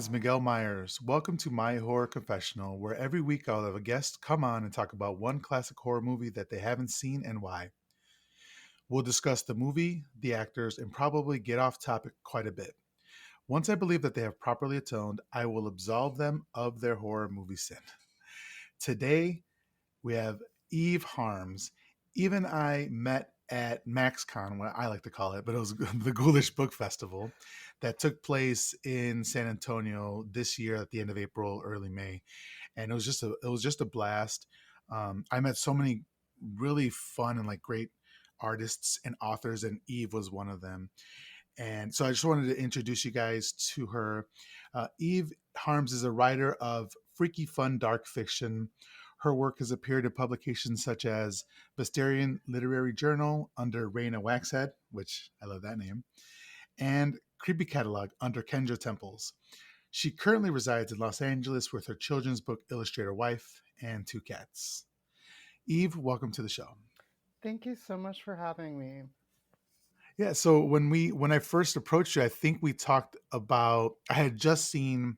is Miguel Myers. Welcome to My Horror Confessional, where every week I'll have a guest come on and talk about one classic horror movie that they haven't seen and why. We'll discuss the movie, the actors, and probably get off topic quite a bit. Once I believe that they have properly atoned, I will absolve them of their horror movie sin. Today, we have Eve Harms. Eve and I met at MaxCon, what I like to call it, but it was the Ghoulish Book Festival that took place in San Antonio this year at the end of April, early May, and it was just a blast. I met so many really fun and like great artists and authors, and Eve was one of them. And so I just wanted to introduce you guys to her. Eve Harms is a writer of freaky fun dark fiction. Her work has appeared in publications such as Bastarian Literary Journal under Raina Waxhead, which I love that name, and Creepy Catalog under Kendra Temples. She currently resides in Los Angeles with her children's book illustrator wife and two cats. Eve, welcome to the show. Thank you so much for having me. Yeah, so when I first approached you, I think we talked about I had just seen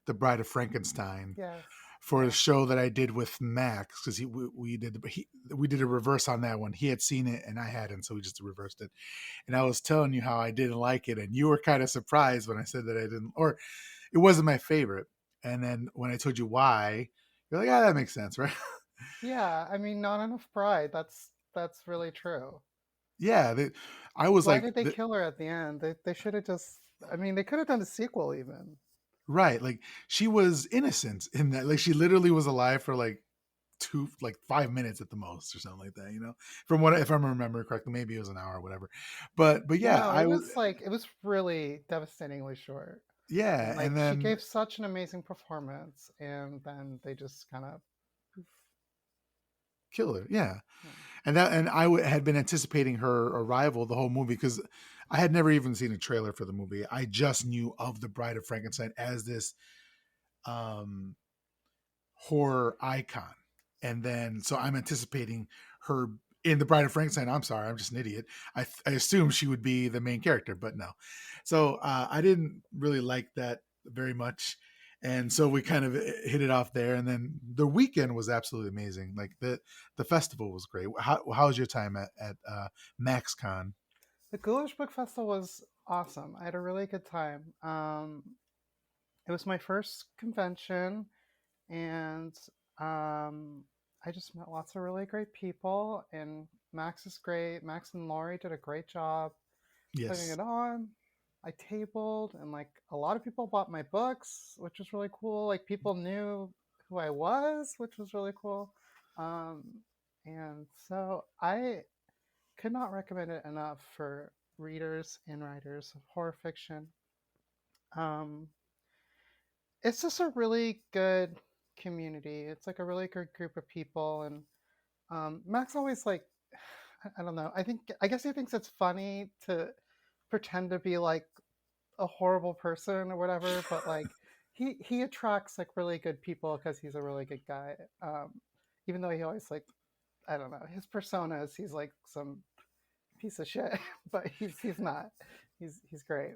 The Bride of Frankenstein Yes. for the Yeah. show that I did with Max because we did a reverse on that one. He had seen it and I hadn't, so we just reversed it. And I was telling you how I didn't like it, and you were kind of surprised when I said that I didn't, or it wasn't my favorite. And then when I told you why, you're like, "Yeah, that makes sense, right?" Yeah, I mean, not enough pride. That's really true. Yeah, I was Why like, did they kill her at the end? They should have just I mean, they could have done a sequel even. right, like she was innocent in that, like she literally was alive for like 5 minutes at the most or something like that, from what, if I'm remembering correctly, maybe it was an hour or whatever, but yeah, No, it was really devastatingly short. And yeah, like and she then gave such an amazing performance and then they just kind of kill her, yeah. yeah. And had been anticipating her arrival the whole movie because I had never even seen a trailer for the movie. I just knew of The Bride of Frankenstein as this um horror icon. And then, so I'm anticipating her in The Bride of Frankenstein. I'm sorry, I'm just an idiot. I assumed she would be the main character, but no. So I didn't really like that very much. And so we kind of hit it off there. And then the weekend was absolutely amazing. Like the festival was great. How was your time at MaxCon? The Ghoulish Book Festival was awesome. I had a really good time. It was my first convention and I just met lots of really great people. And Max is great. Max and Laurie did a great job putting Yes. it on. I tabled, and like a lot of people bought my books, which was really cool. Like people knew who I was, which was really cool. Um, and so I could not recommend it enough for readers and writers of horror fiction. Um, it's just a really good community. It's like a really good group of people, and Max always like I don't know. I guess he thinks it's funny to pretend to be like a horrible person or whatever, but like he attracts like really good people because he's a really good guy. Even though he always like I don't know his persona is he's like some piece of shit, but he's not. He's great.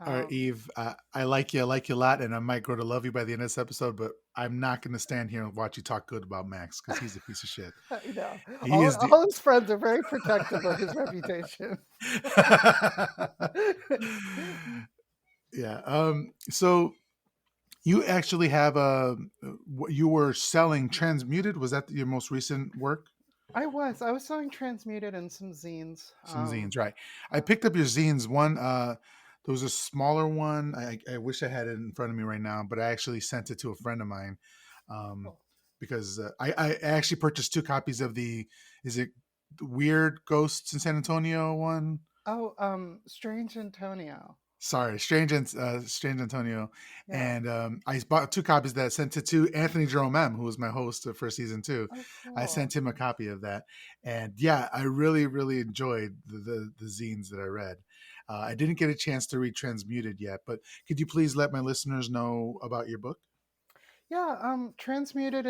All right, Um, Eve, I like you a lot, and I might grow to love you by the end of this episode. But I'm not going to stand here and watch you talk good about Max because he's a piece of shit. you know, He is the all his friends are very protective of his reputation. yeah. So you actually have what you were selling transmuted. Was that your most recent work? I was selling transmuted and some zines. Some zines, right? I Uh, picked up your zines. One, there was a smaller one. I wish I had it in front of me right now, but I actually sent it to a friend of mine, um, cool. because I actually purchased two copies of the is it Weird Ghosts in San Antonio one? Oh, Strange Antonio. Sorry, Strange Antonio, Yeah. and I bought two copies of that. Sent it to Anthony Jerome M, who was my host for season two. Oh, I cool. sent him a copy of that, and yeah, I really really enjoyed the zines that I read. I didn't get a chance to read Transmuted yet, but could you please let my listeners know about your book? Yeah, Transmuted,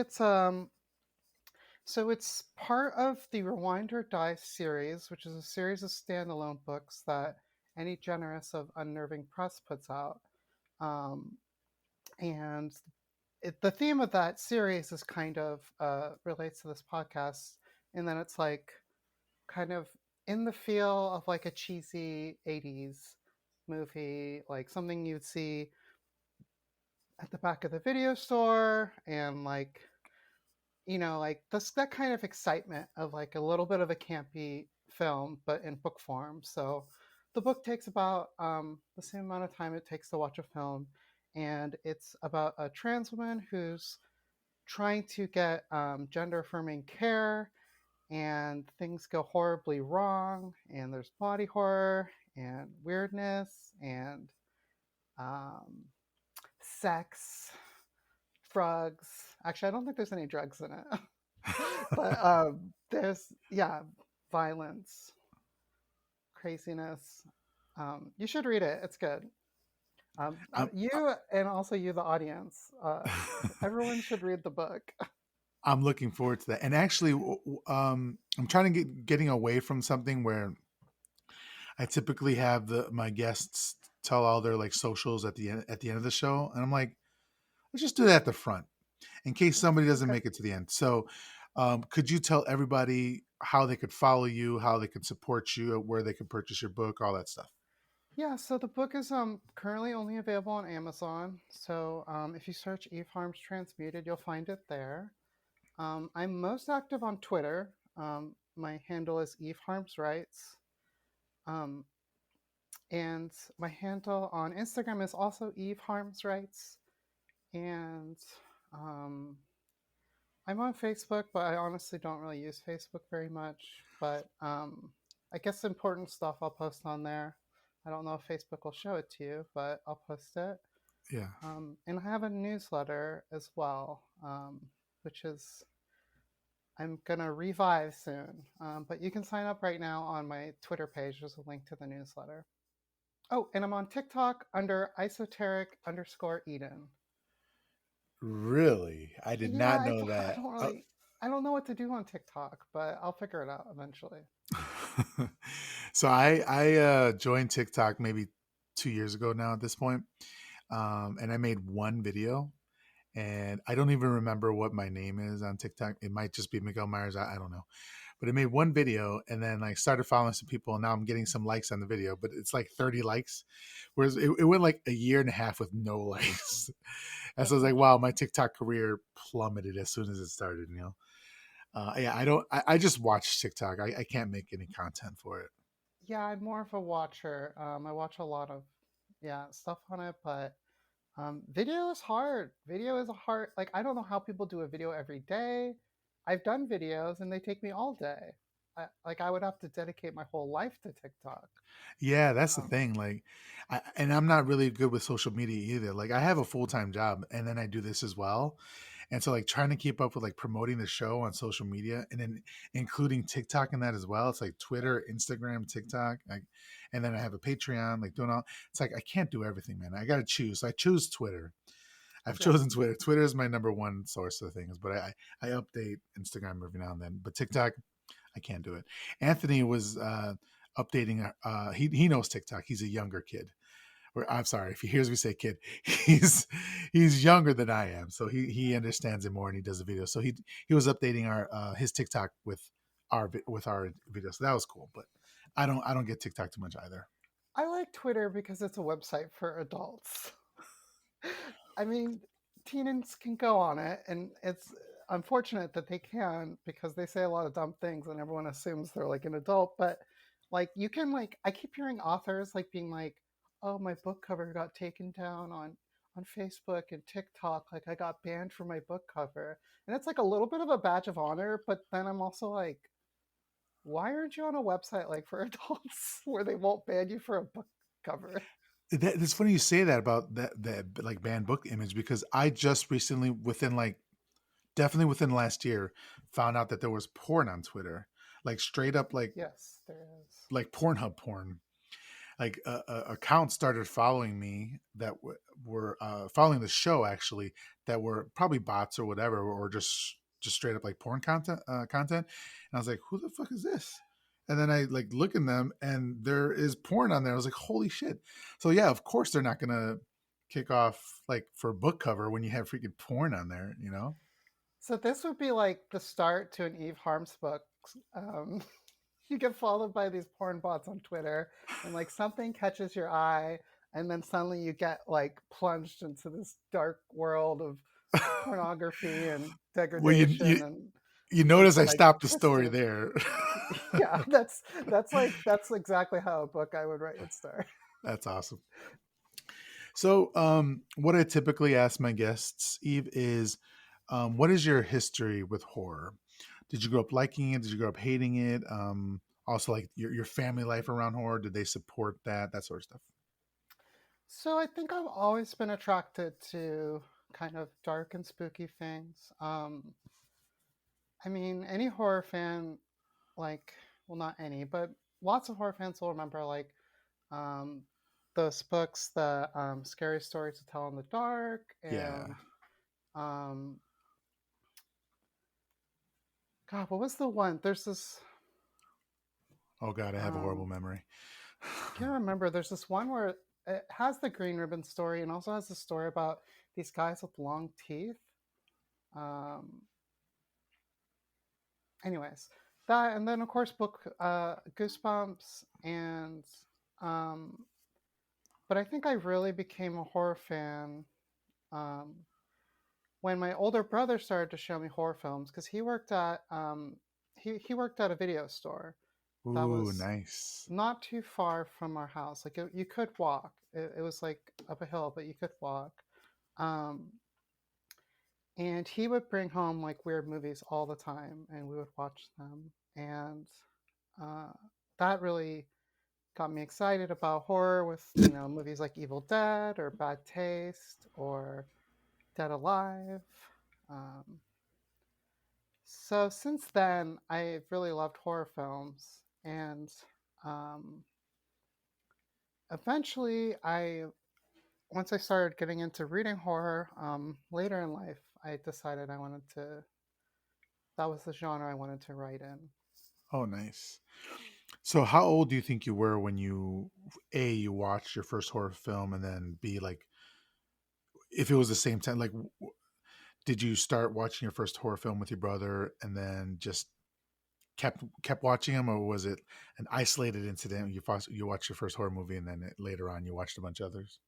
so it's part of the Rewind or Die series, which is a series of standalone books that Any Generous of Unnerving Press puts out. Um, And the theme of that series is kind of relates to this podcast, and then it's like kind of in the feel of like a cheesy 80s movie, like something you'd see at the back of the video store, and like, like this, that kind of excitement of like a little bit of a campy film but in book form. So the book takes about the same amount of time it takes to watch a film, and it's about a trans woman who's trying to get gender affirming care, and things go horribly wrong, and there's body horror and weirdness and um, sex, drugs. Actually, I don't think there's any drugs in it. But there's, yeah, violence, craziness. You should read it. It's good. I'm, You, and also you, the audience. Everyone should read the book. I'm looking forward to that. And actually, I'm trying to getting away from something where I typically have my guests tell all their like socials at the end of the show, and I'm like, let's just do that at the front in case somebody doesn't Okay. make it to the end. So, could you tell everybody how they could follow you, how they could support you, where they could purchase your book, all that stuff? Yeah, so the book is currently only available on Amazon. So if you search Eve Harms Transmuted, you'll find it there. I'm most active on Twitter. My handle is Eve Harms Rights. Um, and my handle on Instagram is also Eve Harms Rights. And um, I'm on Facebook, but I honestly don't really use Facebook very much. But I guess important stuff I'll post on there. I don't know if Facebook will show it to you, but I'll post it. Yeah. And I have a newsletter as well, which is I'm gonna revive soon. But you can sign up right now on my Twitter page. There's a link to the newsletter. Oh, and I'm on TikTok under esoteric underscore Eden. Really? I did Yeah, not know I that. don't really, I don't know what to do on TikTok, but I'll figure it out eventually. So I joined TikTok maybe 2 years ago now at this point, and I made one video, and I don't even remember what my name is on TikTok. It might just be Miguel Myers. I don't know, but I made one video, and then I started following some people, and now I'm getting some likes on the video, but it's like 30 likes, whereas it went like a year and a half with no likes. And so I was like, wow, my TikTok career plummeted as soon as it started. Yeah, I don't. I just watch TikTok. I can't make any content for it. Yeah, I'm more of a watcher. I watch a lot of, yeah, stuff on it, but video is hard. Video is a hard, like, I don't know how people do a video every day. I've done videos and they take me all day. Like, I would have to dedicate my whole life to TikTok. Yeah, that's the Um, thing. Like, and I'm not really good with social media either. Like, I have a full time job, and then I do this as well. And so, like, trying to keep up with like promoting the show on social media, and then including TikTok in that as well. It's like Twitter, Instagram, TikTok, like, and then I have a Patreon. Like, doing all. It's like I can't do everything, man. I got to choose. So I choose Twitter. I've yeah. chosen Twitter. Twitter is my number one source of things, but I update Instagram every now and then. But TikTok, I can't do it. Anthony was updating. He knows TikTok. He's a younger kid. Or I'm sorry if he hears me say kid. He's he's younger than I am, so he understands it more and he does the video. So he was updating our his TikTok with our video. So that was cool. But I don't get TikTok too much either. I like Twitter because it's a website for adults. I mean, teens can go on it, and it's unfortunate that they can because they say a lot of dumb things, and everyone assumes they're like an adult. But like, you can like, I keep hearing authors like being like, "Oh, my book cover got taken down on Facebook and TikTok. Like, I got banned for my book cover," and it's like a little bit of a badge of honor. But then I'm also like, why aren't you on a website like for adults where they won't ban you for a book cover? It's funny you say that about that like banned book image because I just recently within like definitely within last year found out that there was porn on Twitter, like straight up Yes, there is. like Pornhub porn. Like accounts started following me that were following the show actually that were probably bots or whatever or just straight up like porn content. And I was like, who the fuck is this? And then I like look in them and there is porn on there. I was like, holy shit. So yeah, of course they're not gonna kick off like for a book cover when you have freaking porn on there, you know? So this would be like the start to an Eve Harms book. Um, you get followed by these porn bots on Twitter, and like something catches your eye, and then suddenly you get like plunged into this dark world of pornography and Well, degradation, and you you notice get I like stopped the story twisted. there. Yeah, that's exactly how a book I would write would start. That's awesome. So, what I typically ask my guests, Eve, is what is your history with horror? Did you grow up liking it? Did you grow up hating it? Also, like your family life around horror, did they support that? That sort of stuff. So I think I've always been attracted to kind of dark and spooky things. I mean, any horror fan, like, well, not any, but lots of horror fans will remember, like, um, those books, the Scary Stories to Tell in the Dark, Yeah. and, um, God, what was the one? There's this, Oh God, I have a horrible um, memory. I can't remember. There's this one where it has the green ribbon story and also has a story about these guys with long teeth. Um, anyways, that, and then of course book Goosebumps, and um, but I think I really became a horror fan um, when my older brother started to show me horror films because he worked at a video store that Ooh, was nice. not too far from our house. Like you could walk. It was like up a hill, but you could walk. Um, and he would bring home like weird movies all the time, and we would watch them. And uh, that really got me excited about horror with movies like Evil Dead or Bad Taste or Dead Alive. Um, so since then, I've really loved horror films, and um, eventually, I once I started getting into reading horror later in life, I decided I wanted to. That was the genre I wanted to write in. Oh, nice. So, how old do you think you were when you you watched your first horror film, and then B, like, if it was the same time, like, did you start watching your first horror film with your brother, and then just kept watching them, or was it an isolated incident? You watched your first horror movie, and then later on you watched a bunch of others.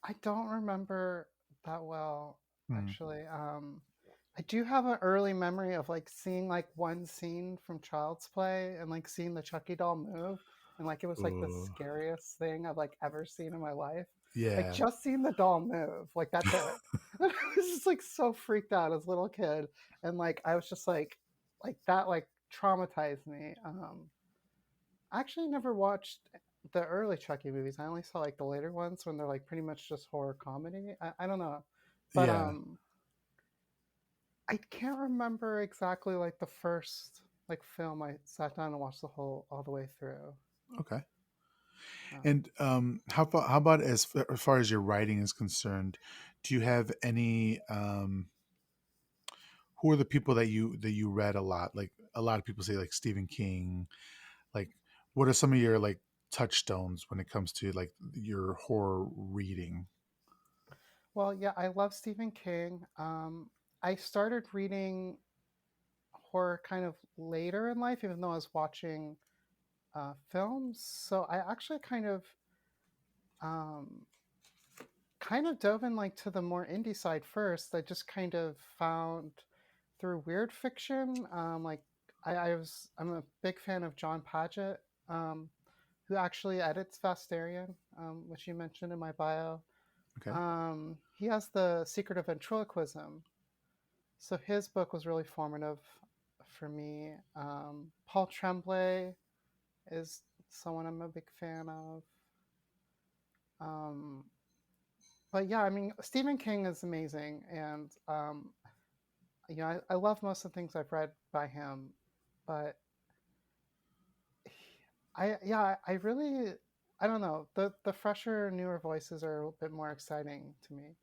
I don't remember that well, Hmm. actually. I do have an early memory of like seeing like one scene from Child's Play and like seeing the Chucky doll move, and like it was like the Ooh. scariest thing I've like ever seen in my life. Like Yeah. just seeing the doll move, like that's it. I was just like so freaked out as a little kid, and like I was just like that like traumatized me. I actually never watched the early Chucky movies. I only saw like the later ones when they're like pretty much just horror comedy. I don't know, but Yeah. I can't remember exactly like the first like film I sat down and watched the whole all the way through. Okay. Um, And how about as far as your writing is concerned? Do you have any? Who are the people that you read a lot? Like a lot of people say, like Stephen King. Like, what are some of your like touchstones when it comes to like your horror reading? well, yeah, I love Stephen King. I started reading horror kind of later in life, even though I was watching films. So I actually um, kind of dove in like to the more indie side first. I just kind of found through weird fiction. I'm a big fan of John Paget, um, who actually edits Fastarian, which you mentioned in my bio. Okay. He has the Secret of Ventriloquism, so his book was really formative for me. Paul Tremblay is someone I'm a big fan of. Um, but yeah, I mean, Stephen King is amazing, and I love most of the things I've read by him. But I really, I don't know, the fresher, newer voices are a bit more exciting to me.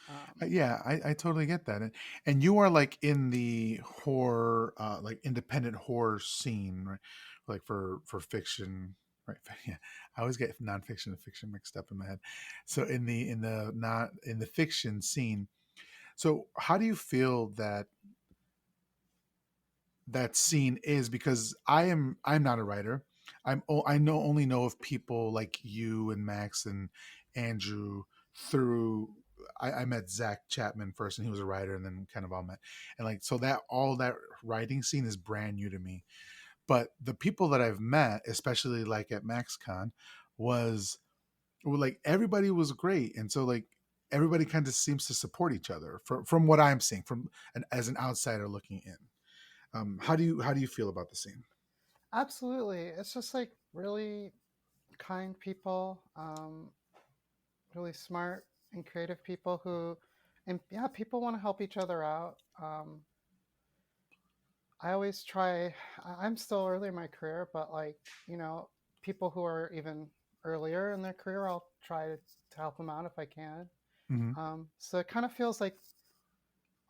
Um, Yeah, I totally get that. And you are like in the horror, like independent horror scene, right? Like for fiction. Right. Yeah. I always get nonfiction and fiction mixed up in my head. So in the not in the fiction scene, so how do you feel that that scene is? Because I'm not a writer. I know only know of people like you and Max and Andrew through I met Zach Chapman first, and he was a writer, and then kind of all met, and like so that all that writing scene is brand new to me. But the people that I've met, especially like at MaxCon, was well, like everybody was great, and so like everybody kind of seems to support each other from what I'm seeing from as an outsider looking in. How do you feel about the scene? Absolutely. It's just like really kind people, really smart and creative people who, and yeah, people want to help each other out. I always try, I'm still early in my career, but like, you know, people who are even earlier in their career, I'll try to help them out if I can. Hmm. So it kind of feels like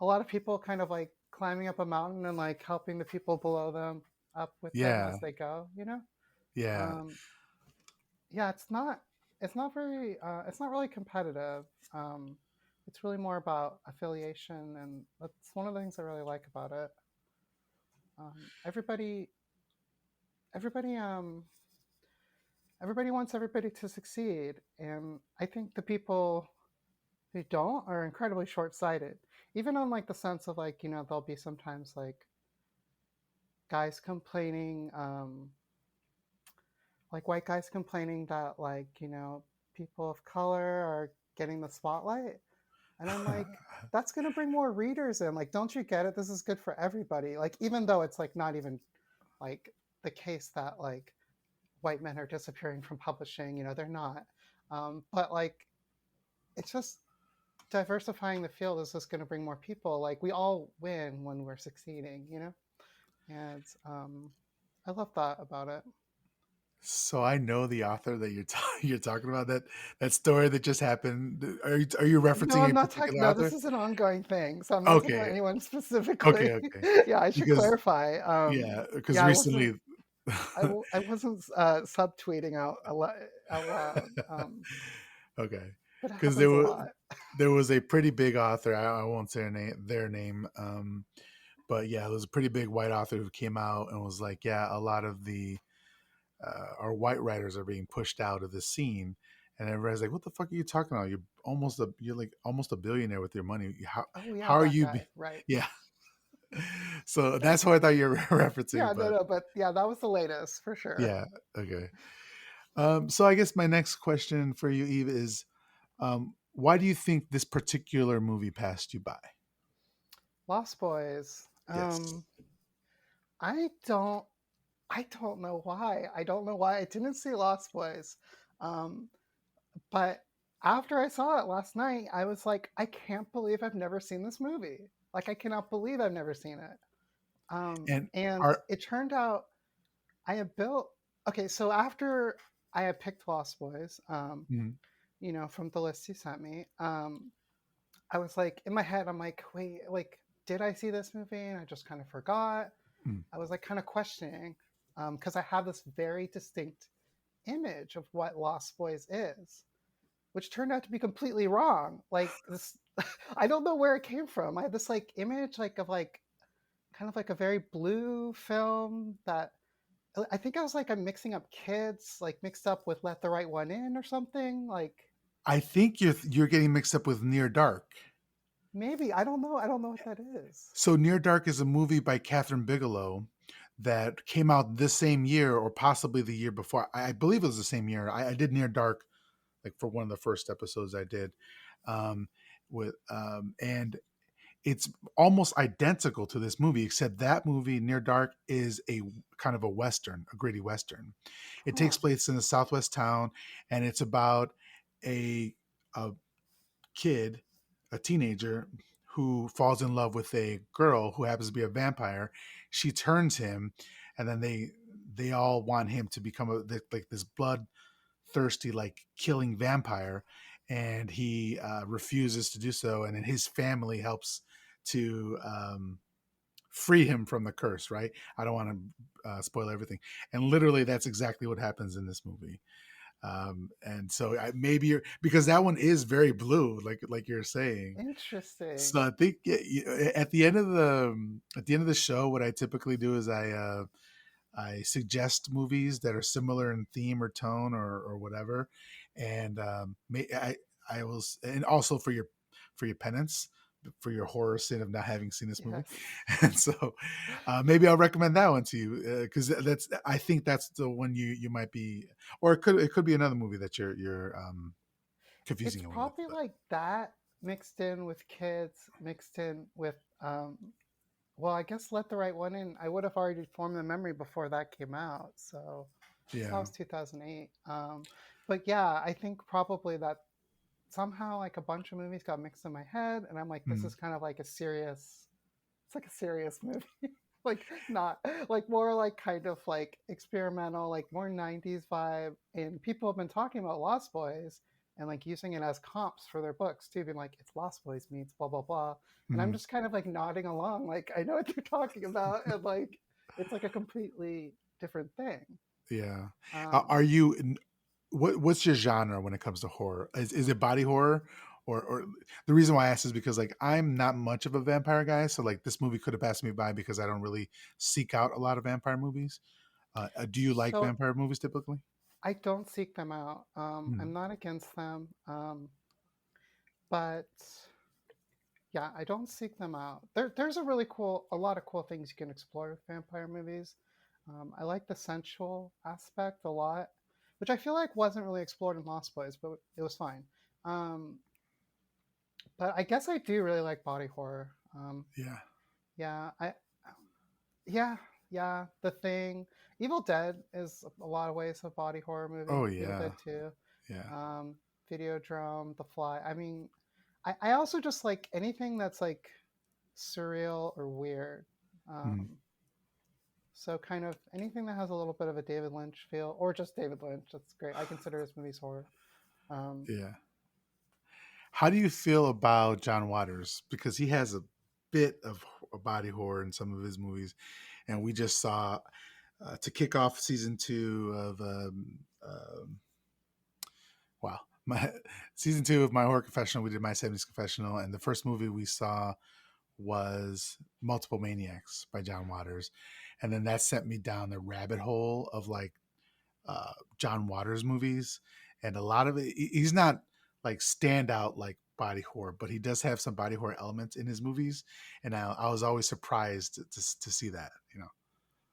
a lot of people kind of like climbing up a mountain and like helping the people below them up with them Yeah, as they go, you know? yeah. Um, yeah, it's not very, it's not really competitive. Um, it's really more about affiliation, and that's one of the things I really like about it. Everybody, everybody, everybody wants everybody to succeed, and I think the people who don't are incredibly short-sighted. Even on like the sense of like, you know, there'll be sometimes like guys complaining, like white guys complaining that like, you know, people of color are getting the spotlight. And I'm like, that's going to bring more readers in. Like, don't you get it? This is good for everybody. Like, even though it's like not even like the case that like white men are disappearing from publishing, you know, they're not. But like, it's just diversifying the field is just going to bring more people. Like, we all win when we're succeeding, you know? And I love that about it. So I know the author that you're talking about, that story that just happened. Are you No, referencing I'm a not talking. particular No, author? this is an ongoing thing, so I'm not talking about Okay, anyone okay, specifically. okay. Yeah, I should Because clarify. yeah, because Yeah, I wasn't. recently, I wasn't subtweeting out loud, okay, but it because happens a lot. there was a pretty big author. I won't say their name, but yeah, there was a pretty big white author who came out and was like, yeah, a lot of the our white writers are being pushed out of the scene, and everybody's like, what the fuck are you talking about? You're like almost a billionaire with your money. Oh yeah, How are that you? guy. Right. Yeah. So that's what I thought you were referencing, Yeah, no, but no, but yeah, that was the latest for sure. yeah, okay. So I guess my next question for you, Eve, is why do you think this particular movie passed you by? Lost Boys. Yes. I don't. I don't know why. I don't know why I didn't see Lost Boys. Um, But after I saw it last night, I was like, I can't believe I've never seen this movie. Like, I cannot believe I've never seen it. And And are it turned out I had built. Okay, so after I had picked Lost Boys, mm, you know, from the list you sent me, I was like, in my head, I'm like, wait, like, did I see this movie? And I just kind of forgot. mm, I was like, kind of questioning because I have this very distinct image of what Lost Boys is, which turned out to be completely wrong. Like this, I don't know where it came from. I had this like image like of like kind of like a very blue film that I think I was like I'm mixing up kids, like mixed up with Let the Right One In or something. Like I think you're getting mixed up with Near Dark. maybe I don't know. I don't know what that is. So Near Dark is a movie by Catherine Bigelow that came out this same year or possibly the year before. I believe it was the same year. I did Near Dark like for one of the first episodes I did, um, and it's almost identical to this movie, except that movie Near Dark is a kind of a western, a gritty western. It takes Huh. place in a southwest town, and it's about a a kid, a teenager who falls in love with a girl who happens to be a vampire. She turns him, and then they all want him to become like this bloodthirsty, like killing vampire, and he refuses to do so. And then his family helps to free him from the curse, right? I don't want to spoil everything. And literally, that's exactly what happens in this movie. And so maybe you're, because that one is very blue, like you're saying. So Interesting. I think at the end of the show, what I typically do is I suggest movies that are similar in theme or tone or whatever, and I will, and also for your penance, for your horror sin of not having seen this movie, Yes. and so maybe I'll recommend that one to you because that's, I think that's the one you might be, or it could be another movie that you're confusing It's it with, probably but like that mixed in with kids, mixed in with well, I guess Let the Right One In. I would have already formed the memory before that came out. So that yeah. was 2008. But yeah, I think probably that somehow like a bunch of movies got mixed in my head and I'm like, this Mm, is kind of like a serious, it's like a serious movie. Like not like more like kind of like experimental, like more 90s vibe. And people have been talking about Lost Boys and like using it as comps for their books too, being like it's Lost Boys meets blah blah blah. And I'm mm, just kind of like nodding along, like I know what they're talking about, and like it's like a completely different thing. yeah. Um, Are you? What's your genre when it comes to horror? Is it body horror, or the reason why I ask is because like I'm not much of a vampire guy, so like this movie could have passed me by because I don't really seek out a lot of vampire movies. Do you like so vampire movies typically? I don't seek them out. Hmm. I'm not against them, but yeah, I don't seek them out. There's a lot of cool things you can explore with vampire movies. I like the sensual aspect a lot, which I feel like wasn't really explored in Lost Boys, but it was fine. Um, but I guess I do really like body horror. Yeah. Yeah, yeah, yeah. The Thing, Evil Dead is a lot of ways a body horror Oh movie. Evil yeah. Dead 2, Yeah. um, Videodrome, The Fly. I mean, I also just like anything that's like surreal or weird. Mm, So kind of anything that has a little bit of a David Lynch feel, or just David Lynch. That's great. I consider his movies horror. Um, yeah. How do you feel about John Waters? Because he has a bit of a body horror in some of his movies, and we just saw to kick off season 2 of wow, my season 2 of my horror confessional. We did my 70s confessional, and the first movie we saw was Multiple Maniacs by John Waters, and then that sent me down the rabbit hole of like John Waters movies, and a lot of it. He's not like standout like body horror, but he does have some body horror elements in his movies, and I was always surprised to see that. You know,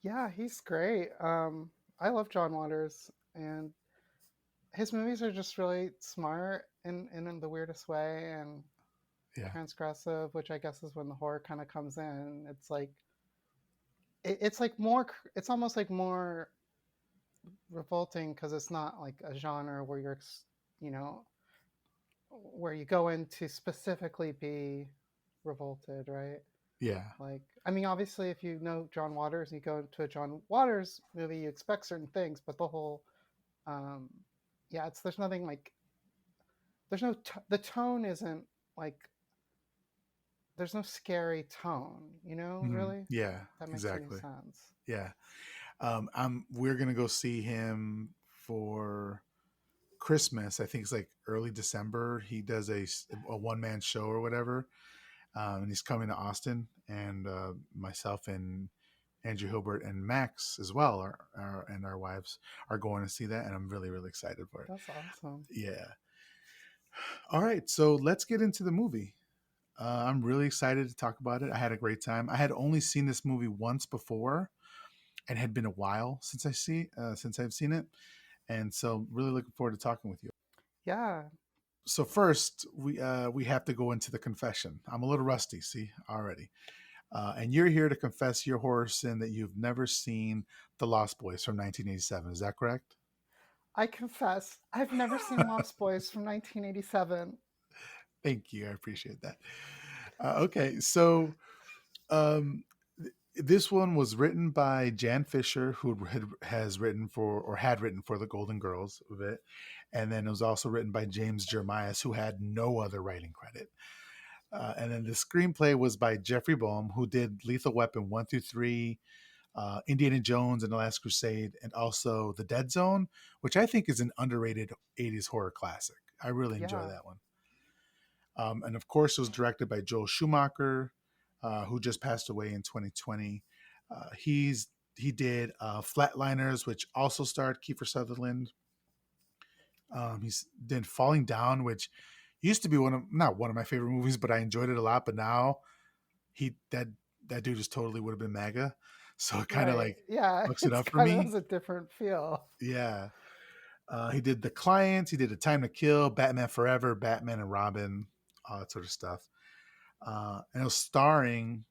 yeah, he's great. I love John Waters, and his movies are just really smart in the weirdest way and yeah, transgressive, which I guess is when the horror kind of comes in. It's like it's like more. It's almost like more revolting because it's not like a genre where you're, you know, where you go in to specifically be revolted, right? yeah, Like, I mean, obviously, if you know John Waters and you go to a John Waters movie, you expect certain things, but the whole, um, yeah, it's there's nothing like there's no the tone isn't like there's no scary tone, you know, really. yeah, If that makes any exactly, sense. yeah. We're gonna go see him for Christmas. I think it's like early December. He does a one man show or whatever, and he's coming to Austin. And myself and Andrew Hilbert and Max as well, and our wives are going to see that, and I'm really really excited for it. That's awesome. Yeah. All right, so let's get into the movie. I'm really excited to talk about it. I had a great time. I had only seen this movie once before, and had been a while since I've seen it, and so really looking forward to talking with you. Yeah, So first, we have to go into the confession. I'm a little rusty, see already, and you're here to confess your horror sin that you've never seen The Lost Boys from 1987. Is that correct? I confess, I've never seen Lost Boys from 1987. Thank you. I appreciate that. Okay, so um, this one was written by Jan Fisher, who has written for or had written for the Golden Girls of it, and then it was also written by James Jeremias, who had no other writing credit. And then the screenplay was by Jeffrey Boehm, who did Lethal Weapon 1 through 3, Indiana Jones and the Last Crusade, and also The Dead Zone, which I think is an underrated 80s horror classic. I really enjoy Yeah, that one. And of course, it was directed by Joel Schumacher, who just passed away in 2020. He did Flatliners, which also starred Kiefer Sutherland. He's did Falling Down, which used to be one of not one of my favorite movies, but I enjoyed it a lot. But now he that dude just totally would have been MAGA, so it kind of right. like Yeah, fucks it it's up for kind of me. has a different feel. Yeah, he did The Client. He did A Time to Kill, Batman Forever, Batman and Robin, all that sort of stuff. And it was starring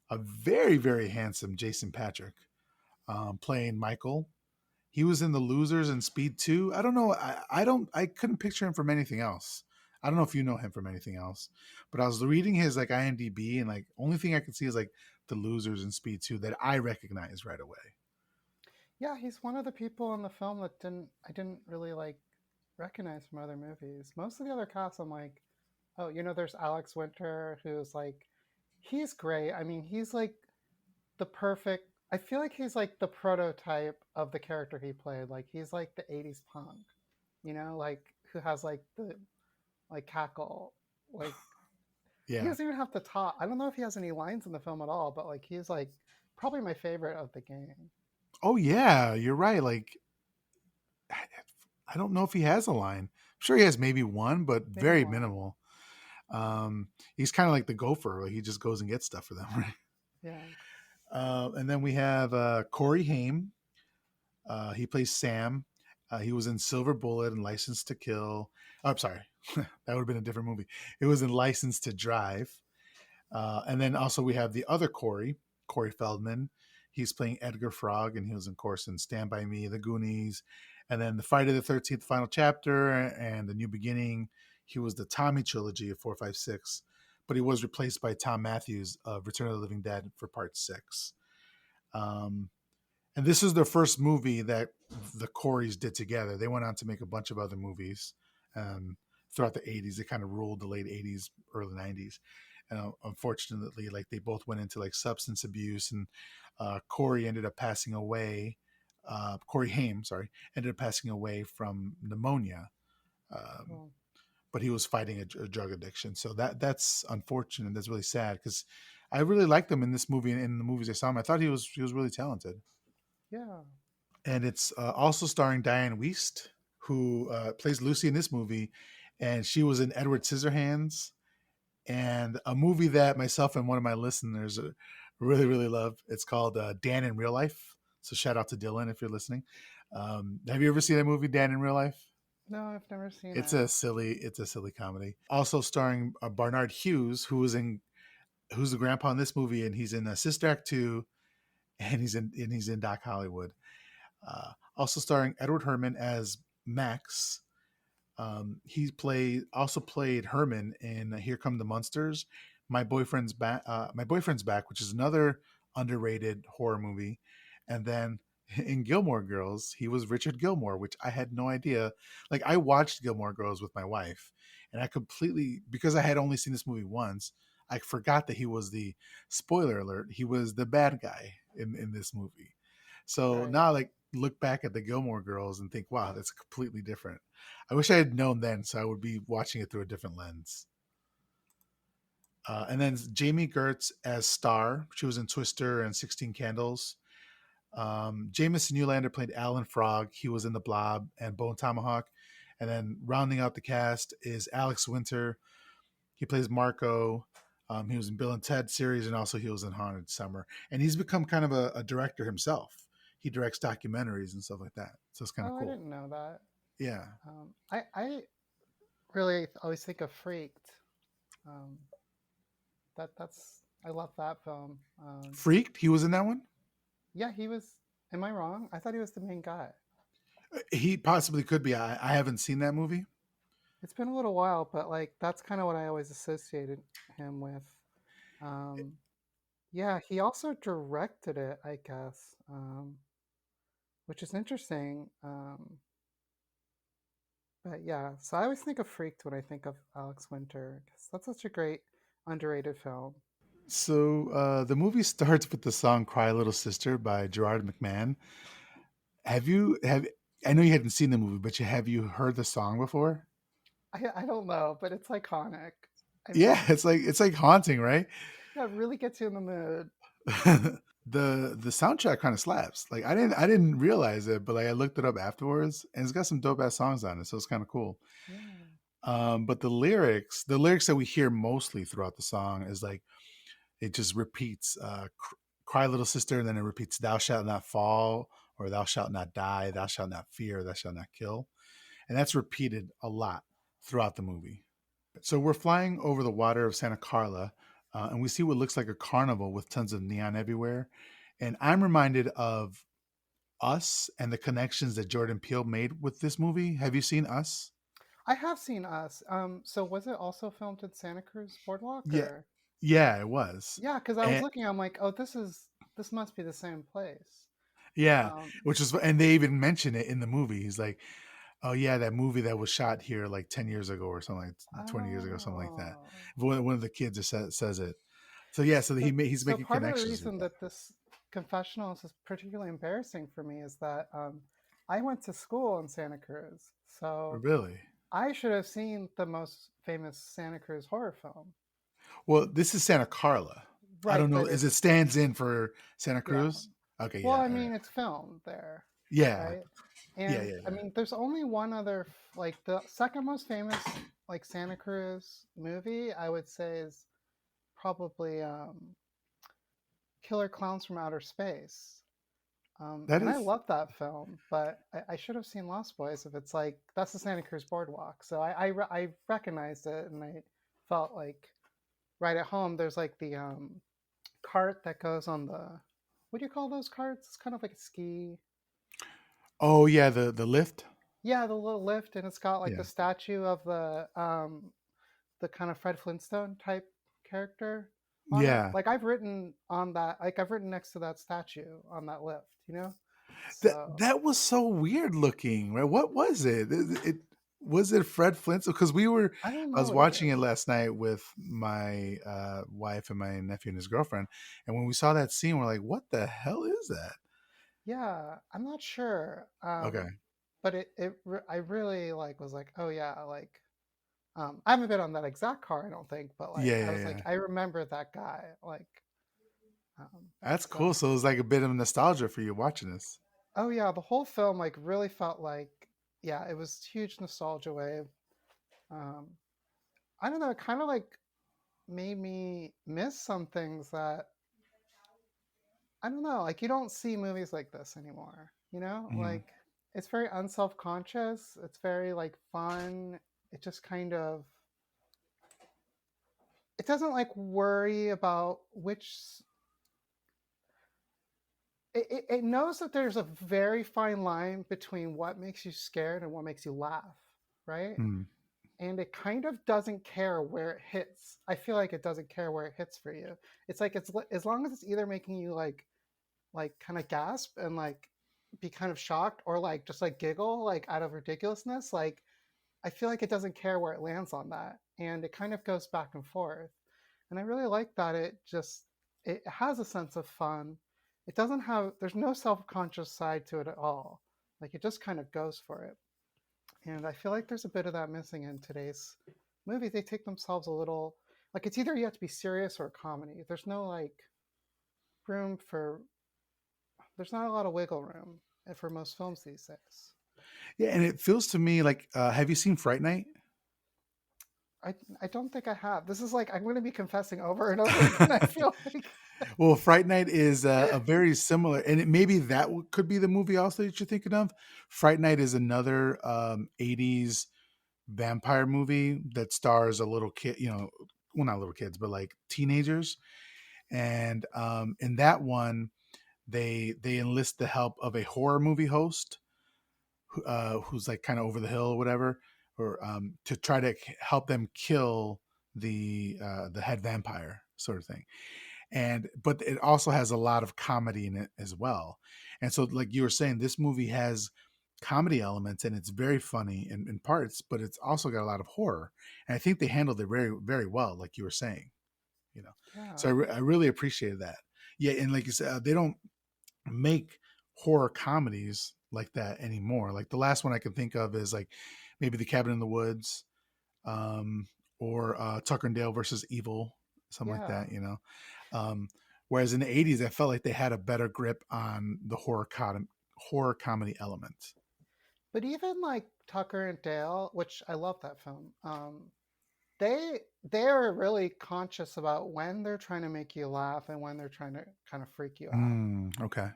a very handsome Jason Patrick, playing Michael. He was in The Losers and Speed 2. I don't know. I couldn't picture him from anything else. I don't know if you know him from anything else, but I was reading his like IMDb, and like only thing I could see is like The Losers and Speed 2 that I recognize right away. Yeah, he's one of the people in the film that didn't I didn't really like recognize from other movies. Most of the other cast, I'm like, oh, there's Alex Winter, who's like, he's great. I mean, he's like the perfect. I feel like he's like the prototype of the character he played. Like he's like the '80s punk, like who has like the like cackle. Like he Yeah. doesn't even have to talk. I don't know if he has any lines in the film at all, but like he's like probably my favorite of the gang. Oh yeah, you're right. Like I don't know if he has a line. I'm sure he has maybe one, but Maybe very one. minimal. He's kind of like the gopher. Like he just goes and gets stuff for them, right? Yeah. And then we have Corey Haim. He plays Sam. He was in Silver Bullet and License to Kill. Oh, I'm sorry, that would have been a different movie. It was in License to Drive. And then also we have the other Corey, Corey Feldman. He's playing Edgar Frog, and he was, of course, in Stand By Me, The Goonies, and then the Friday the 13th Final Chapter, and The New Beginning. He was the Tommy trilogy of 4, 5, 6, but he was replaced by Tom Matthews of Return of the Living Dead for Part 6. Um, and this is their first movie that the Coreys did together. They went on to make a bunch of other movies um, throughout the 80s. They kind of ruled the late 80s, early 90s. And unfortunately, like they both went into like substance abuse, and Corey ended up passing away. Corey Haim, sorry, ended up passing away from pneumonia. Um, Oh, but he was fighting a drug addiction, so that's unfortunate. That's really sad because I really liked him in this movie and in the movies I saw him. I thought he was really talented. yeah. And it's also starring Diane Wiest, who plays Lucy in this movie, and she was in Edward Scissorhands, and a movie that myself and one of my listeners really love. It's called Dan in Real Life. So shout out to Dylan if you're listening. Have you ever seen that movie, Dan in Real Life? No, I've never seen It's it. a silly comedy. Also starring Barnard Hughes, who's the grandpa in this movie, and he's in Sister Act 2, and he's in Doc Hollywood. Also starring Edward Herman as Max. He played Herman in Here Come the Monsters. My boyfriend's back, which is another underrated horror movie. And then in Gilmore Girls, he was Richard Gilmore, which I had no idea. Like I watched Gilmore Girls with my wife, and I completely, because I had only seen this movie once, I forgot that he was the, spoiler alert, he was the bad guy in this movie. So Right. now, like, look back at the Gilmore Girls and think, wow, that's completely different. I wish I had known then, so I would be watching it through a different lens. And then Jamie Gertz as Star. She was in Twister and 16 Candles. Jameson Newlander played Alan Frog. He was in The Blob and Bone Tomahawk. And then rounding out the cast is Alex Winter. He plays Marco. He was in Bill and Ted series, and also he was in Haunted Summer. And he's become kind of a director himself. He directs documentaries and stuff like that. So it's kind of Oh, I cool. didn't know that. Yeah. I really always think of Freaked. Um, that's I love that film. Freaked. He was in that one. Yeah, he was. Am I wrong? I thought he was the main guy. He possibly could be. I haven't seen that movie. It's been a little while, but like that's kind of what I always associated him with. Um, yeah, he also directed it, I guess, which is interesting. But yeah, so I always think of Freaked when I think of Alex Winter because that's such a great underrated film. So the movie starts with the song "Cry Little Sister" by Gerard McMahon. Have I know you hadn't seen the movie, but have you heard the song before? I don't know, but it's iconic. I Yeah, mean, it's like haunting, right? yeah, it really gets you in the mood. The soundtrack kind of slaps. Like I didn't realize it, but like I looked it up afterwards, and it's got some dope ass songs on it, so it's kind of cool. Yeah. But the lyrics that we hear mostly throughout the song is like it just repeats, "Cry little sister," and then it repeats, "Thou shalt not fall," or "Thou shalt not die," "Thou shalt not fear," "Thou shalt not kill," and that's repeated a lot throughout the movie. So we're flying over the water of Santa Carla, and we see what looks like a carnival with tons of neon everywhere. And I'm reminded of Us and the connections that Jordan Peele made with this movie. Have you seen Us? I have seen Us. So was it also filmed in Santa Cruz Boardwalk Yeah, or? yeah, it was. Yeah, because I was And looking, I'm like, oh, this must be the same place. yeah, Um, and they even mention it in the movie. He's like, "Oh yeah, that movie that was shot here like 10 years ago or something, like 20 years ago, something like that." oh, One of the kids just says it. So yeah, so he's so making part of the connections with reason that. that this confessional is particularly embarrassing for me is that I went to school in Santa Cruz, so Really? I should have seen the most famous Santa Cruz horror film. Well, this is Santa Carla. I Right, don't know. but Is it it's stands in for Santa yeah. Cruz? Okay, Well, yeah, I all right. mean, it's filmed there, Yeah, right? yeah, And yeah, I yeah. mean, there's only one other, like the second most famous, like Santa Cruz movie, I would say is probably Killer Clowns from Outer Space. That And I is love that film, but I should have seen Lost Boys if it's like that's the Santa Cruz Boardwalk. So I recognized it and I felt like right at home. There's like the cart that goes on the what do you call those carts? It's kind of like a ski. Oh yeah, the lift. Yeah, the little lift, and it's got like the Yeah, statue of the kind of Fred Flintstone type character on it. yeah. Like I've written on that, like I've written next to that statue on that lift, you know? That So that was so weird looking. Right? What was it? It was it Fred Flintstone? Because I don't I know was what it watching it is. last night with my wife and my nephew and his girlfriend, and when we saw that scene, we're like, "What the hell is that?" Yeah, I'm not sure. Okay. But I really like was like, oh yeah, like I haven't been on that exact car, I don't think, but like Yeah, I yeah, was like, yeah. I remember that guy, like, That's cool. so So it was like a bit of nostalgia for you watching this. oh yeah, the whole film like really felt like yeah, it was huge nostalgia wave. Um, I don't know, it kind of like made me miss some things that I don't know, like you don't see movies like this anymore, you know? Mhm. Like it's very unself-conscious, it's very like fun. It just kind of it doesn't like worry about which it knows that there's a very fine line between what makes you scared and what makes you laugh, right? Mhm. And it kind of doesn't care where it hits. I feel like it doesn't care where it hits for you. It's like it's as long as it's either making you like kind of gasp and like be kind of shocked or like just like giggle like out of ridiculousness, like I feel like it doesn't care where it lands on that, and it kind of goes back and forth. And I really like that it has a sense of fun. It doesn't have there's no self-conscious side to it at all. Like it just kind of goes for it. And I feel like there's a bit of that missing in today's movies. They take themselves a little like it's either you have to be serious or a comedy. There's no like room for there's not a lot of wiggle room for most films these days. Yeah, and it feels to me like have you seen Fright Night? I I don't think I have. This is like I'm going to be confessing over and over again. I feel like Well, Fright Night is a very similar, and maybe that could be the movie also that you're thinking of. Fright Night is another 80s vampire movie that stars a little kid, well, not little kids, but like teenagers. And in that one, they enlist the help of a horror movie host who's like kind of over the hill or whatever, or to try to help them kill the head vampire sort of thing. And but it also has a lot of comedy in it as well. And so, like you were saying, this movie has comedy elements and it's very funny in parts, but it's also got a lot of horror. And I think they handled it very, very well, like you were saying. you know. So Yeah. I really appreciated that. Yeah, and like you said, they don't make horror comedies like that anymore. Like the last one I can think of is like maybe The Cabin in the Woods, um, or Tucker and Dale versus Evil, something like Yeah. that. You know, um, whereas in the '80s, I felt like they had a better grip on the horror comedy element. But even like Tucker and Dale, which I love that film, they are really conscious about when they're trying to make you laugh and when they're trying to kind of freak you out. Okay.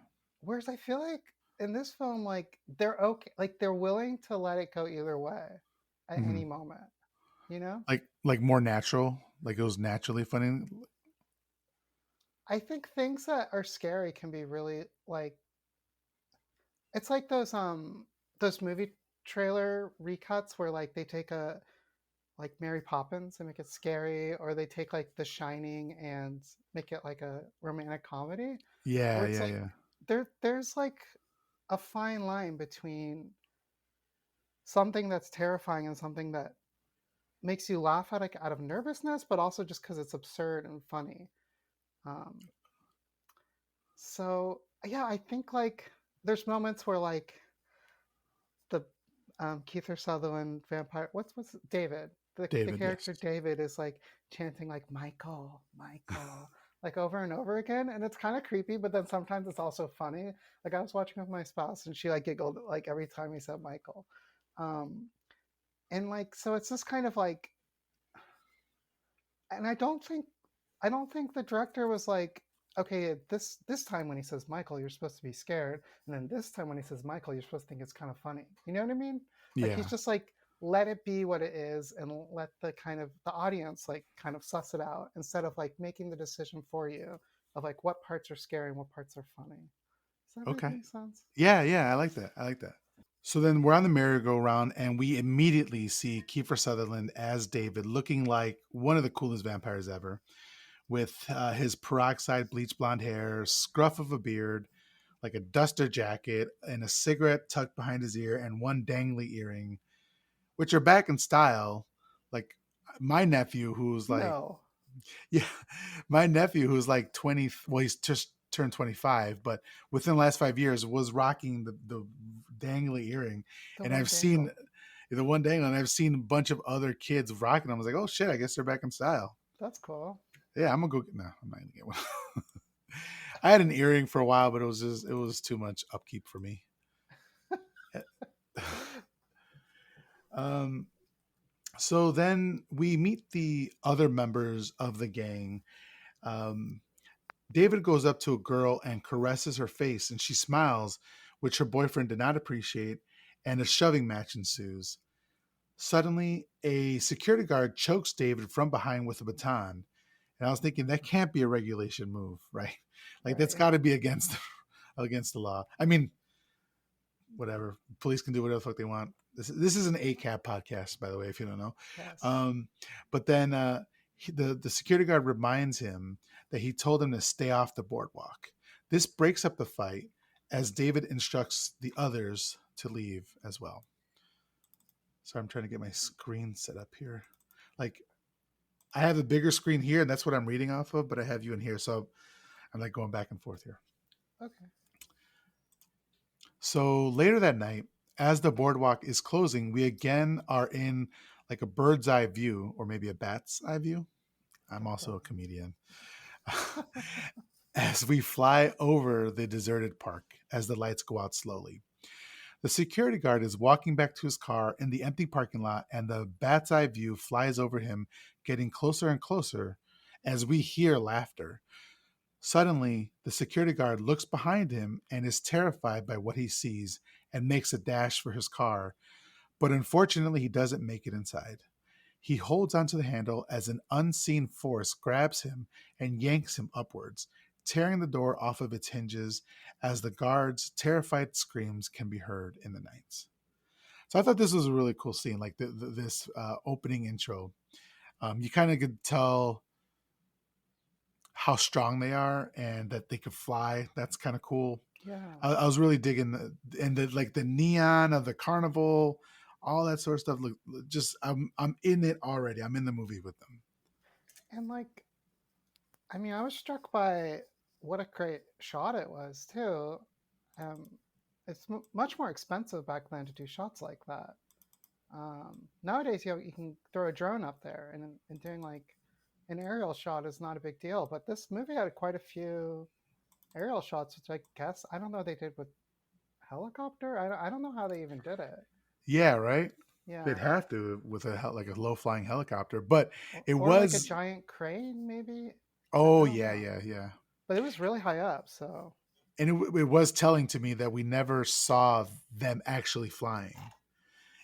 Whereas I feel like in this film, like they're okay, like they're willing to let it go either way at Hmm. any moment. You know, Like more natural, like it was naturally funny. I think things that are scary can be really like it's like those movie trailer recuts where like they take a like Mary Poppins and make it scary, or they take like The Shining and make it like a romantic comedy, where Yeah, it's yeah, like yeah. there's like a fine line between something that's terrifying and something that makes you laugh out of nervousness, but also just because it's absurd and funny. Um, so yeah, I think like there's moments where like the Keith Sutherland vampire, what's David, the David, yes. character David is like chanting like Michael, Michael, like over and over again, and it's kind of creepy, but then sometimes it's also funny. Like I was watching with my spouse, and she like giggled like every time he said Michael. Um, and like so it's just kind of like and I don't think the director was like, okay, this time when he says Michael, you're supposed to be scared, and then this time when he says Michael, you're supposed to think it's kind of funny. You know what I mean? Like he's Yeah. just like let it be what it is and let the kind of the audience like kind of suss it out instead of like making the decision for you of like what parts are scary and what parts are funny. Does that make Okay. any sense? Yeah, yeah. I like that. I like that. So then we're on the merry-go-round, and we immediately see Kiefer Sutherland as David, looking like one of the coolest vampires ever, with his peroxide bleach blonde hair, scruff of a beard, like a duster jacket, and a cigarette tucked behind his ear, and one dangly earring, which are back in style. Like my nephew, who's like, No, yeah, my nephew, who's like 20, well, he's just turned 25, but within the last 5 years was rocking the dangly earring. the And one I've seen dangle. the one dangling, and I've seen a bunch of other kids rocking them. I was like, oh shit, I guess they're back in style. That's cool. Yeah, I'm gonna go get, no, I'm not gonna get one. I had an earring for a while, but it was too much upkeep for me. um, so then we meet the other members of the gang. Um, David goes up to a girl and caresses her face, and she smiles, which her boyfriend did not appreciate, and a shoving match ensues. Suddenly, a security guard chokes David from behind with a baton. And I was thinking that can't be a regulation move, right? Like that's Right. got to be against against the law. I mean, whatever. Police can do whatever the fuck they want. This is an ACAB podcast, by the way, if you don't know. Yes. Um, but then the security guard reminds him that he told him to stay off the boardwalk. This breaks up the fight as David instructs the others to leave as well. So I'm trying to get my screen set up here. Like I have a bigger screen here, and that's what I'm reading off of, but I have you in here, so I'm like going back and forth here. Okay. So later that night, as the boardwalk is closing, we again are in like a bird's eye view, or maybe a bat's eye view. I'm Bird's also a eye. comedian. As we fly over the deserted park as the lights go out slowly. The security guard is walking back to his car in the empty parking lot, and the bat's eye view flies over him, getting closer and closer as we hear laughter. Suddenly, the security guard looks behind him and is terrified by what he sees and makes a dash for his car, but unfortunately, he doesn't make it inside. He holds onto the handle as an unseen force grabs him and yanks him upwards, tearing the door off of its hinges as the guard's terrified screams can be heard in the night. So I thought this was a really cool scene, like this opening intro. You kind of could tell how strong they are and that they could fly. That's kind of cool. Yeah. I was really digging and the like the neon of the carnival, all that sort of stuff. Look, just I'm in it already. I'm in the movie with them. And like I mean, I was struck by what a great shot it was too. Um, it's much more expensive back then to do shots like that. Nowadays, you can throw a drone up there, and doing like an aerial shot is not a big deal. But this movie had quite a few aerial shots, which I guess I don't know they did with helicopter. I don't know how they even did it. Yeah, right. They'd Yeah, have to with like a low flying helicopter, but it or like a was. giant crane, maybe. I Oh don't yeah, know, yeah, yeah. but it was really high up. So And it was telling to me that we never saw them actually flying.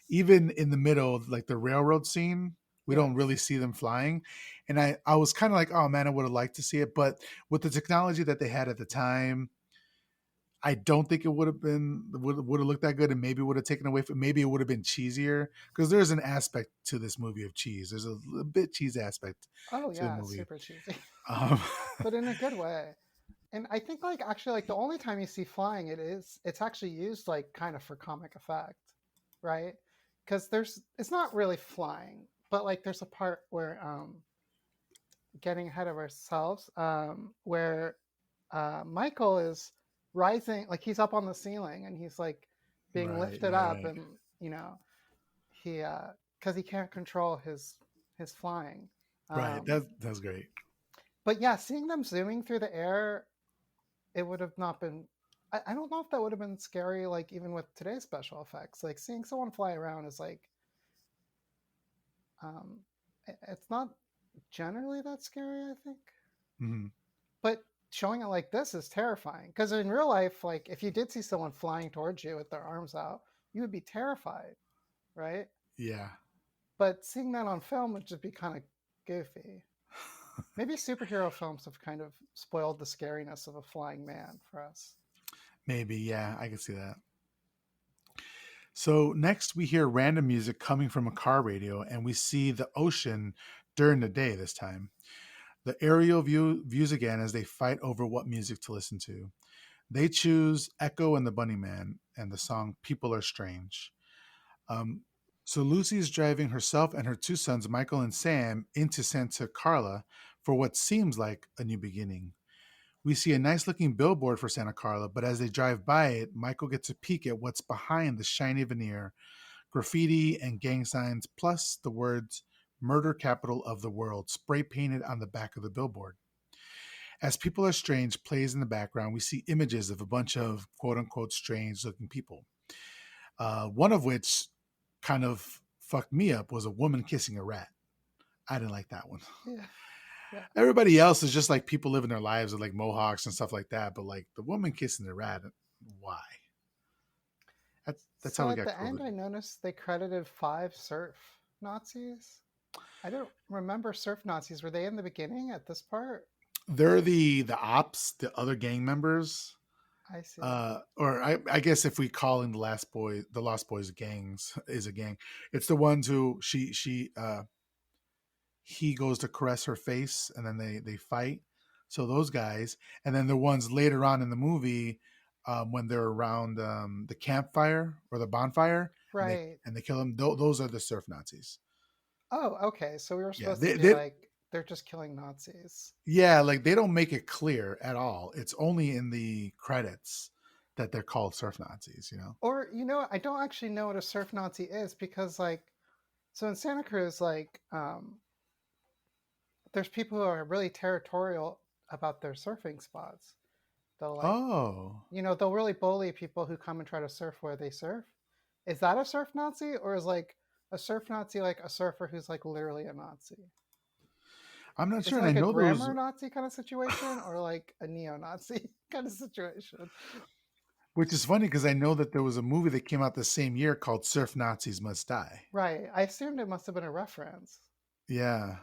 Even in the middle, like the railroad scene, we don't really yes. see them flying. And I was kind of like, oh man, I would have liked to see it, but with the technology that they had at the time, I don't think it would have looked that good, and maybe would have taken away from. Maybe it would have been cheesier because there's an aspect to this movie of cheese. There's a bit cheese aspect Oh to the yeah, movie. super cheesy, Um, but in a good way. And I think like actually like the only time you see flying it's actually used like kind of for comic effect, right? Because there's it's not really flying, but like there's a part where getting ahead of ourselves where Michael is rising like he's up on the ceiling and he's like being right, lifted right, up right, and you know he because he can't control his flying. right. Um, That's great. but yeah, seeing them zooming through the air it would have not been I don't know if that would have been scary like even with today's special effects like seeing someone fly around is like um it's not generally that scary I think Hmm. but showing it like this is terrifying because in real life like if you did see someone flying towards you with their arms out you would be terrified right Yeah, but seeing that on film would just be kind of goofy maybe superhero films have kind of spoiled the scariness of a flying man for us. maybe. Yeah, I can see that. So next, we hear random music coming from a car radio, and we see the ocean during the day. This time, the aerial views again as they fight over what music to listen to. They choose Echo and the Bunnyman and the song "People Are Strange." Um, so Lucy is driving herself and her two sons, Michael and Sam, into Santa Carla for what seems like a new beginning. We see a nice looking billboard for Santa Carla, but as they drive by it, Michael gets a peek at what's behind the shiny veneer, graffiti and gang signs, plus the words "Murder Capital of the World" spray painted on the back of the billboard. As People Are Strange plays in the background, we see images of a bunch of quote unquote strange looking people. One of which kind of fucked me up was a woman kissing a rat. I didn't like that one. Yeah, yeah. Everybody else is just like people living their lives with like mohawks and stuff like that, but like the woman kissing the rat, why? That's how So we at got the end, COVID. I noticed they credited five surf Nazis. I don't remember surf Nazis. Were they in the beginning at this part? They're the ops, the other gang members. I see. Or I guess if we call in the Lost Boys gangs is a gang. It's the ones who he goes to caress her face and then they fight. So those guys, and then the ones later on in the movie when they're around the campfire or the bonfire and they Right. kill them. Those are the surf Nazis. Oh, okay. So we were Yeah, supposed to be they like, they're just killing Nazis. yeah, like they don't make it clear at all. It's only in the credits that they're called surf Nazis. You know. Or, you know, I don't actually know what a surf Nazi is because, like, so in Santa Cruz, like, there's people who are really territorial about their surfing spots. They'll, like, Oh, you know, they'll really bully people who come and try to surf where they surf. Is that a surf Nazi, or is like a surf Nazi like a surfer who's like literally a Nazi? I'm not Is sure, it and I like a know those. grammar Nazi kind of situation, or like a neo-Nazi kind of situation? Which is funny because I know that there was a movie that came out the same year called Surf Nazis Must Die. Right. I assumed it must have been a reference. Yeah.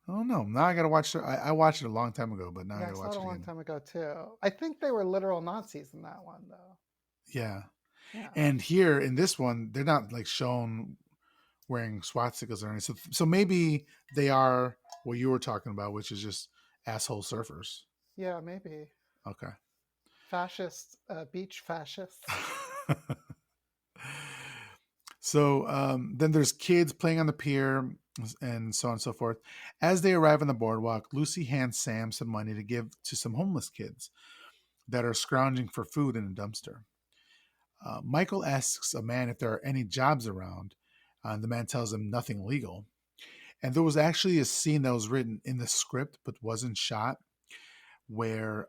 Oh no! Now I gotta watch. I watched it a long time ago, but now I Yeah, I gotta saw it watch a it long again. time ago too. I think they were literal Nazis in that one, though. Yeah. Yeah. And here in this one, they're not like shown wearing swastikas or anything. So maybe they are what you were talking about, which is just asshole surfers. Yeah, maybe Okay. fascist, beach fascists. So then there's kids playing on the pier and so on and so forth. As they arrive on the boardwalk, Lucy hands Sam some money to give to some homeless kids that are scrounging for food in a dumpster. Michael asks a man if there are any jobs around. The man tells him nothing legal. And there was actually a scene that was written in the script but wasn't shot where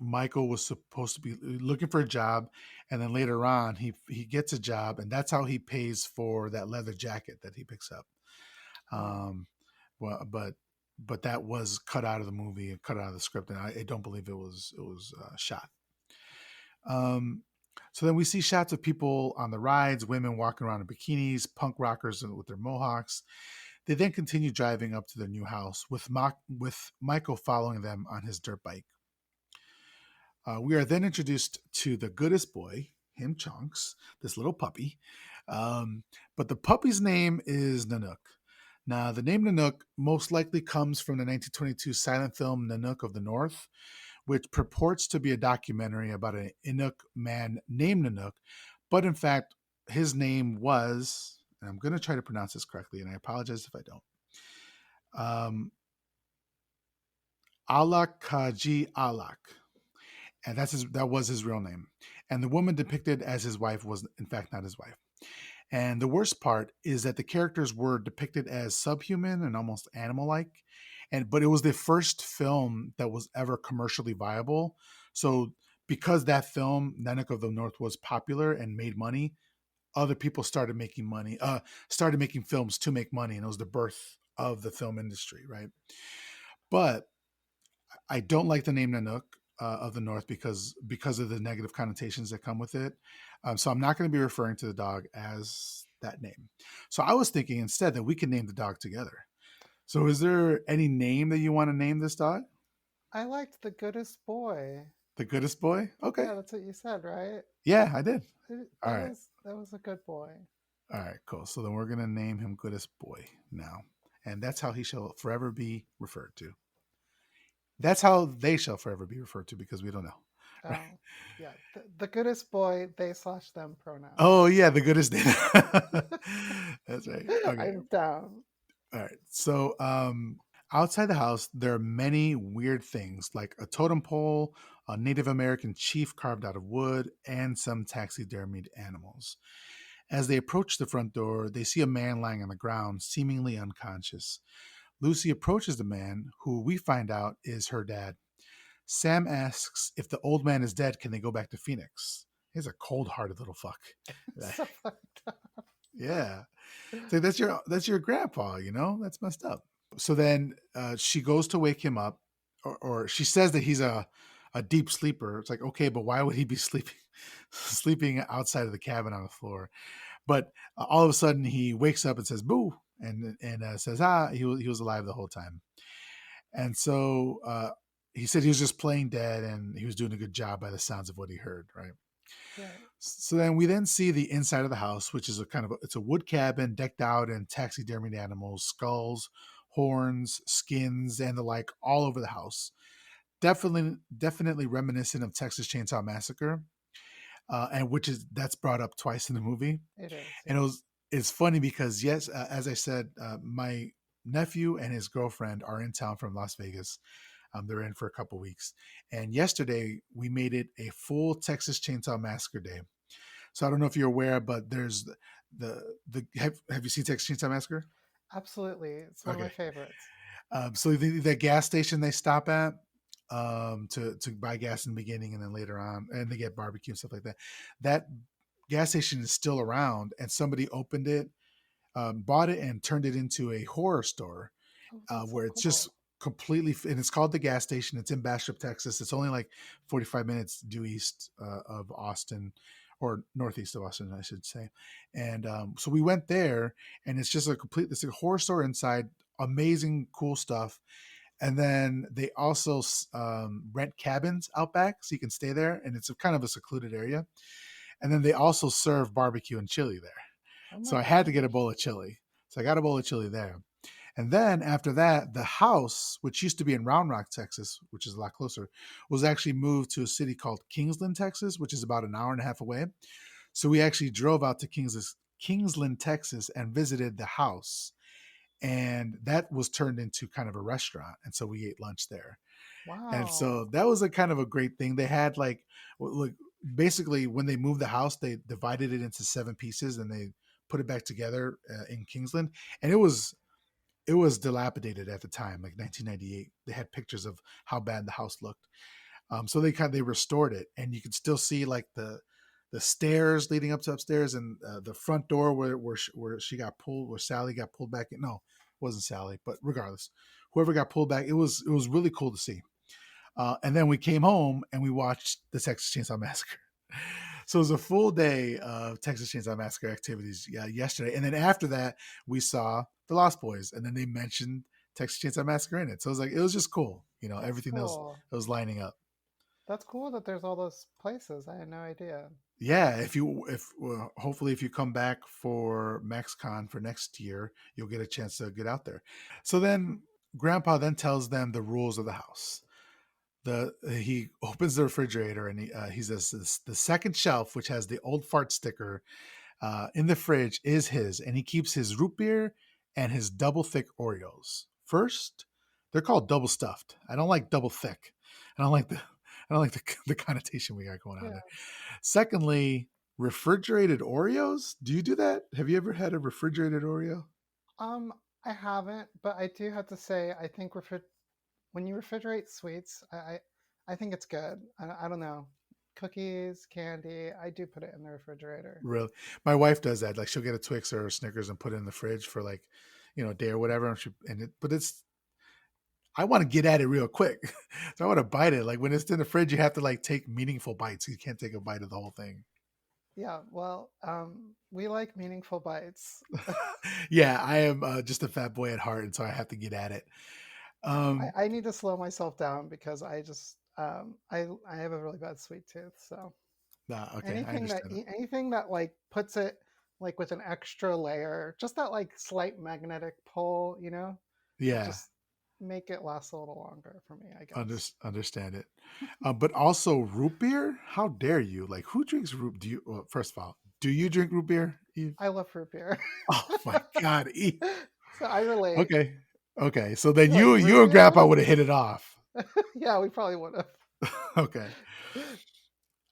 Michael was supposed to be looking for a job, and then later on he gets a job, and that's how he pays for that leather jacket that he picks up. Oh, Um, well, but that was cut out of the movie and cut out of the script, and I don't believe it was shot. Um, so then we see shots of people on the rides, women walking around in bikinis, punk rockers with their mohawks. They then continue driving up to their new house with Michael following them on his dirt bike. We are then introduced to the goodest boy, him Chunks, this little puppy. But the puppy's name is Nanook. Now, the name Nanook most likely comes from the 1922 silent film Nanook of the North, which purports to be a documentary about an Inuk man named Nanook. But in fact, his name was, and I'm going to try to pronounce this correctly, and I apologize if I don't, Alakaji Alak, and that was his real name. And the woman depicted as his wife was in fact not his wife. And the worst part is that the characters were depicted as subhuman and almost animal-like. But it was the first film that was ever commercially viable. So because that film, Nanook of the North, was popular and made money, other people started making money, started making films to make money, and it was the birth of the film industry, right? But I don't like the name Nanook of the North because of the negative connotations that come with it. So I'm not going to be referring to the dog as that name. So I was thinking instead that we can name the dog together. So is there any name that you want to name this dog? I liked the goodest boy. The goodest boy? Okay. Yeah, that's what you said, right? Yeah, I did. All That right. was that was a good boy. All right, cool. So then we're going to name him goodest boy now. And that's how he shall forever be referred to. That's how they shall forever be referred to because we don't know. Right? Oh, yeah, the goodest boy. They/them pronouns. Oh yeah, the goodest day. That's right. Okay. I'm down. All right. So outside the house, there are many weird things like a totem pole, a Native American chief carved out of wood, and some taxidermied animals. As they approach the front door, they see a man lying on the ground, seemingly unconscious. Lucy approaches the man, who we find out is her dad. Sam asks if the old man is dead, can they go back to Phoenix? He's a cold-hearted little fuck. So fucked up. Yeah. So that's your grandpa, That's messed up. So then she goes to wake him up, or she says that he's a deep sleeper. It's like, okay, but why would he be sleeping outside of the cabin on the floor? But all of a sudden he wakes up and says boo, and says he was alive the whole time. And so he said he was just playing dead and he was doing a good job by the sounds of what he heard, right? Right. So then we then see the inside of the house, which is it's a wood cabin decked out in taxidermied animals, skulls, horns, skins, and the like all over the house. Definitely reminiscent of Texas Chainsaw Massacre, and that's brought up twice in the movie. It is, And yeah. it's funny because yes, as I said, my nephew and his girlfriend are in town from Las Vegas. They're in for a couple weeks, and yesterday we made it a full Texas Chainsaw Massacre day. So I don't know if you're aware, but there's have you seen Texas Chainsaw Massacre? Absolutely. It's one of my Okay. favorites. So the gas station they stop at to buy gas in the beginning, and then later on, and they get barbecue and stuff like that. That gas station is still around, and somebody opened it, bought it, and turned it into a horror store Oh, that's so where it's just cool. completely, and it's called the gas station. It's in Bastrop, Texas. It's only like 45 minutes due east of Austin, or northeast of Austin, I should say. And so we went there, and it's a horror store inside. Amazing, cool stuff. And then they also rent cabins out back, so you can stay there, and it's kind of a secluded area. And then they also serve barbecue and chili there. Oh my So I had to get a gosh. bowl of chili. So I got a bowl of chili there. And then after that, the house, which used to be in Round Rock, Texas, which is a lot closer, was actually moved to a city called Kingsland, Texas, which is about an hour and a half away. So we actually drove out to Kingsland, Texas, and visited the house, and that was turned into kind of a restaurant, and so we ate lunch there. And so Wow. that was a kind of a great thing. They had like basically when they moved the house, they divided it into seven pieces and they put it back together in Kingsland, and it was dilapidated at the time, like 1998. They had pictures of how bad the house looked. So they restored it, and you could still see like the stairs leading up to upstairs, and the front door where she got pulled, where Sally got pulled back in. No, it wasn't Sally, but regardless, whoever got pulled back, it was really cool to see. And then we came home and we watched the Texas Chainsaw Massacre. So it was a full day of Texas Chainsaw Massacre activities yesterday, and then after that we saw the Lost Boys, and then they mentioned Texas Chainsaw Massacre in it. So it was like it was just cool, That's everything cool. that was lining up. That's cool that there's all those places. I had no idea. Yeah, if hopefully if you come back for MaxCon for next year, you'll get a chance to get out there. So then Grandpa then tells them the rules of the house. He opens the refrigerator and he says the second shelf, which has the old fart sticker in the fridge, is his, and he keeps his root beer and his double thick Oreos. First, they're called double stuffed. I don't like double thick. I don't like the connotation we got going on Yeah. there. Secondly, refrigerated Oreos. Do you do that? Have you ever had a refrigerated Oreo? Um, I haven't, but I do have to say, I think when you refrigerate sweets, I think it's good. I don't know. Cookies, candy, I do put it in the refrigerator. Really, my wife does that. Like she'll get a Twix or a Snickers and put it in the fridge for like, a day or whatever. But I want to get at it real quick, so I want to bite it. Like when it's in the fridge, you have to like take meaningful bites. You can't take a bite of the whole thing. Yeah, well, we like meaningful bites. Yeah, I am just a fat boy at heart, and so I have to get at it. Um, I need to slow myself down because I have a really bad sweet tooth. So nah, okay, I understand it. anything that like puts it like with an extra layer, just that like slight magnetic pull, will Yeah, just make it last a little longer for me, I under, guess. understand it. But also root beer. How dare you? Like who drinks root? Do you? Well, first of all, do you drink root beer, Eve? I love fruit beer. Oh my God, Eve. So I relate. Okay, okay. So then You're like you root and Grandpa beer? would have hit it off. Yeah, we probably would have. Okay.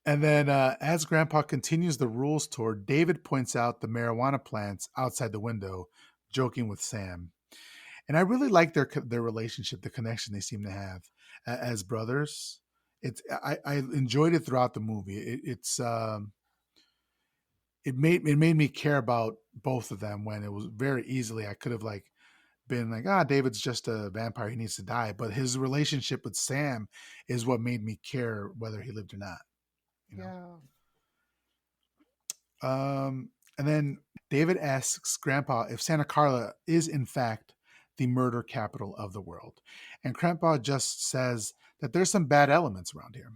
And then as Grandpa continues the rules tour, David points out the marijuana plants outside the window, joking with Sam. And I really like their relationship, the connection they seem to have as brothers. I enjoyed it throughout the movie. It made me care about both of them when it was very easily I could have like been like, David's just a vampire, he needs to die. But his relationship with Sam is what made me care whether he lived or not. You know. Yeah. And then David asks Grandpa if Santa Carla is in fact the murder capital of the world, and Grandpa just says that there's some bad elements around here.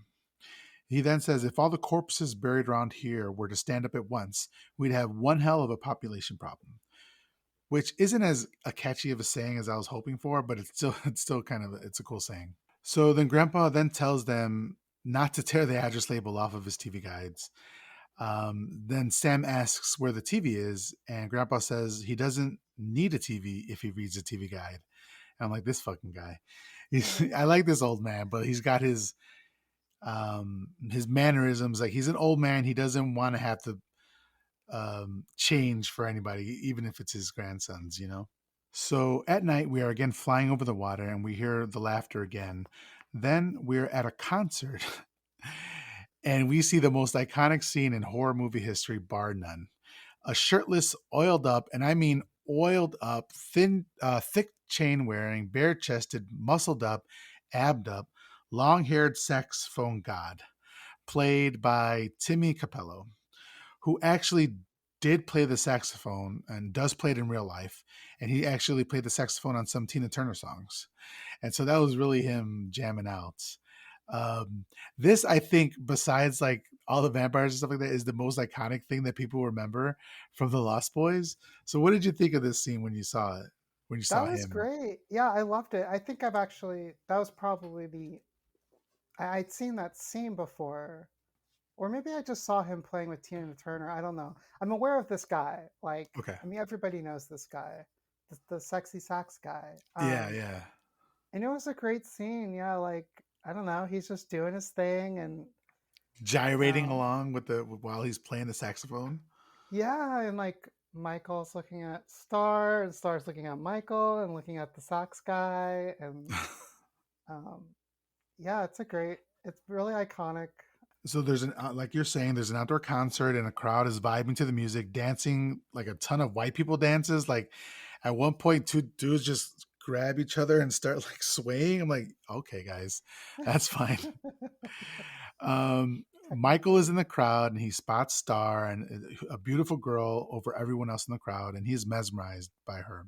He then says if all the corpses buried around here were to stand up at once, we'd have one hell of a population problem. Which isn't as a catchy of a saying as I was hoping for, but it's still kind of it's a cool saying. So then Grandpa then tells them not to tear the address label off of his TV guides. Then Sam asks where the TV is, and Grandpa says he doesn't need a TV if he reads the TV guide. And I'm like, this fucking guy. Hmm. I like this old man, but he's got his mannerisms. Like he's an old man. He doesn't want to have to change for anybody, even if it's his grandsons. So at night, we are again flying over the water and we hear the laughter again. Then we're at a concert and we see the most iconic scene in horror movie history, bar none. A shirtless, oiled up, and I mean oiled up, thick chain wearing, bare chested, muscled up, abbed up, long haired saxophone god, played by Timmy Capello, who actually did play the saxophone and does play it in real life. And he actually played the saxophone on some Tina Turner songs. And so that was really him jamming out. Um, this, I think, besides like all the vampires and stuff like that, is the most iconic thing that people remember from the Lost Boys. So, what did you think of this scene when you saw it? When you That saw was him? great. Yeah, I loved it. I think that was probably I'd seen that scene before, or maybe I just saw him playing with Tina Turner. I don't know. I'm aware of this guy. Like, Okay. I mean, everybody knows this guy, the sexy sax guy. Yeah, yeah. And it was a great scene. Yeah, like I don't know, he's just doing his thing, and Gyrating um, along with the while he's playing the saxophone. yeah, and like Michael's looking at Star, and Star's looking at Michael, and looking at the sax guy, and um, yeah, it's really iconic. So there's an like you're saying, there's an outdoor concert and a crowd is vibing to the music, dancing like a ton of white people dances. Like at one point, two dudes just grab each other and start like swaying. I'm like, okay, guys, that's fine. Michael is in the crowd and he spots Star and a beautiful girl over everyone else in the crowd, and he's mesmerized by her.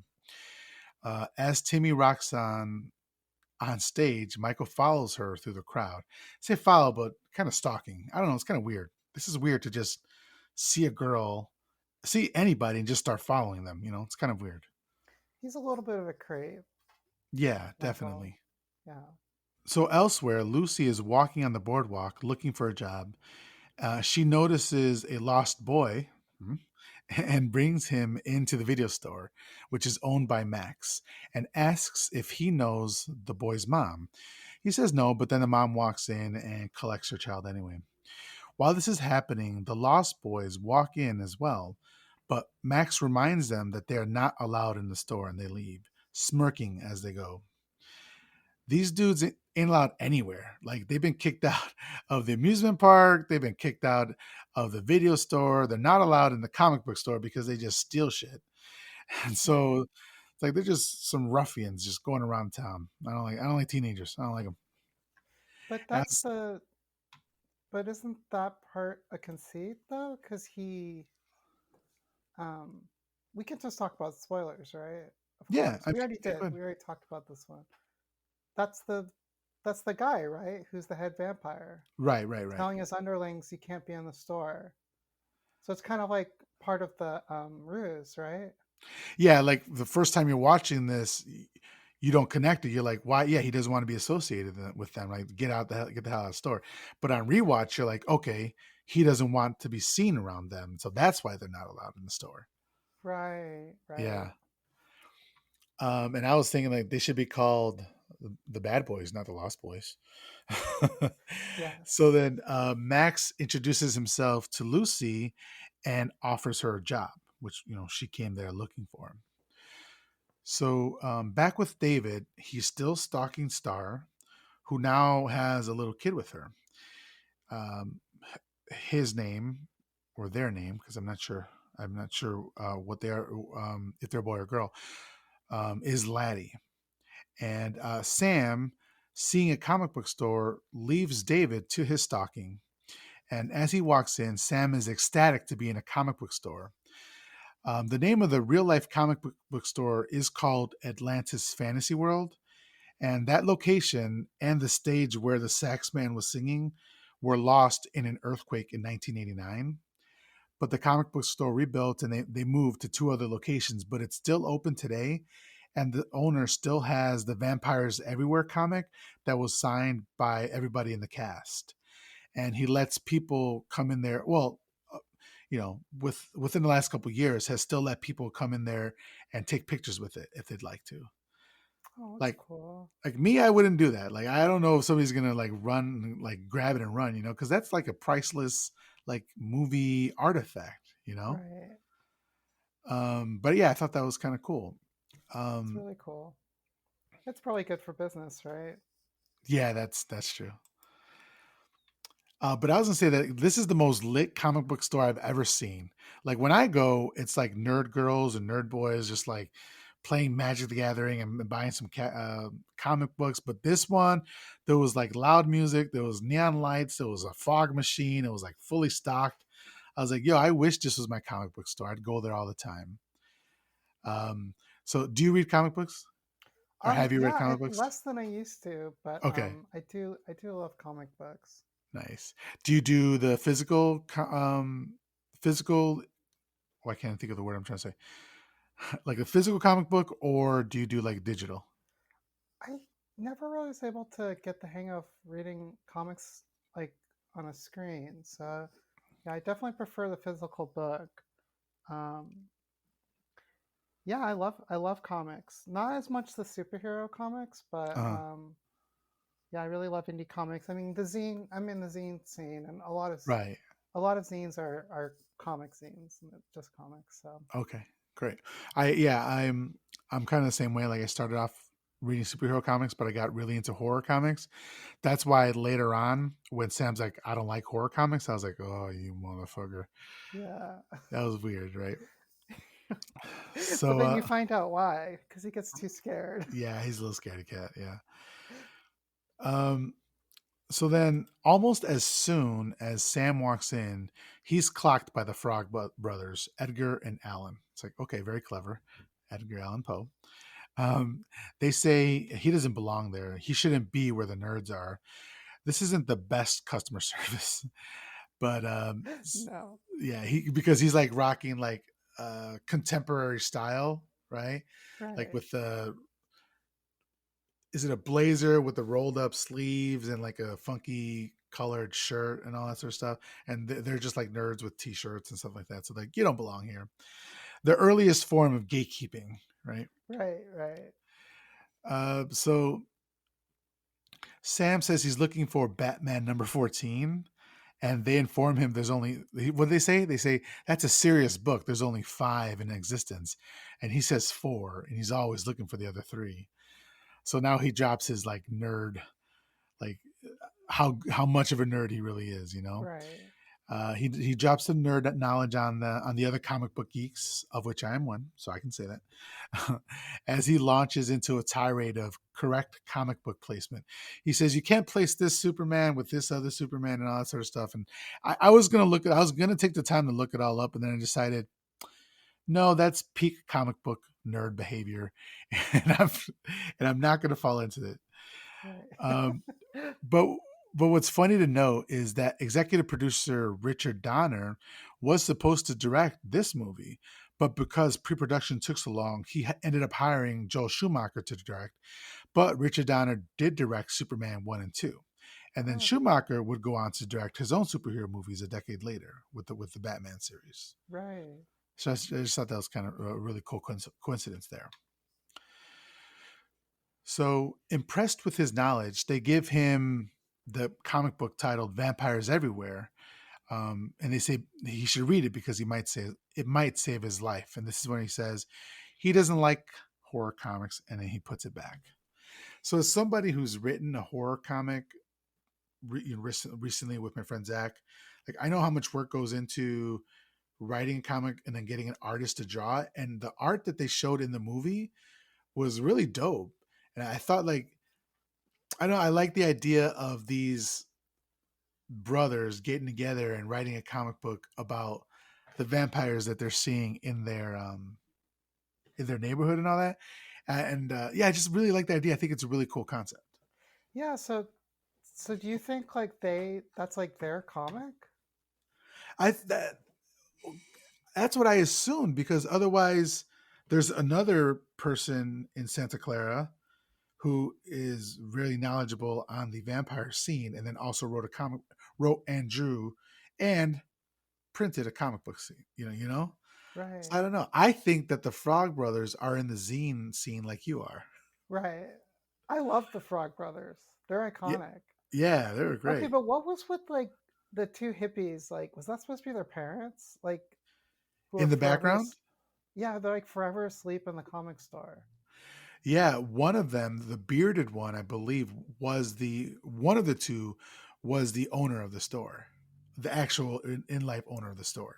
As Timmy rocks on stage, Michael follows her through the crowd. I say follow, but kind of stalking. I don't know. It's kind of weird. This is weird to just see a girl, see anybody, and just start following them. You know, it's kind of weird. He's a little bit of a creep, Yeah, Michael. definitely. Yeah. So elsewhere, Lucy is walking on the boardwalk looking for a job. She notices a lost boy, and brings him into the video store, which is owned by Max, and asks if he knows the boy's mom. He says no, but then the mom walks in and collects her child anyway. While this is happening, the Lost Boys walk in as well, but Max reminds them that they are not allowed in the store and they leave, smirking as they go. These dudes ain't allowed anywhere. Like they've been kicked out of the amusement park, they've been kicked out of the video store. They're not allowed in the comic book store because they just steal shit. And so Right. it's like they're just some ruffians just going around town. I don't like teenagers. I don't like them. But As, but isn't that part a conceit though? Because um, we can just talk about spoilers, right? Of yeah, course, I we mean, already yeah, did. but We already talked about this one. That's the that's the guy, right? Who's the head vampire, right, right, right. telling his underlings you can't be in the store. So it's kind of like part of the ruse, right? Yeah, like the first time you're watching this, you don't connect it. You're like, why? Yeah, he doesn't want to be associated with them. Like, get the hell out of the store. But on rewatch, you're like, okay, he doesn't want to be seen around them, so that's why they're not allowed in the store. Right, Yeah. right. And I was thinking like they should be called the Bad Boys, not the Lost Boys. So Yes. then Max introduces himself to Lucy and offers her a job, which she came there looking for him. So back with David, he's still stalking Star, who now has a little kid with her. Um, his name or their name, because I'm not sure. I'm not sure what they are, if they're a boy or girl. Is Laddie, and Sam, seeing a comic book store, leaves David to his stalking. And as he walks in, Sam is ecstatic to be in a comic book store. The name of the real life comic book store is called Atlantis Fantasy World. And that location and the stage where the sax man was singing were lost in an earthquake in 1989. But the comic book store rebuilt and they moved to two other locations, but it's still open today. And the owner still has the Vampires Everywhere comic that was signed by everybody in the cast. And he lets people come in there. Well, within the last couple of years, has still let people come in there and take pictures with it if they'd like to. Oh, that's Like cool. like me, I wouldn't do that. Like I don't know if somebody's gonna like run, like grab it and run, because that's like a priceless like movie artifact. Right. But yeah, I thought that was kind of cool. It's Um, really cool. It's probably good for business, right? yeah, that's true. But I was gonna say that this is the most lit comic book store I've ever seen. Like when I go, it's like nerd girls and nerd boys just like playing Magic the Gathering and buying some comic books. But this one, there was like loud music, there was neon lights, there was a fog machine, it was like fully stocked. I was like, yo, I wish this was my comic book store. I'd go there all the time. Um, so do you read comic books, or have you read Yeah, comic books? less than I used to, but Okay, I do love comic books. nice. Do you do the physical? Why can't I think of the word I'm trying to say? Like a physical comic book, or do you do like digital? I never really was able to get the hang of reading comics like on a screen. So yeah, I definitely prefer the physical book. Um, yeah, I love comics. Not as much the superhero comics, but Uh, yeah, I really love indie comics. I mean, the zine. I'm in the zine scene, and right. a lot of zines are comic zines, and it's just comics. So Okay. Great. I'm kind of the same way. Like I started off reading superhero comics, but I got really into horror comics. That's why later on, when Sam's like, "I don't like horror comics," I was like, "Oh, you motherfucker." yeah. That was weird, right? But So, then you find out why, because he gets too scared. yeah, he's a little scaredy cat. Yeah. Um, So then, almost as soon as Sam walks in, he's clocked by the Frog brothers, Edgar and Allan. It's like, okay, very clever. Edgar Allan Poe. Um, they say he doesn't belong there. He shouldn't be where the nerds are. This isn't the best customer service, but No. yeah, because he's like rocking like contemporary style, right? Like Right. with the is it a blazer with the rolled up sleeves and like a funky colored shirt and all that sort of stuff, and they're just like nerds with t-shirts and stuff like that, so like you don't belong here. The earliest form of gatekeeping, right? Right. Right. So Sam says he's looking for Batman number 14, and they inform him there's only, what do they say that's a serious book, there's only 5 in existence, and he says 4, and he's always looking for the other 3. So now he drops his like nerd, like how much of a nerd he really is, you know. Right. He drops some nerd knowledge on the other comic book geeks, of which I am one, so I can say that. As he launches into a tirade of correct comic book placement, he says you can't place this Superman with this other Superman and all that sort of stuff. And I was gonna I was gonna take the time to look it all up, and then I decided no, that's peak comic book nerd behavior, and I'm not gonna fall into it. Right. Um, but but what's funny to note is that executive producer Richard Donner was supposed to direct this movie, but because pre-production took so long, he ended up hiring Joel Schumacher to direct. But Richard Donner did direct Superman 1 and 2. And then Oh, Schumacher would go on to direct his own superhero movies a decade later with the Batman series. right. So I just thought that was kind of a really cool coincidence there. So, impressed with his knowledge, they give him the comic book titled Vampires Everywhere. And they say he should read it because it might save his life. And this is when he says he doesn't like horror comics, and then he puts it back. So, as somebody who's written a horror comic recently with my friend Zach, like I know how much work goes into writing a comic and then getting an artist to draw it. And the art that they showed in the movie was really dope. And I thought like I know I like the idea of these brothers getting together and writing a comic book about the vampires that they're seeing in their neighborhood and all that. And yeah, I just really like the idea. I think it's a really cool concept. Yeah. So do you think like that's like their comic? I that's what I assumed, because otherwise there's another person in Santa Clara who is really knowledgeable on the vampire scene, and then also wrote and drew and printed a comic book scene. You know. So Right. I don't know. I think that the Frog Brothers are in the zine scene like you are. Right. I love the Frog Brothers. They're Yeah, iconic. yeah, they were Okay, great. but what was with like the two hippies? Like, was that supposed to be their parents? Like, who are In the forever? background, Yeah, they're like forever asleep in the comic store. yeah, one of them, the bearded one, I believe, was the one of the two was the owner of the store, the actual in life owner of the store.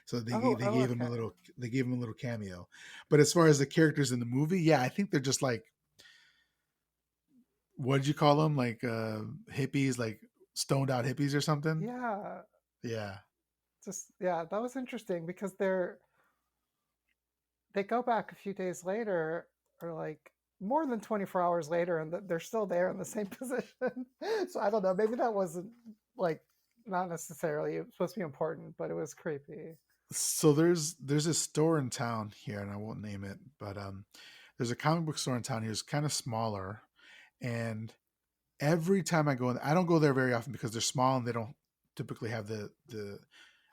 So Oh, they oh, gave him a okay. little cameo. But as far as the characters in the movie, yeah, I think they're just like, what did you call them? Like hippies, like stoned out hippies or something. Yeah, Yeah. just yeah, that was interesting because they go back a few days later, or like more than 24 hours later, and they're still there in the same position. So I don't know. Maybe that wasn't like not necessarily it was supposed to be important, but it was creepy. So there's a store in town here, and I won't name it, but there's a comic book store in town here. It's kind of smaller, and every time I go in, I don't go there very often because they're small and they don't. typically have the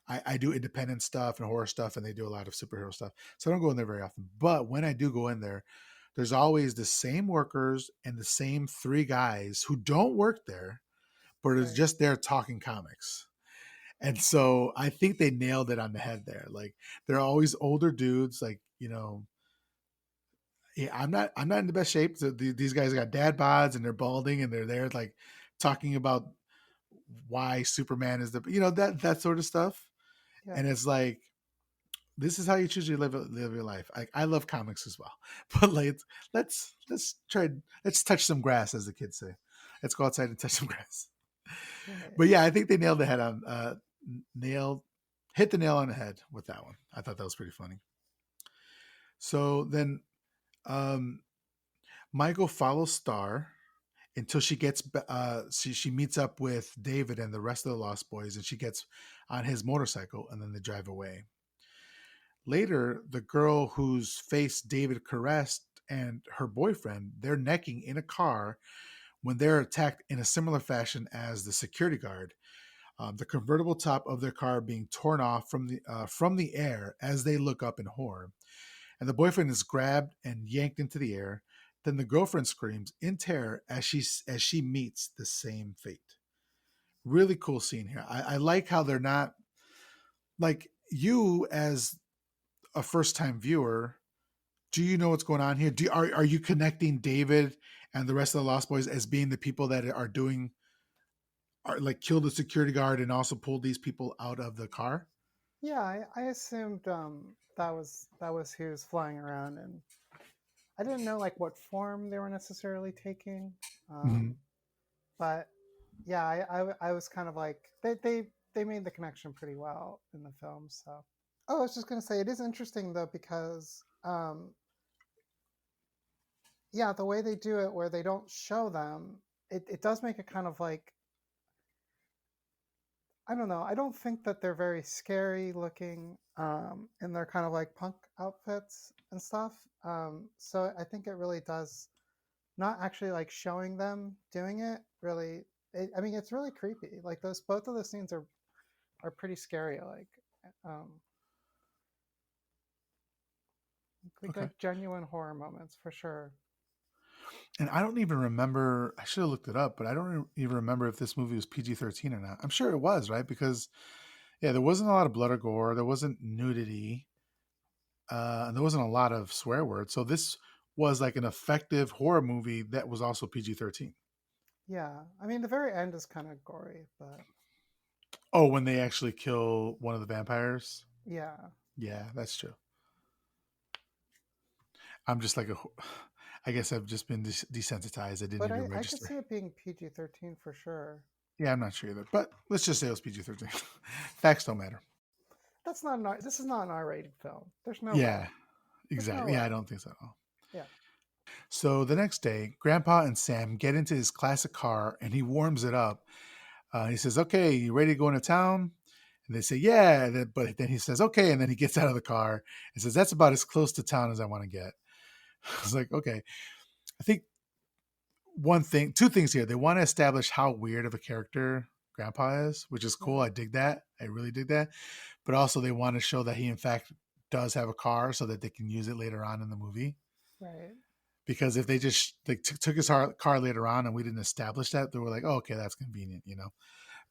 I do independent stuff and horror stuff, and they do a lot of superhero stuff. So I don't go in there very often. But when I do go in there, there's always the same workers and the same three guys who don't work there, but are Right. just there talking comics. And so I think they nailed it on the head there. Like they're always older dudes, like, yeah, I'm not in the best shape. So these guys got dad bods and they're balding and they're there like talking about why Superman is the that sort of stuff. Yeah. And it's like this is how you choose to live your life. I love comics as well, but like let's touch some grass, as the kids say. Let's go outside and touch some grass. Right. But yeah, I think they nailed the head on nailed hit the nail on the head with that one. I thought that was pretty funny. So then um, Michael follows Star until she gets she meets up with David and the rest of the Lost Boys, and she gets on his motorcycle, and then they drive away. Later, the girl whose face David caressed and her boyfriend, they're necking in a car when they're attacked in a similar fashion as the security guard. The convertible top of their car being torn off from the air as they look up in horror, and the boyfriend is grabbed and yanked into the air. Then the girlfriend screams in terror as she meets the same fate. Really cool scene here. I like how they're not like you as a first time viewer. Do you know what's going on here? Are you connecting David and the rest of the Lost Boys as being the people that are like killed the security guard and also pulled these people out of the car? Yeah, I assumed that was who was flying around, and I didn't know like what form they were necessarily taking. Mm-hmm. Um, but yeah, I was kind of like they made the connection pretty well in the film. So, oh, I was just gonna say it is interesting though because yeah, the way they do it where they don't show them, it does make it kind of like I don't know. I don't think that they're very scary looking in their kind of like punk outfits and stuff. So I think it really does not actually like showing them doing it really. I mean, it's really creepy. Like those, both of those scenes are pretty scary. Um, Okay. like genuine horror moments for sure. And I don't even remember. I should have looked it up, but I don't even remember if this movie was PG-13 or not. I'm sure it was, right? Because yeah, there wasn't a lot of blood or gore. There wasn't nudity, and there wasn't a lot of swear words. So this was like an effective horror movie that was also PG-13. Yeah, I mean the very end is kind of gory, but Oh, when they actually kill one of the vampires. yeah. Yeah, that's true. I'm just like I guess I've just been desensitized. I didn't But even I could register. see it being PG-13 for sure. Yeah, I'm not sure either. But let's just say it was PG-13. Facts don't matter. That's not an R. This is not an R-rated film. There's no way. Yeah, There's no exactly. Yeah, I way. don't think so at all. Yeah. So the next day, Grandpa and Sam get into his classic car and he warms it up. He says, "Okay, you ready to go into town?" And they say, "Yeah." But then he says, "Okay," and then he gets out of the car and says, "That's about as close to town as I want to get." I was like, "Okay." I think two things here. They want to establish how weird of a character Grandpa is, which is cool. Yeah. I dig that. I really dig that. But also, they want to show that he, in fact, does have a car so that they can use it later on in the movie. Right. Because if they just took his car later on and we didn't establish that, they were like, "Oh, okay, that's convenient."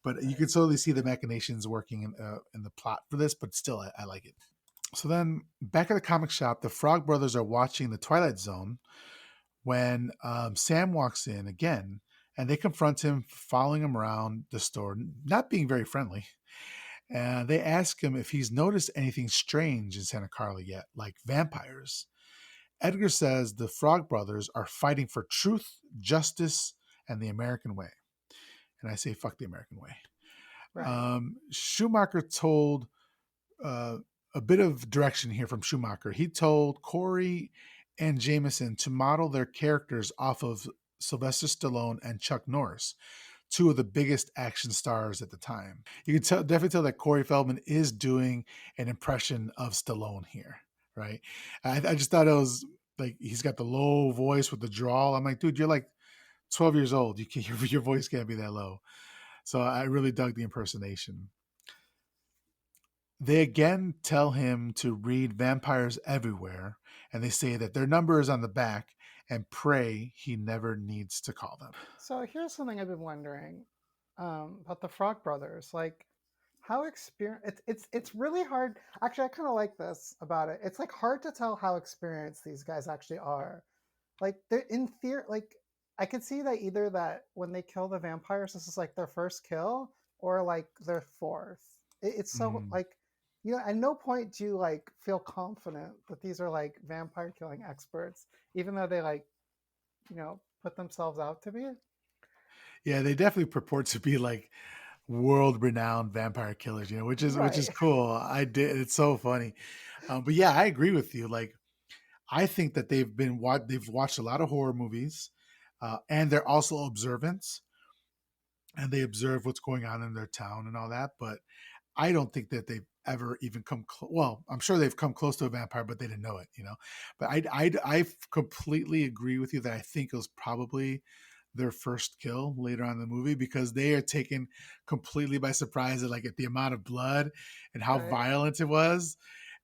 But you can Right. totally see the machinations working in the plot for this. But still, I like it. So then, back at the comic shop, the Frog Brothers are watching the Twilight Zone when Sam walks in again, and they confront him, following him around the store, not being very friendly. And they ask him if he's noticed anything strange in Santa Carla yet, like vampires. Edgar says the Frog Brothers are fighting for truth, justice, and the American way. And I say, fuck the American way. Right. Schumacher told uh, a bit of direction here from Schumacher. He told Corey and Jameson to model their characters off of Sylvester Stallone and Chuck Norris, two of the biggest action stars at the time. You can definitely tell that Corey Feldman is doing an impression of Stallone here, right? I just thought it was like he's got the low voice with the drawl. I'm like, dude, you're like 12 years old. You can't, your voice can't be that low. So I really dug the impersonation. They again tell him to read Vampires Everywhere, and they say that their number is on the back and pray he never needs to call them. So here's something I've been wondering about the Frog Brothers. Like, how experienced? It's really hard. Actually, I kind of like this about it. It's like hard to tell how experienced these guys actually are. Like, they're in theory. Like, I could see that either that when they kill the vampires, this is like their first kill, or like their fourth. It's so Mm. like, at no point do you like feel confident that these are like vampire killing experts, even though they like put themselves out to be. Yeah, they definitely purport to be like world renowned vampire killers, which is Right. cool. I did. It's so funny. But yeah, I agree with you. Like, I think that they've watched a lot of horror movies, and they're also observant, and they observe what's going on in their town and all that. But I don't think that they've ever even well, I'm sure they've come close to a vampire, but they didn't know it. But I completely agree with you that I think it was probably their first kill later on in the movie, because they are taken completely by surprise at the amount of blood and how Right. violent it was,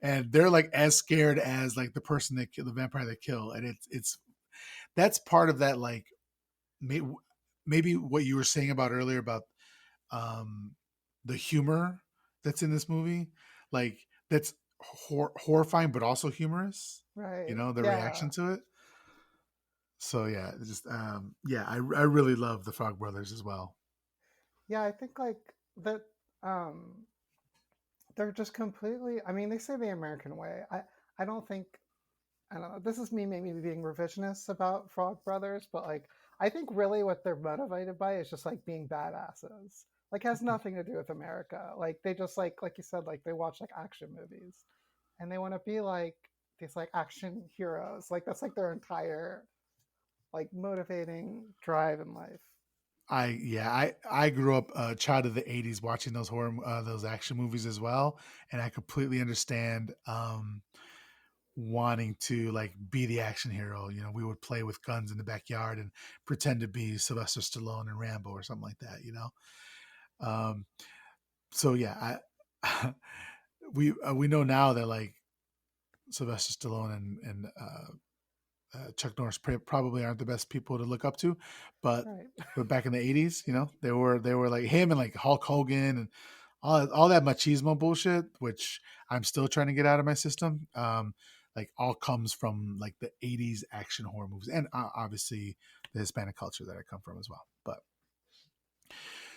and they're like as scared as like the person that kill the vampire they kill, and it's that's part of that, like, maybe what you were saying about earlier about um the humor that's in this movie, like, that's horrifying but also humorous, Right. the reaction Yeah. to it. So yeah, it's just yeah, I really love the Frog Brothers as well. Yeah, I think like that um they're just completely, I mean, they say the American way. I don't think, I don't know, this is me maybe being revisionist about Frog Brothers, but like I think really what they're motivated by is just like being badasses. Like has nothing to do with America. Like they just like you said, like they watch like action movies and they want to be like these like action heroes. Like that's like their entire like motivating drive in life. I grew up a child of the '80s watching those action movies as well, and I completely understand wanting to like be the action hero. We would play with guns in the backyard and pretend to be Sylvester Stallone and Rambo or something like that. Um, so yeah, I we know now that, like, Sylvester Stallone and Chuck Norris probably aren't the best people to look up to, but Right. back in the '80s, they were like him and like Hulk Hogan and all that machismo bullshit, which I'm still trying to get out of my system. Like, all comes from like the '80s action horror movies, and obviously the Hispanic culture that I come from as well. But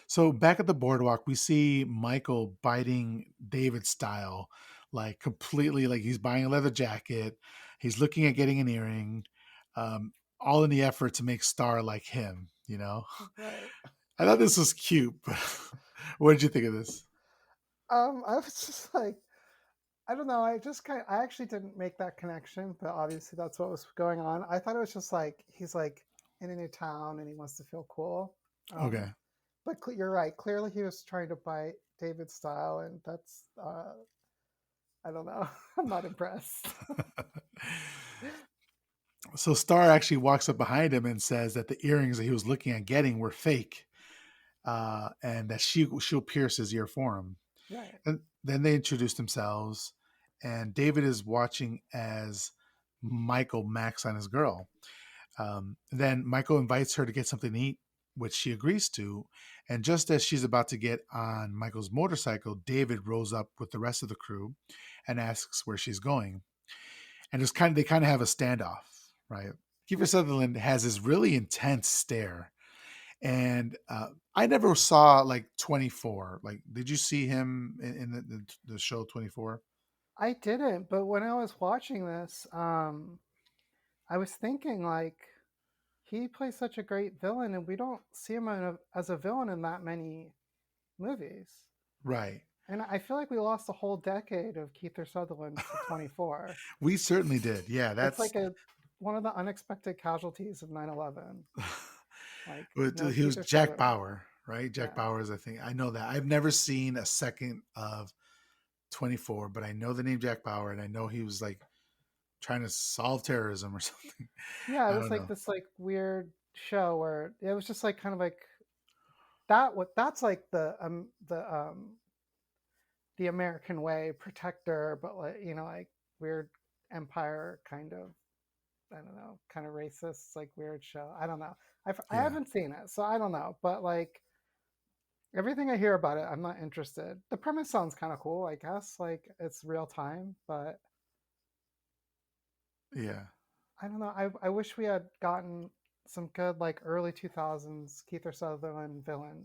so back at the boardwalk, we see Michael biting David style, like completely, like he's buying a leather jacket. He's looking at getting an earring, um, all in the effort to make Star like him. Right. I thought this was cute, but what did you think of this? I was just like, I don't know. I actually didn't make that connection, but obviously that's what was going on. I thought it was just like he's like in a new town and he wants to feel cool. Um, Okay. but you're right. Clearly, he was trying to bite David's style, and that's I don't know. I'm not impressed. So Star actually walks up behind him and says that the earrings that he was looking at getting were fake, and that she'll pierce his ear for him. Right. And then they introduce themselves, and David is watching as Michael Max on his girl. Then Michael invites her to get something to eat, which she agrees to. And just as she's about to get on Michael's motorcycle, David rolls up with the rest of the crew and asks where she's going. And they kind of have a standoff, right? Kiefer Sutherland has this really intense stare, and I never saw like 24. Like, did you see him in the show 24? I didn't, but when I was watching this, I was thinking like he plays such a great villain, and we don't see him as a villain in that many movies. Right. And I feel like we lost a whole decade of Keith Sutherland to 24. We certainly did. Yeah, It's that's like a one of the unexpected casualties of 9/11. Like no he was Keith Jack Sutherland. Bauer, right? Jack Yeah. Bauer is, I think, I know that. I've never seen a second of 24, but I know the name Jack Bauer, and I know he was like trying to solve terrorism or something. Yeah, it I was don't like know. this like weird show where it was just like kind of like that's like the American way protector, but like like weird empire kind of, I don't know, kind of racist, like weird show. I don't know. I Yeah, haven't seen it, so I don't know. But like everything I hear about it, I'm not interested. The premise sounds kind of cool, I guess. Like it's real time, but yeah. I don't know. I wish we had gotten some good like early 2000s Keith Sutherland villain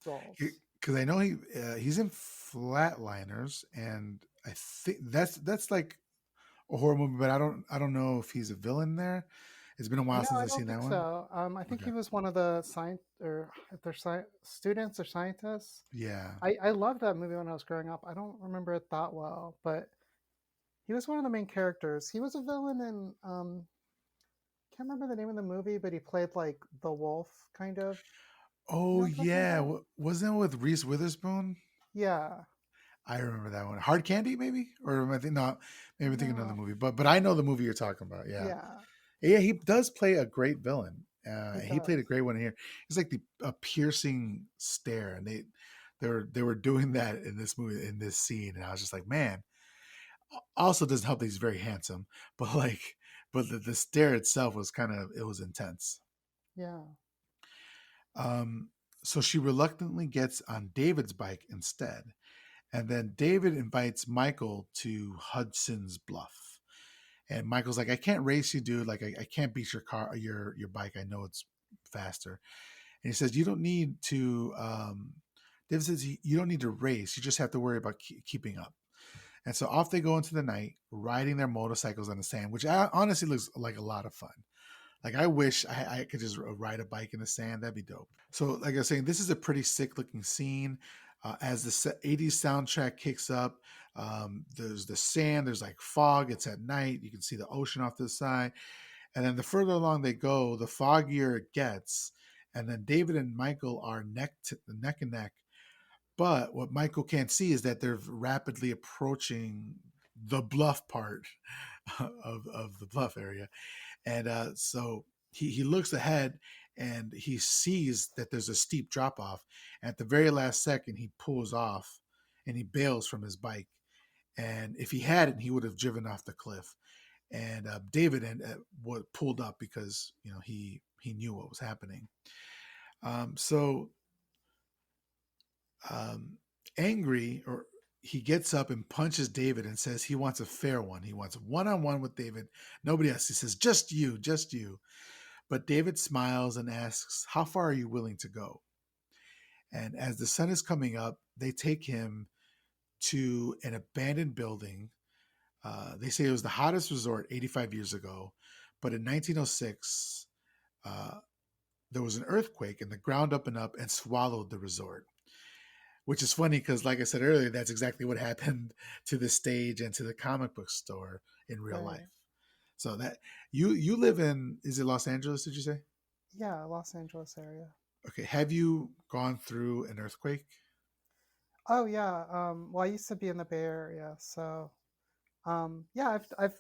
roles. Because I know he's in Flatliners, and I think that's like a horror movie, but I don't know if he's a villain there. It's been a while No, since I I've don't seen that think one. so. I think Okay. he was one of the students or scientists. Yeah. I loved that movie when I was growing up. I don't remember it that well, but he was one of the main characters. He was a villain in can't remember the name of the movie, but he played like the wolf kind of. You Oh know what I'm talking yeah, about? wasn't it with Reese Witherspoon? Yeah. I remember that one. Hard Candy, maybe, or am I think not? Maybe I'm thinking another No. movie, but I know the movie you're talking about. Yeah, Yeah, yeah, he does play a great villain. he He played a does. great one here. It's like the a piercing stare, and they were doing that in this movie in this scene, and I was just like, man. Also, doesn't help that he's very handsome, but the stare itself was kind of it was intense. Yeah. Um, so she reluctantly gets on David's bike instead, and then David invites Michael to Hudson's Bluff. And Michael's like, I can't race you, dude. Like, I can't beat your car, your bike. I know it's faster. And he says, you don't need to. David says, you don't need to race. You just have to worry about keeping up. And so off they go into the night, riding their motorcycles on the sand, which honestly looks like a lot of fun. Like I wish I could just ride a bike in the sand. That'd be dope. So, like I was saying, this is a pretty sick looking scene. As the 80s soundtrack kicks up, there's the sand, there's like fog. It's at night. You can see the ocean off to the side. And then the further along they go, the foggier it gets. And then David and Michael are neck and neck. But what Michael can't see is that they're rapidly approaching the bluff part of the bluff area. And so he looks ahead and he sees that there's a steep drop off. At the very last second, he pulls off and he bails from his bike. And if he hadn't, he would have driven off the cliff. And David was pulled up because he knew what was happening. So um, angry, or he gets up and punches David and says he wants a fair one. He wants one on one with David. Nobody else. He says, just you, just you. But David smiles and asks, how far are you willing to go? And as the sun is coming up, they take him to an abandoned building. They say it was the hottest resort 85 years ago. But in 1906, uh, there was an earthquake and the ground up and swallowed the resort, which is funny because, like I said earlier, that's exactly what happened to the stage and to the comic book store in real Right. life. So that you live in, is it Los Angeles? Did you say? Yeah, Los Angeles area. Okay. Have you gone through an earthquake? Oh yeah. Well, I used to be in the Bay Area, so yeah, I've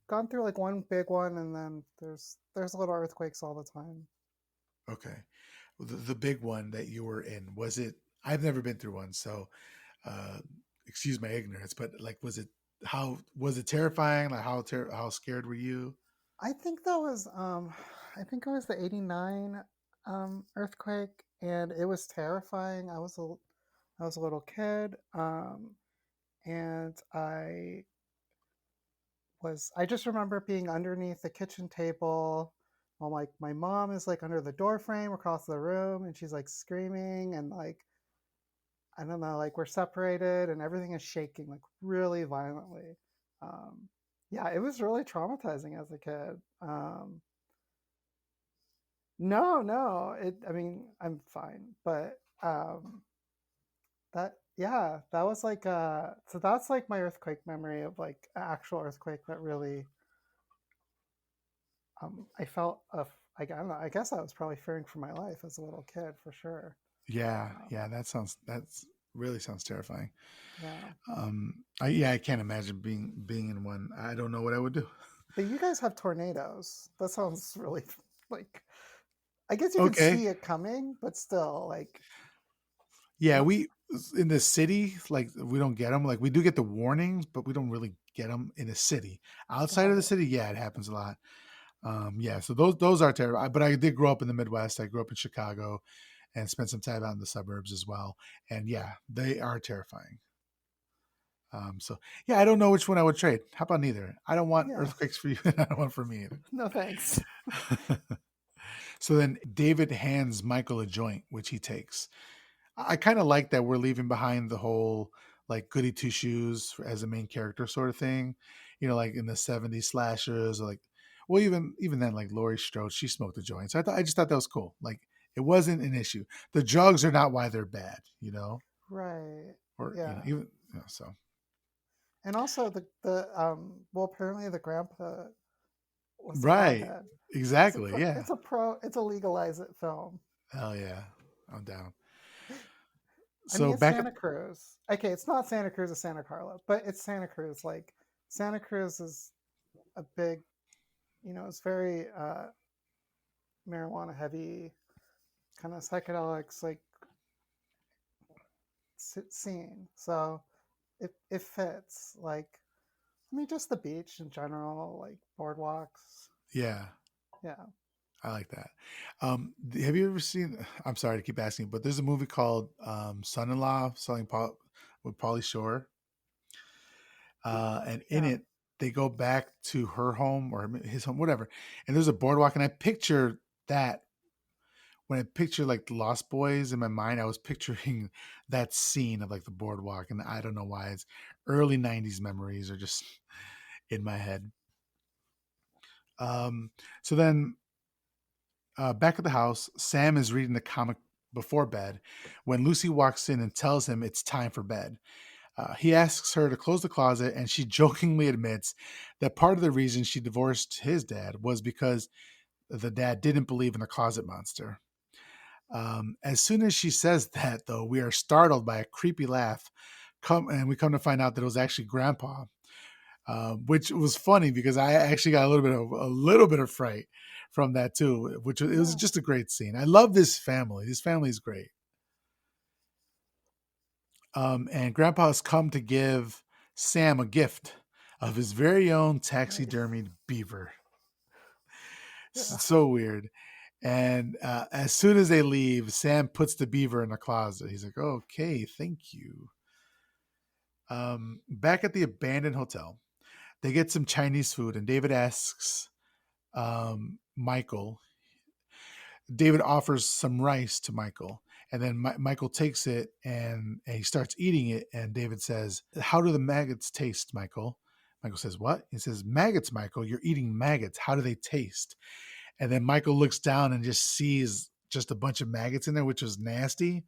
gone through like one big one, and then there's little earthquakes all the time. Okay. The big one that you were in, was it? I've never been through one, so uh, excuse my ignorance, but like, how was it terrifying? Like how scared were you? I think that was I think it was the '89 earthquake, and it was terrifying. I was a little kid, and I just remember being underneath the kitchen table while like my mom is like under the door frame across the room, and she's like screaming, and like I don't know, like we're separated and everything is shaking like really violently. Um, yeah, it was really traumatizing as a kid. No, no, I mean, I'm fine, but yeah, that was like so that's like my earthquake memory of like an actual earthquake that really I felt I don't know, I guess I was probably fearing for my life as a little kid for sure. Yeah, Um, yeah, that's really sounds terrifying. yeah, Yeah, I can't imagine being in one. I don't know what I would do. but you guys have tornadoes. That sounds really like I guess you can Okay. see it coming, but still, like, Yeah, not, we in the city, like we don't get them. Like we do get the warnings, but we don't really get them in the city. Outside of got the it. city, yeah, it happens a lot. Yeah, so those are terrible. But I did grow up in the Midwest. I grew up in Chicago and spent some time out in the suburbs as well. And yeah, they are terrifying. So yeah, I don't know which one I would trade. How about neither? I don't want Yeah. earthquakes for you, and I don't want for me No thanks. either. So then David hands Michael a joint, which he takes. I kind of like that we're leaving behind the whole like goody two shoes as a main character sort of thing. Like in the '70s slashers, or like, well, even then, like Laurie Strode, she smoked a joint. So I just thought that was cool. Like it wasn't an issue. The drugs are not why they're bad, Right. or Yeah. even so. And also well, apparently the grandpa was a Right. pothead. Exactly. Yeah. It's a legalize it film. Hell yeah. I'm down. I mean, So it's back at Santa Cruz. Okay, it's not Santa Cruz, it's Santa Carla, but it's Santa Cruz. Like, Santa Cruz is a big, it's very marijuana heavy, kind of psychedelics, like, scene. So it fits. Like, I mean, just the beach in general, like boardwalks. yeah, Yeah. I like that. Have you ever seen? I'm sorry to keep asking, but there's a movie called Son-in-Law, selling Paul with Pauly Shore, and in Yeah. it they go back to her home or his home, whatever. And there's a boardwalk, and I picture that when I picture like the Lost Boys in my mind, I was picturing that scene of like the boardwalk, and I don't know why it's early '90s memories are just in my head. Um, so then back at the house, Sam is reading the comic before bed when Lucy walks in and tells him it's time for bed. He asks her to close the closet, and she jokingly admits that part of the reason she divorced his dad was because the dad didn't believe in the closet monster. As soon as she says that, though, we are startled by a creepy laugh. And we come to find out that it was actually Grandpa, which was funny because I actually got a little bit of fright from that too. It was Yeah. just a great scene. I love this family. This family is great. And Grandpa has come to give Sam a gift of his very own Nice. taxidermied beaver. Yeah. So weird. And as soon as they leave, Sam puts the beaver in the closet. He's like, "Okay, thank you." Back at the abandoned hotel, they get some Chinese food, and David asks Michael. David offers some rice to Michael, and then Michael takes it and he starts eating it. And David says, "How do the maggots taste, Michael?" Michael says, "What?" He says, "Maggots, Michael. You're eating maggots. How do they taste?" And then Michael looks down and just sees just a bunch of maggots in there, which was nasty.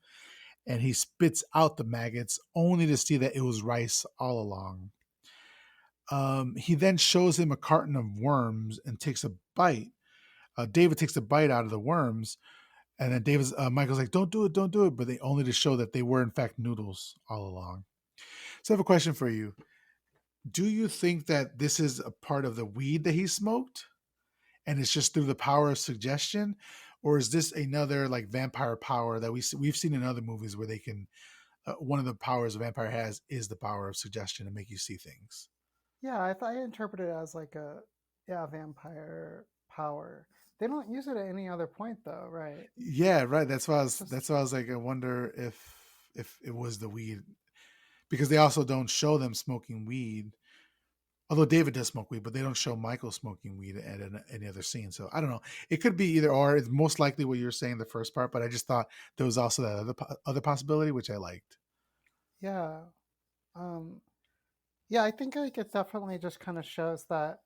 And he spits out the maggots only to see that it was rice all along. He then shows him a carton of worms and takes a bite. David takes a bite out of the worms, and then Michael's like, don't do it," but they only to show that they were in fact noodles all along. So I have a question for you. Do you think that this is a part of the weed that he smoked, and it's just through the power of suggestion, or is this another like vampire power that we've seen in other movies where they can one of the powers a vampire has is the power of suggestion to make you see things? Yeah, I thought I interpreted it as like a, yeah, vampire power. They don't use it at any other point though, right? Yeah, right. It's just, That's why I was like, I wonder if it was the weed, because they also don't show them smoking weed. Although David does smoke weed, but they don't show Michael smoking weed at any other scene. So I don't know. It could be either or. It's most likely what you're saying the first part, but I just thought there was also that other possibility, which I liked. yeah. Um yeah, I think like it definitely just kind of shows that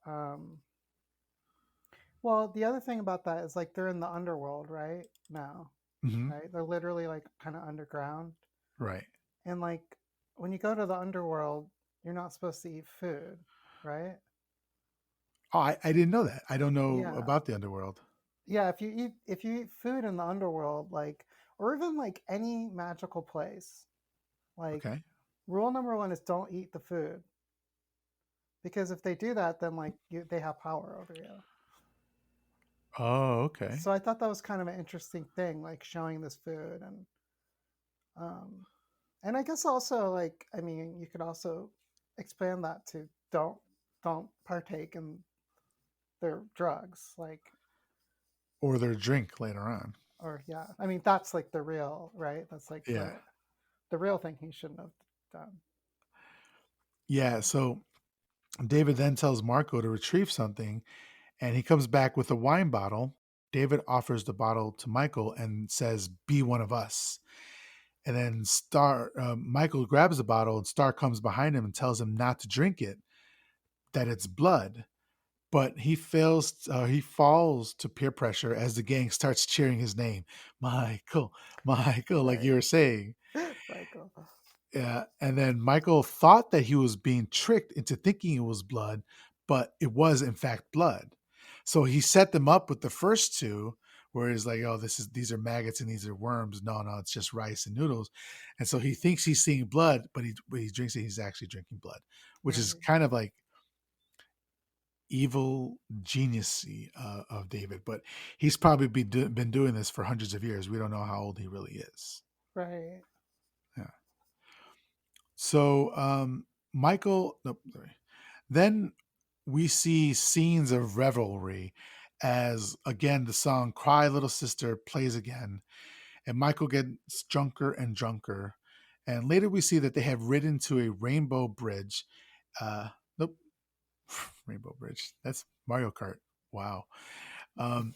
well, the other thing about that is like they're in the underworld right now, Hmm. right? They're literally like kind of underground. Right. And like when you go to the underworld, you're not supposed to eat food, right? Oh, I didn't know that. I don't know Yeah. about the underworld. Yeah, if you eat food in the underworld, like, or even like any magical place, like, Okay. rule number one is don't eat the food, because if they do that, then like they have power over you. Oh, okay. So I thought that was kind of an interesting thing, like showing this food um, and I guess also like I mean you could also expand that to don't partake in their drugs like Or their drink later on. or yeah I mean that's like the real right that's like Yeah. the real thing he shouldn't have done. Yeah. So David then tells Marco to retrieve something, and he comes back with a wine bottle. David offers the bottle to Michael and says, "Be one of us." And then Michael grabs the bottle, and Star comes behind him and tells him not to drink it, that it's blood. But he fails. He falls to peer pressure as the gang starts cheering his name, Michael, Michael, like Right. you were saying. Michael. Yeah, and then Michael thought that he was being tricked into thinking it was blood, but it was in fact blood. So he set them up with the first two, where he's like, "Oh, these are maggots and these are worms." No, no, it's just rice and noodles. And so he thinks he's seeing blood, but he drinks it. He's actually drinking blood, which is Right. kind of like evil geniusy of David. But he's probably been doing this for hundreds of years. We don't know how old he really is. Right. Yeah. So Michael, nope, sorry. Then we see scenes of revelry as again the song "Cry Little Sister" plays again, and Michael gets drunker and drunker. And later we see that they have ridden to a rainbow bridge. Nope, rainbow bridge. That's Mario Kart. Wow. Um,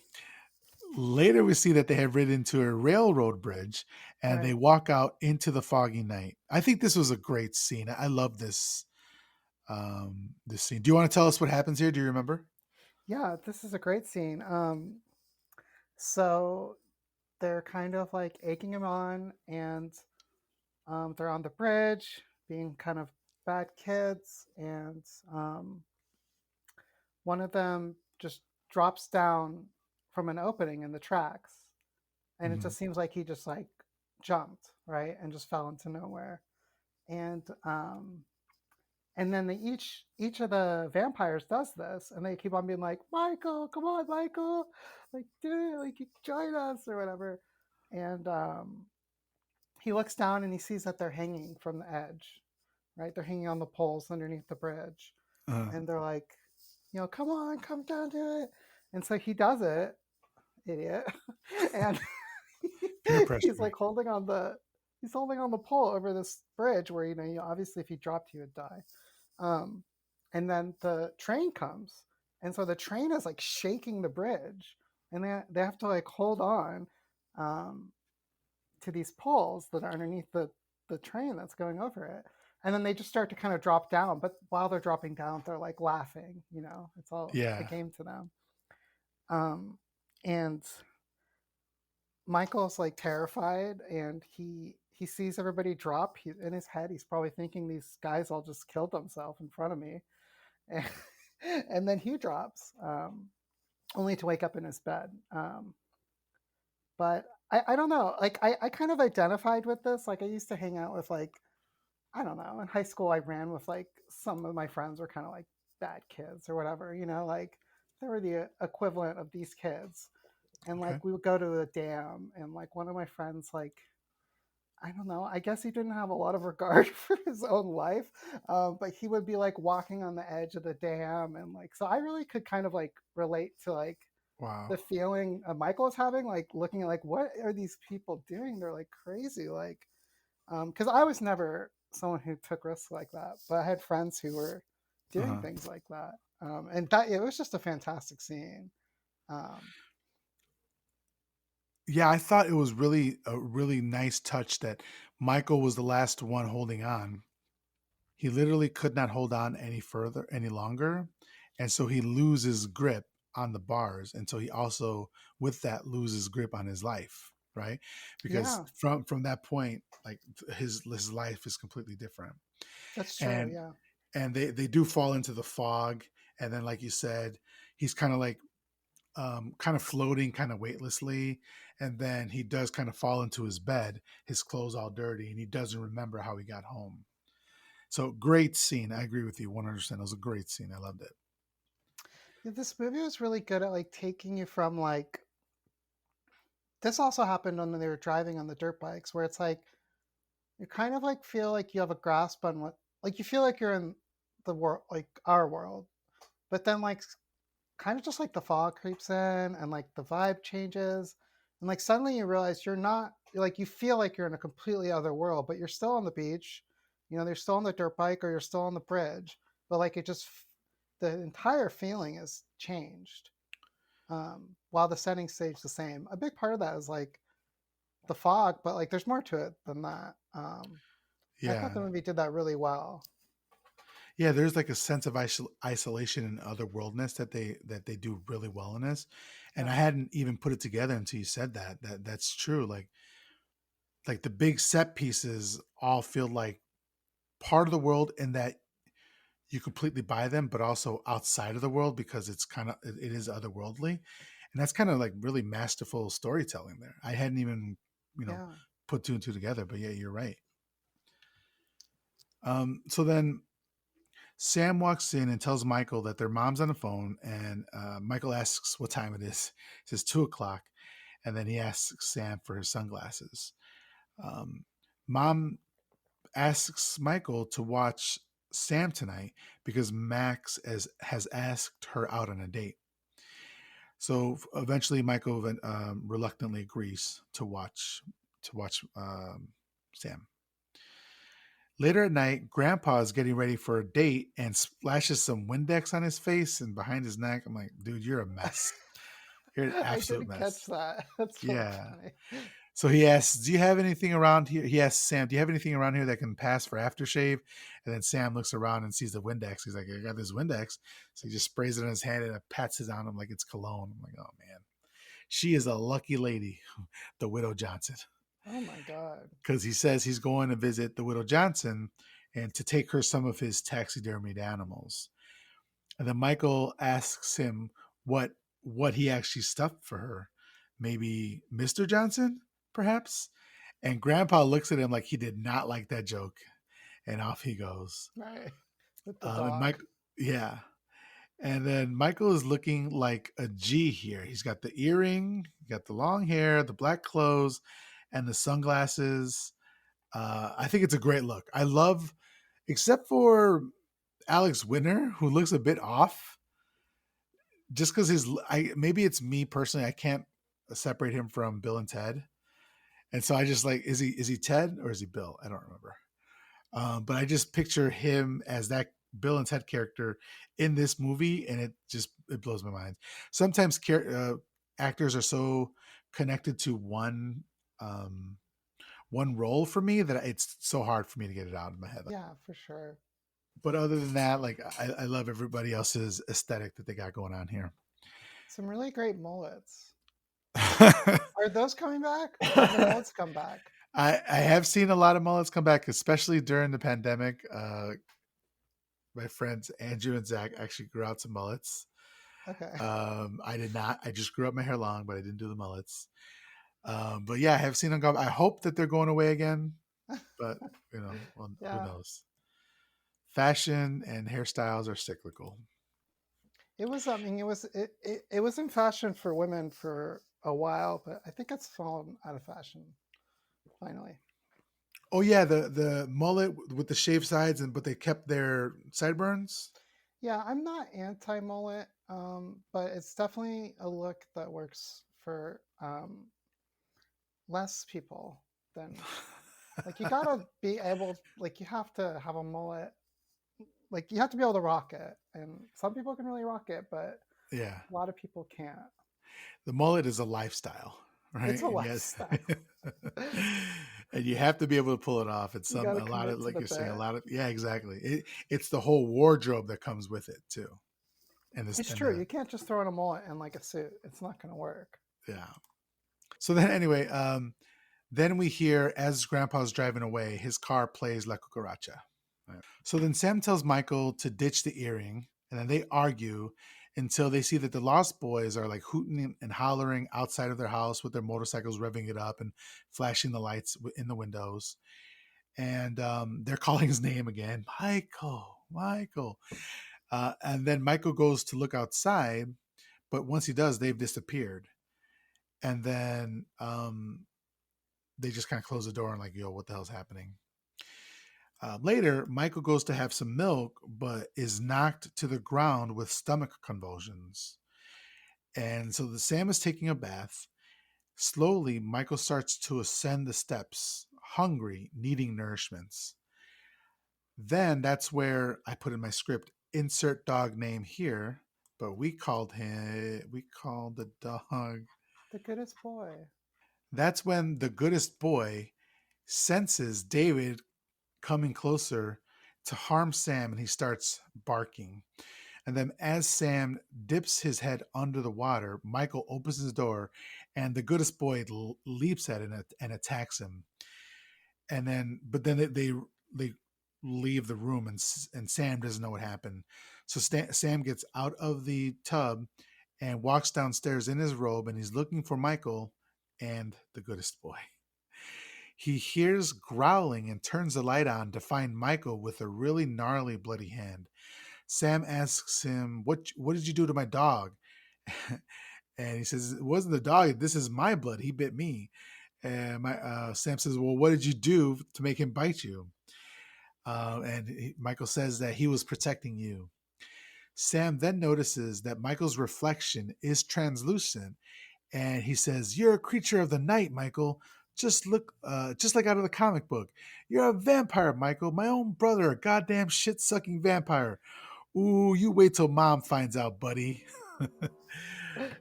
Later we see that they have ridden to a railroad bridge and they Right. walk out into the foggy night. I think this was a great scene. I love this scene. Do you want to tell us what happens here? Do you remember? Yeah, this is a great scene. So they're kind of like egging him on, and they're on the bridge, being kind of bad kids, and one of them just drops down from an opening in the tracks, and it Mhm. just seems like he just like jumped right and just fell into nowhere, and and then each of the vampires does this, and they keep on being like, "Michael, come on, Michael, like do it, like you join us or whatever." And he looks down and he sees that they're hanging from the edge, right? They're hanging on the poles underneath the bridge, Uh, and they're like, come on, come down to it. And so he does it, idiot, and Peer he's pressure. like he's holding on the pole over this bridge where obviously if he dropped he would die. Um, and then the train comes, and so the train is like shaking the bridge, and they have to like hold on um, to these poles that are underneath the train that's going over it. And then they just start to kind of drop down, but while they're dropping down, they're like laughing. It's all a Yeah, game to them. Um, and Michael's like terrified, and he sees everybody drop. In his head, he's probably thinking these guys all just killed themselves in front of me, and, and then he drops, only to wake up in his bed. But I don't know. Like I kind of identified with this. Like I used to hang out with like I don't know in high school. I ran with like some of my friends were kind of like bad kids or whatever. Like they were the equivalent of these kids. And okay. like we would go to a dam, and like one of my friends like I don't know. I guess he didn't have a lot of regard for his own life, but he would be like walking on the edge of the dam, and like so I really could kind of like relate to like Wow. the feeling Michael is having, like looking at like what are these people doing? They're like crazy, like because I was never someone who took risks like that, but I had friends who were doing Uh-huh. things like that, and that it was just a fantastic scene. Um, Yeah, I thought it was really a really nice touch that Michael was the last one holding on. He literally could not hold on any further, any longer. And so he loses grip on the bars. And so he also, with that, loses grip on his life, right? Because yeah, from that point, like his life is completely different. that's true. And Yeah, they do fall into the fog. And then, like you said, he's kind of floating kind of weightlessly, and then he does kind of fall into his bed, his clothes all dirty, and he doesn't remember how he got home. So great scene. I agree with you 100%. It was a great scene. I loved it. This movie was really good at like taking you from like this also happened when they were driving on the dirt bikes where it's like you kind of like feel like you have a grasp on what like you feel like you're in the world like our world, but then like kind of just like the fog creeps in and like the vibe changes and like suddenly you realize you're not like you feel like you're in a completely other world, but you're still on the beach, you know, they're still on the dirt bike or you're still on the bridge, but like it just the entire feeling is changed, while the setting stays the same. A big part of that is like the fog, but like there's more to it than that. I thought Yeah. the movie did that really well. Yeah, there's like a sense of isolation and otherworldness that they do really well in this, and I Yeah, hadn't even put it together until you said that. That's true. Like the big set pieces all feel like part of the world, in that you completely buy them, but also outside of the world because it's kind of it is otherworldly, and that's kind of like really masterful storytelling there. I hadn't even you know yeah, put two and two together, but yeah, you're right. So then Sam walks in and tells Michael that their mom's on the phone, and Michael asks what time it is. He says 2 o'clock, and then he asks Sam for his sunglasses. Um, Mom asks Michael to watch Sam tonight because has asked her out on a date. So eventually, Michael reluctantly agrees to watch Sam. Later at night, Grandpa is getting ready for a date and splashes some Windex on his face and behind his neck. I'm like, dude, you're a mess. You're an I absolute didn't catch mess. that. That's really Yeah. funny. So he asks, "Do you have anything around here?" He asks Sam, "Do you have anything around here that can pass for aftershave?" And then Sam looks around and sees the Windex. He's like, "I got this Windex." So he just sprays it on his hand and pats it on him like it's cologne. I'm like, "Oh man, she is a lucky lady, the widow Johnson," Oh my god. because he says he's going to visit the widow Johnson and to take her some of his taxidermied animals. And then Michael asks him what what he actually stuffed for her. Maybe Mr. Johnson, perhaps? And Grandpa looks at him like he did not like that joke, and off he goes. Right. With the And dog. Mike, yeah. And then Michael is looking like a G here. He's got the earring, got the long hair, the black clothes, and the sunglasses. I think it's a great look. I love, except for Alex Winter, who looks a bit off. Just because maybe it's me personally, I can't separate him from Bill and Ted, and so I just like, is he Ted or is he Bill? I don't remember. But I just picture him as that Bill and Ted character in this movie, and it blows my mind. Sometimes actors are so connected to um, one role for me that it's so hard for me to get it out of my head. Yeah, for sure. But other than that, like I love everybody else's aesthetic that they got going on here. Some really great mullets. I Are those coming back? Have the mullets come back? I have seen a lot of mullets come back, especially during the pandemic. My friends Andrew and Zach actually grew out some mullets. Okay. I did not. I just grew up my hair long, but I didn't do the mullets. But yeah, I have seen them go. I hope that they're going away again, but well, who Yeah. knows? Fashion and hairstyles are cyclical. It was I mean it was in fashion for women for a while, but I think it's fallen out of fashion finally. Oh yeah, the mullet with the shaved sides, but they kept their sideburns. Yeah, I'm not anti mullet, but it's definitely a look that works for less people than like you gotta be able like you have to have a mullet, like you have to be able to rock it, and some people can really rock it, but Yeah, a lot of people can't. the mullet is a lifestyle, right? It's a And yes, lifestyle. and you have to be able to pull it off. It's You some gotta a lot of, commit to like the you're saying, a bit. lot of, yeah, exactly. It's the whole wardrobe that comes with it too, and this It's and true. the You can't just throw in a mullet and like a suit. It's not gonna work. yeah. So then anyway, then we hear as Grandpa's driving away, his car plays La Cucaracha. So then Sam tells Michael to ditch the earring, and then they argue until they see that the Lost Boys are like hooting and hollering outside of their house with their motorcycles, revving it up and flashing the lights in the windows. And they're calling his name again, Michael, Michael. And then Michael goes to look outside, but once he does, they've disappeared. And then they just kind of close the door and like, yo, what the hell's happening? Later, Michael goes to have some milk, but is knocked to the ground with stomach convulsions. And so the Sam is taking a bath. Slowly, Michael starts to ascend the steps, hungry, needing nourishments. Then that's where I put in my script, insert dog name here, but we called the dog. The goodest boy. That's when the goodest boy senses David coming closer to harm Sam and he starts barking. And then as Sam dips his head under the water, Michael opens his door and the goodest boy leaps at it and attacks him. And then, but then they leave the room and Sam doesn't know what happened. So Sam gets out of the tub and walks downstairs in his robe and he's looking for Michael and the goodest boy. He hears growling and turns the light on to find Michael with a really gnarly bloody hand. Sam asks him, What did you do to my dog?" And he says, "It wasn't the dog. This is my blood. He bit me." And Sam says, "Well, what did you do to make him bite you?" Michael says that he was protecting you. Sam then notices that Michael's reflection is translucent, and he says, "You're a creature of the night, Michael. Just like out of the comic book. You're a vampire, Michael. My own brother, a goddamn shit-sucking vampire. Ooh, you wait till mom finds out, buddy." That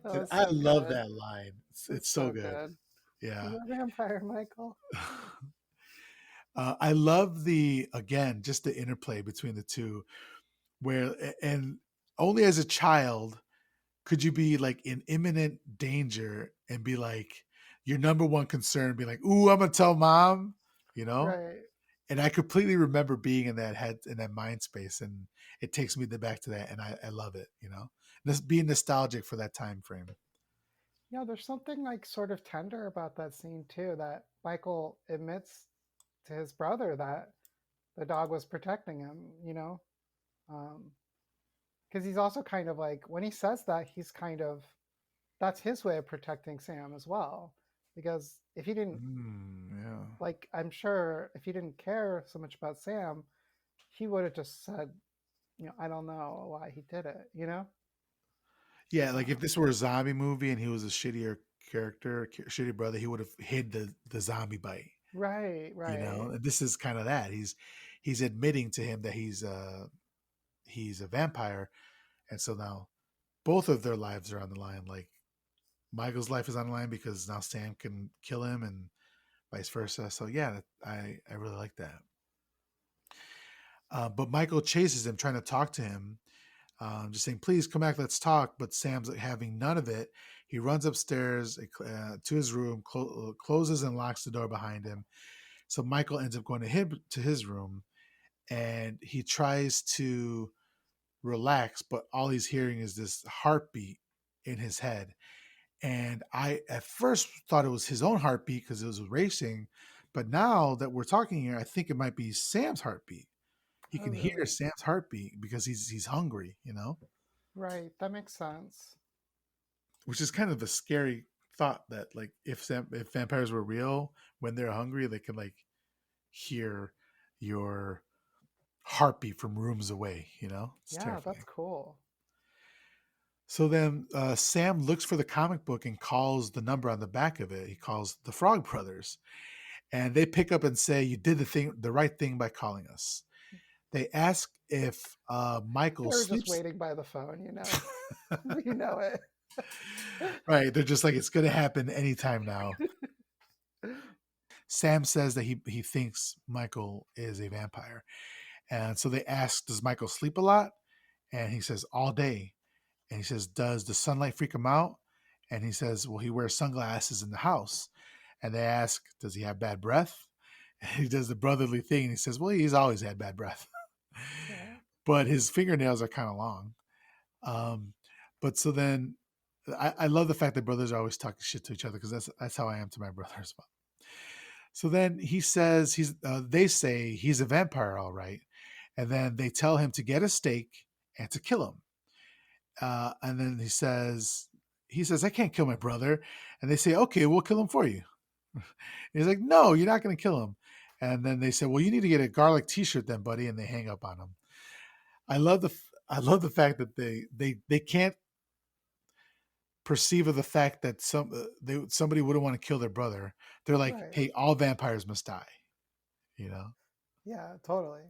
And was I so love good. that line. It's That's so so good. good. Yeah. You're a vampire, Michael. I love the again just the interplay between the two, where and only as a child could you be like in imminent danger and be like your number one concern, be like, "Ooh, I'm gonna tell mom," you know. Right. And I completely remember being in that head in that mind space, and it takes me back to that, and I love it, you know. Just being nostalgic for that time frame. Yeah, there's something like sort of tender about that scene too, that Michael admits to his brother that the dog was protecting him, you know? Um, because he's also kind of like, when he says that, he's kind of, that's his way of protecting Sam as well. Because if he didn't, Yeah. like, I'm sure if he didn't care so much about Sam, he would have just said, I don't know why he did it, you know? Yeah, like if Um, this were a zombie movie and he was a shittier character, shitty brother, he would have hid the zombie bite. right, You right. know, and this is kind of that. He's admitting to him that he's a vampire, and so now both of their lives are on the line. Like Michael's life is on the line because now Sam can kill him, and vice versa. So yeah, I really like that. But Michael chases him, trying to talk to him, just saying, "Please come back, let's talk." But Sam's like, having none of it. He runs upstairs to his room, closes and locks the door behind him. So Michael ends up going to his room, and he tries to relax, but all he's hearing is this heartbeat in his head. And I at first thought it was his own heartbeat because it was racing, but now that we're talking here, I think it might be Sam's heartbeat. He Oh, can hear really? Sam's heartbeat because he's hungry, you know, Right. That makes sense. which is kind of a scary thought that like if vampires were real, when they're hungry, they can like hear your heartbeat from rooms away. You know, it's Yeah, that's terrifying. cool. So then Sam looks for the comic book and calls the number on the back of it. He calls the Frog Brothers, and they pick up and say, "You did the right thing by calling us." They ask if They Michael were just sleeps. waiting by the phone, you know? You know it. Right, they're just like it's going to happen anytime now. Sam says that he thinks Michael is a vampire, and so they ask, "Does Michael sleep a lot?" And he says, "All day." And he says, "Does the sunlight freak him out?" And he says, "Well, he wears sunglasses in the house." And they ask, "Does he have bad breath?" And he does the brotherly thing. And he says, "Well, he's always had bad breath, Yeah. but his fingernails are kind of long." Um, but so then I love the fact that brothers are always talking shit to each other because that's how I am to my brother as well. So then he says they say he's a vampire, all right. And then they tell him to get a steak and to kill him. And then he says, I can't kill my brother. And they say, okay, we'll kill him for you. He's like, no, you're not going to kill him. And then they say, well, you need to get a garlic T-shirt then, buddy. And they hang up on him. I love the fact that they can't perceive of the fact that somebody wouldn't want to kill their brother. They're like, Right. hey, all vampires must die. You know. Yeah, totally.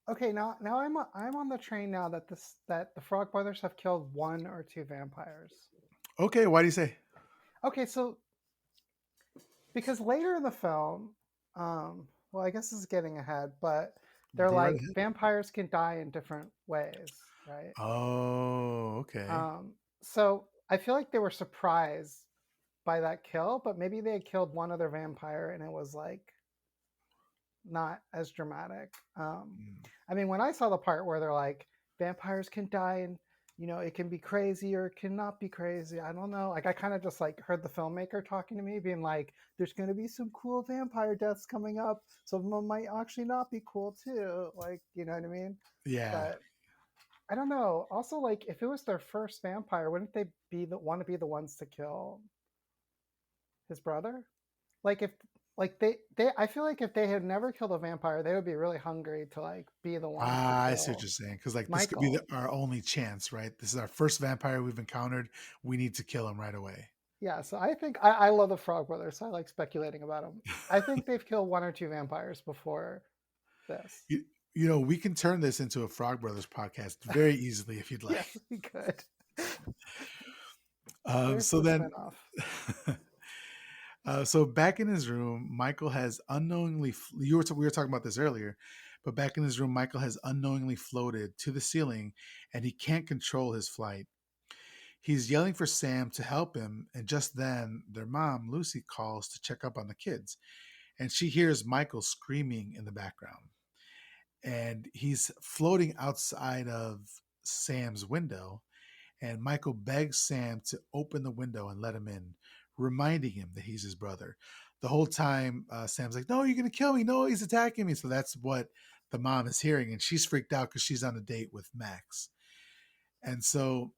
Okay, now I'm on the train now that the Frog Brothers have killed one or two vampires. Okay, why do you say? Okay, so because later in the film, well, I guess this is getting ahead, but they're Go right like ahead. vampires can die in different ways, right? Oh, okay. So I feel like they were surprised by that kill, but maybe they had killed one other vampire and it was like not as dramatic. Mm. I mean, when I saw the part where they're like, vampires can die and it can be crazy or it cannot be crazy. I don't know. Like I kind of just like heard the filmmaker talking to me, being like, "There's going to be some cool vampire deaths coming up. Some of them might actually not be cool too." Like, you know what I mean? Yeah. But I don't know. Also, like, if it was their first vampire, wouldn't they want to be the ones to kill his brother? Like if like they I feel like if they had never killed a vampire, they would be really hungry to like be the ones to I see what kill you're saying. Because like this could be Michael. our only chance, right? This is our first vampire we've encountered. We need to kill him right away. Yeah, so I think I love the Frog Brothers, so I like speculating about them. I think they've killed one or two vampires before this. you, you know, we can turn this into a Frog Brothers podcast very easily if you'd like. Yes, we could. Um, There's so the then, spinoff. so back in his room, Michael has unknowingly. We were talking about this earlier, but back in his room, Michael has unknowingly floated to the ceiling, and he can't control his flight. He's yelling for Sam to help him, and just then, their mom, Lucy, calls to check up on the kids, and she hears Michael screaming in the background. And he's floating outside of Sam's window, and Michael begs Sam to open the window and let him in, reminding him that he's his brother. The whole time, Sam's like, "No, you're gonna kill me! No, he's attacking me!" So that's what the mom is hearing, and she's freaked out because she's on a date with Max. And so,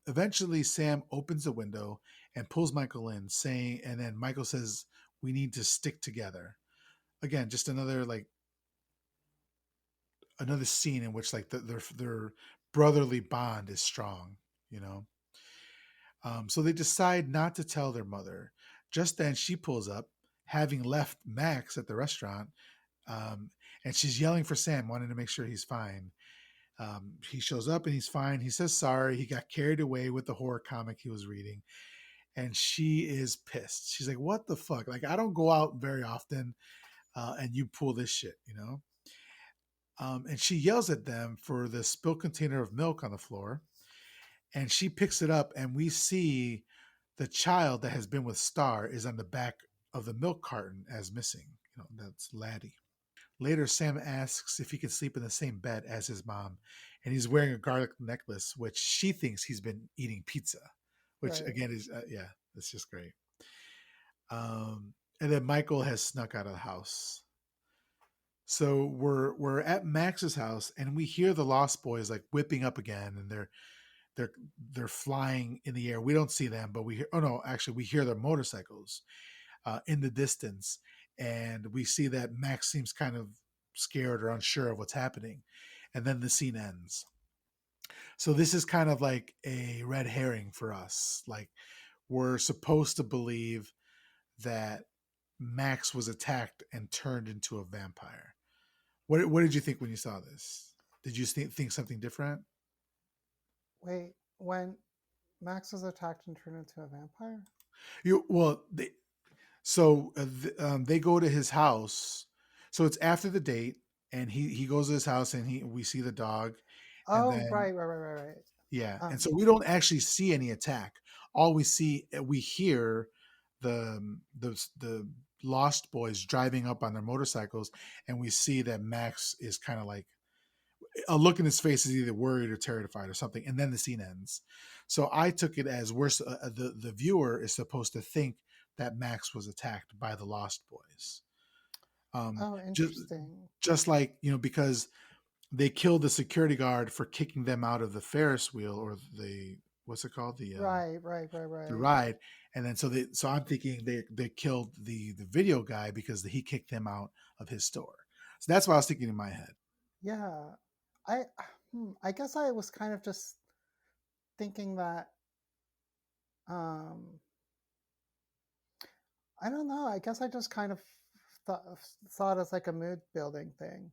eventually, Sam opens the window and pulls Michael in, saying, and then Michael says, "We need to stick together." Again, just another scene in which like their brotherly bond is strong, you know. So they decide not to tell their mother. Just then, she pulls up, having left Max at the restaurant, um, and she's yelling for Sam, wanting to make sure he's fine. He shows up and he's fine. He says sorry. He got carried away with the horror comic he was reading, and she is pissed. She's like, "What the fuck? Like, I don't go out very often, and you pull this shit, you know?" And she yells at them for the spilled container of milk on the floor. And she picks it up, and we see the child that has been with Star is on the back of the milk carton as missing. You know, that's Laddie. Later, Sam asks if he can sleep in the same bed as his mom, and he's wearing a garlic necklace, which she thinks he's been eating pizza, which Right. again is yeah, that's just great. And then Michael has snuck out of the house. So we're at Max's house, and we hear the Lost Boys like whipping up again, and they're they're flying in the air. We don't see them, but we hear. Oh no, actually, we hear their motorcycles in the distance, and we see that Max seems kind of scared or unsure of what's happening, and then the scene ends. So this is kind of like a red herring for us. Like we're supposed to believe that Max was attacked and turned into a vampire. What did you think when you saw this? Did you think something different? Wait, when Max was attacked and turned into a vampire? You well, they go to his house. So it's after the date, and he goes to his house, and he we see the dog, and Oh, then right. yeah, and so Um, we don't actually see any attack. All we see, we hear the Lost Boys driving up on their motorcycles, and we see that Max is kind of like a look in his face is either worried or terrified or something, and then the scene ends. So I took it as the viewer is supposed to think that Max was attacked by the Lost Boys. Um, oh, just interesting. just like you know because they killed the security guard for kicking them out of the Ferris wheel, or the, what's it called, Right, right, right, the right. ride. And then so I'm thinking they killed the video guy because he kicked him out of his store. So that's what I was thinking in my head. Yeah. I I guess I was kind of just thinking that um I don't know. I guess I just kind of thought saw it as like a mood building thing.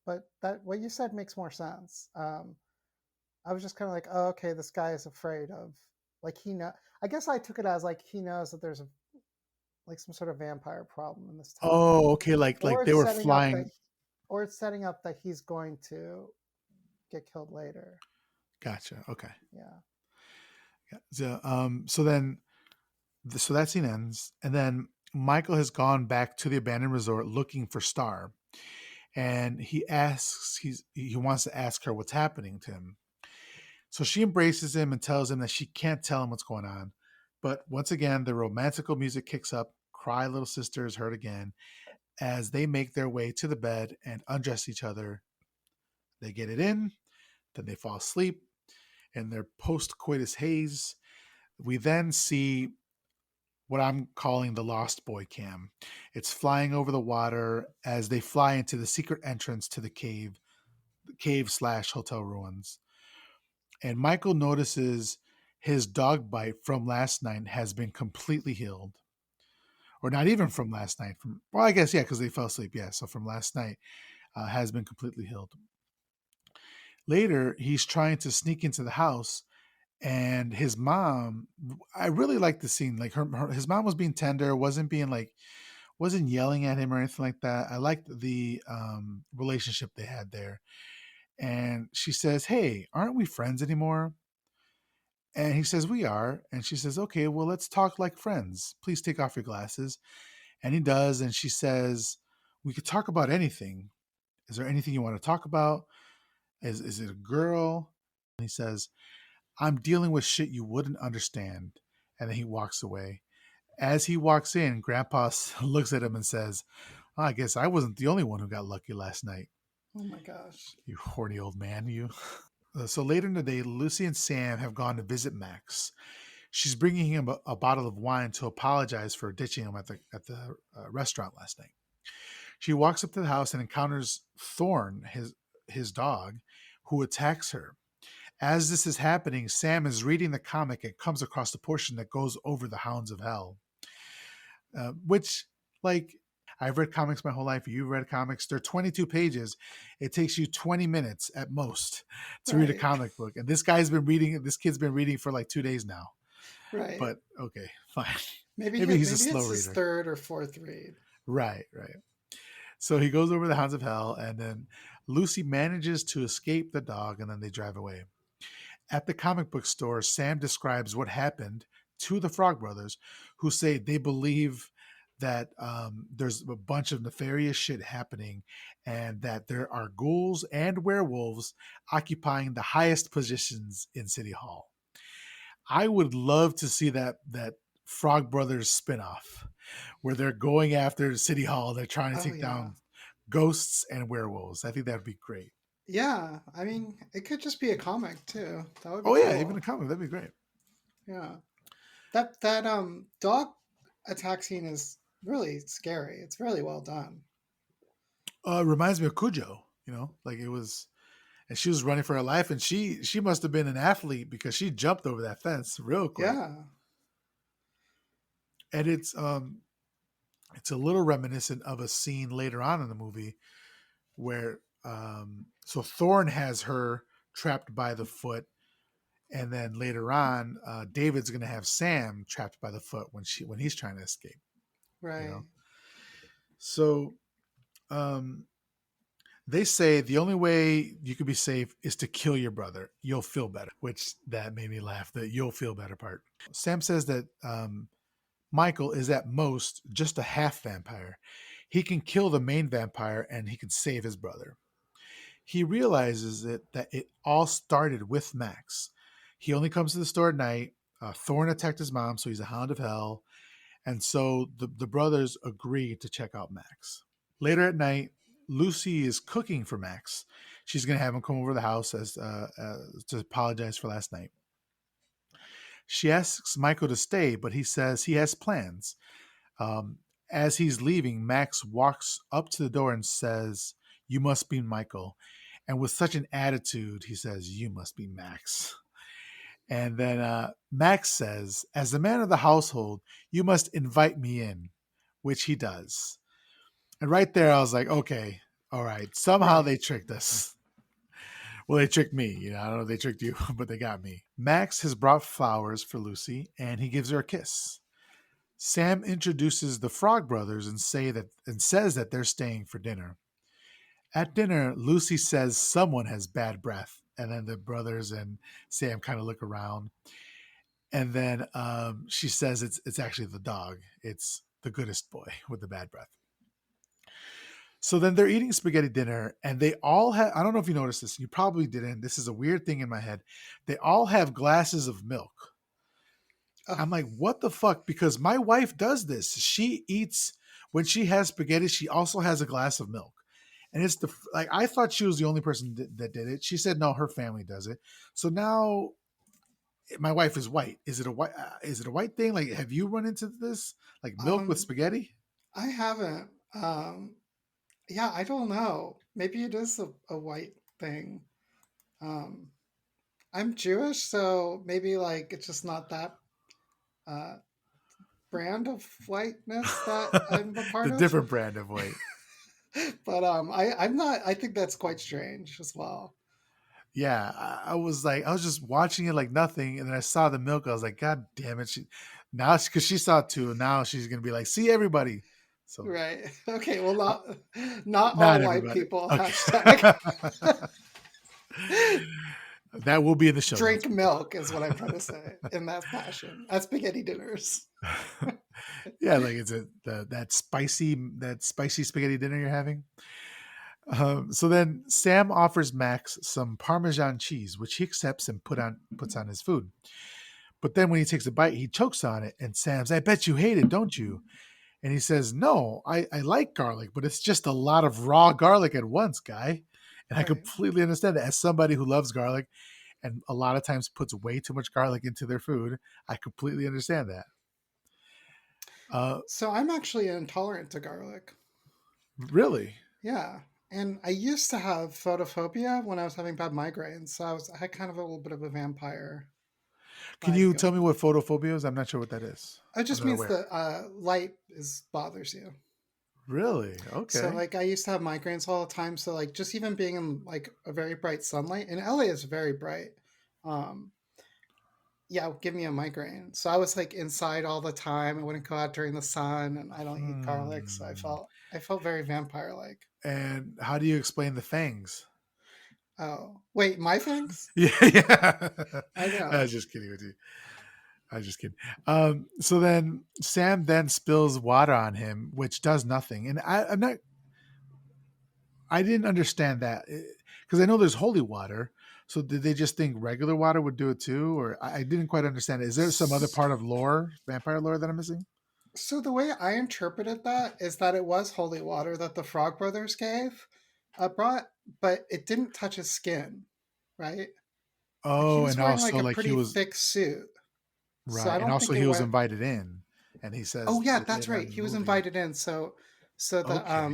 But that what you said makes more sense. I was just kind of like, oh, okay, this guy is afraid of like he know. I guess I took it as like he knows that there's a like some sort of vampire problem in this town, Oh, okay, like or they it's were setting up that, flying. or it's setting up that he's going to get killed later. Gotcha. Okay. Yeah. Yeah. So then so that scene ends, and then Michael has gone back to the abandoned resort looking for Star, and he wants to ask her what's happening to him. So she embraces him and tells him that she can't tell him what's going on. But once again, the romantical music kicks up. Cry Little Sister is heard again as they make their way to the bed and undress each other. They get it in, then they fall asleep in their post coitus haze. We then see what I'm calling the Lost Boy cam. It's flying over the water as they fly into the secret entrance to cave slash hotel ruins. And Michael notices his dog bite from last night has been completely healed. Or not even from last night. From, well, I guess yeah, because they fell asleep. Yeah, so from last night has been completely healed. Later, he's trying to sneak into the house, and his mom. I really like the scene. Like his mom was being tender, wasn't yelling at him or anything like that. I liked the relationship they had there. And she says, "Hey, aren't we friends anymore?" And he says, "We are." And she says, "Okay, well, let's talk like friends. Please take off your glasses." And he does. And she says, "We could talk about anything. Is there anything you want to talk about? Is it a girl?" And he says, "I'm dealing with shit you wouldn't understand." And then he walks away. As he walks in, Grandpa looks at him and says, "Oh, I guess I wasn't the only one who got lucky last night. Oh my gosh. You horny old man, you." So later in the day, Lucy and Sam have gone to visit Max. She's bringing him a bottle of wine to apologize for ditching him at the restaurant last night. She walks up to the house and encounters Thorn, his dog, who attacks her. As this is happening, Sam is reading the comic and comes across the portion that goes over the Hounds of Hell, which, like, I've read comics my whole life. You've read comics. They're 22 pages. It takes you 20 minutes at most to read a Right. comic book. And this kid's been reading for like 2 days now. Right. But okay, fine. Maybe Maybe he's a maybe slow it's his reader. third or fourth read. Right, right. So he goes over the Hounds of Hell, and then Lucy manages to escape the dog, and then they drive away. At the comic book store, Sam describes what happened to the Frog Brothers, who say they believe that there's a bunch of nefarious shit happening and that there are ghouls and werewolves occupying the highest positions in City Hall. I would love to see that Frog Brothers spinoff where they're going after City Hall. They're trying to Oh take yeah. down ghosts and werewolves. I think that would be great. Yeah. I mean, it could just be a comic too. That would be Oh yeah, even a cool. comic, that'd be great. Yeah. That dog attack scene is really scary. It's really well done. Reminds me of Cujo. Like it was, and she was running for her life, and she must have been an athlete because she jumped over that fence real quick. Yeah. And it's a little reminiscent of a scene later on in the movie where so Thorn has her trapped by the foot, and then later on, David's gonna have Sam trapped by the foot when he's trying to escape. You Right. know, so um, they say the only way you could be safe is to kill your brother. You'll feel better, which that made me laugh. The "you'll feel better" part. Sam says that Michael is at most just a half vampire. He can kill the main vampire and he can save his brother. He realizes that it all started with Max. He only comes to the store at night. Thorn attacked his mom, so he's a hound of hell. And so the brothers agree to check out Max. Later at night, Lucy is cooking for Max. She's gonna have him come over to the house as to apologize for last night. She asks Michael to stay, but he says he has plans. Um, as he's leaving, Max walks up to the door and says, "You must be Michael." And with such an attitude, he says, "You must be Max." And then Max says, "As the man of the household, you must invite me in," which he does. And right there, I was like, okay, all right. Somehow Right. they tricked us. Well, they tricked me. I don't know if they tricked you, but they got me. Max has brought flowers for Lucy, and he gives her a kiss. Sam introduces the Frog Brothers and says that they're staying for dinner. At dinner, Lucy says someone has bad breath, and then the brothers and Sam kind of look around, and then she says it's actually the dog. It's the goodest boy with the bad breath. So then they're eating spaghetti dinner, and they all have. I don't know if you noticed this. You probably didn't. This is a weird thing in my head. They all have glasses of milk. Oh, I'm like, what the fuck? Because my wife does this. She eats when she has spaghetti. She also has a glass of milk, and it's the like. I thought she was the only person that did it. She said no, her family does it. So now my wife is white. Is it a white? Is it a white thing? Like, have you run into this? Like milk with um, spaghetti? I haven't. Yeah, I don't know. Maybe it is a white thing. Um, I'm Jewish, so maybe like it's just not that uh, brand of whiteness that I'm a part The of. different brand of white. But I'm not. I think that's quite strange as well. Yeah, I was like, I was just watching it like nothing, and then I saw the milk. I was like, God damn it! Now because she saw it too, and now she's gonna be like, see everybody. So Right. Okay. Well, uh, not all not white everybody. people. Okay, Hashtag that will be in the show notes, drink people. milk is what I'm trying to say in that fashion at spaghetti dinners. Yeah, like it's that spicy spaghetti dinner you're having. So then Sam offers Max some Parmesan cheese, which he accepts and puts on his food. But then when he takes a bite, he chokes on it, and Sam's, "I bet you hate it, don't you?" And he says, "No, I like garlic, but it's just a lot of raw garlic at once, guy." And I Right. completely understand that. As somebody who loves garlic and a lot of times puts way too much garlic into their food, I completely understand that. Uh, So I'm actually intolerant to garlic. really? Yeah. And I used to have photophobia when I was having bad migraines. So I had kind of a little bit of a vampire Can vibe you tell going me on. what photophobia is? I'm not sure what that is. It I'm just not means aware. that light is bothers you. Really? So Okay. like I used to have migraines all the time. So like just even being in like a very bright sunlight, and LA is very bright. Um, yeah, it would give me a migraine. So I was like inside all the time. I wouldn't go out during the sun, and I don't eat garlic. So Hmm. I felt very vampire like. And how do you explain the fangs? Oh wait, my things? Yeah, yeah. I I know. was just kidding with you. I was just kidding. So then Sam then spills water on him, which does nothing. And I'm not. I didn't understand that because I know there's holy water. So did they just think regular water would do it too, or I didn't quite understand it. Is there some other part of lore, vampire lore, that I'm missing? So the way I interpreted that is that it was holy water that the Frog Brothers brought, but it didn't touch his skin, right? Like he Oh, was and wearing like also a like he pretty was thick suit, so right, I and don't also think he it was went. invited in, and he Oh says yeah, that's later on right. in the He was movie. invited in. So the Okay.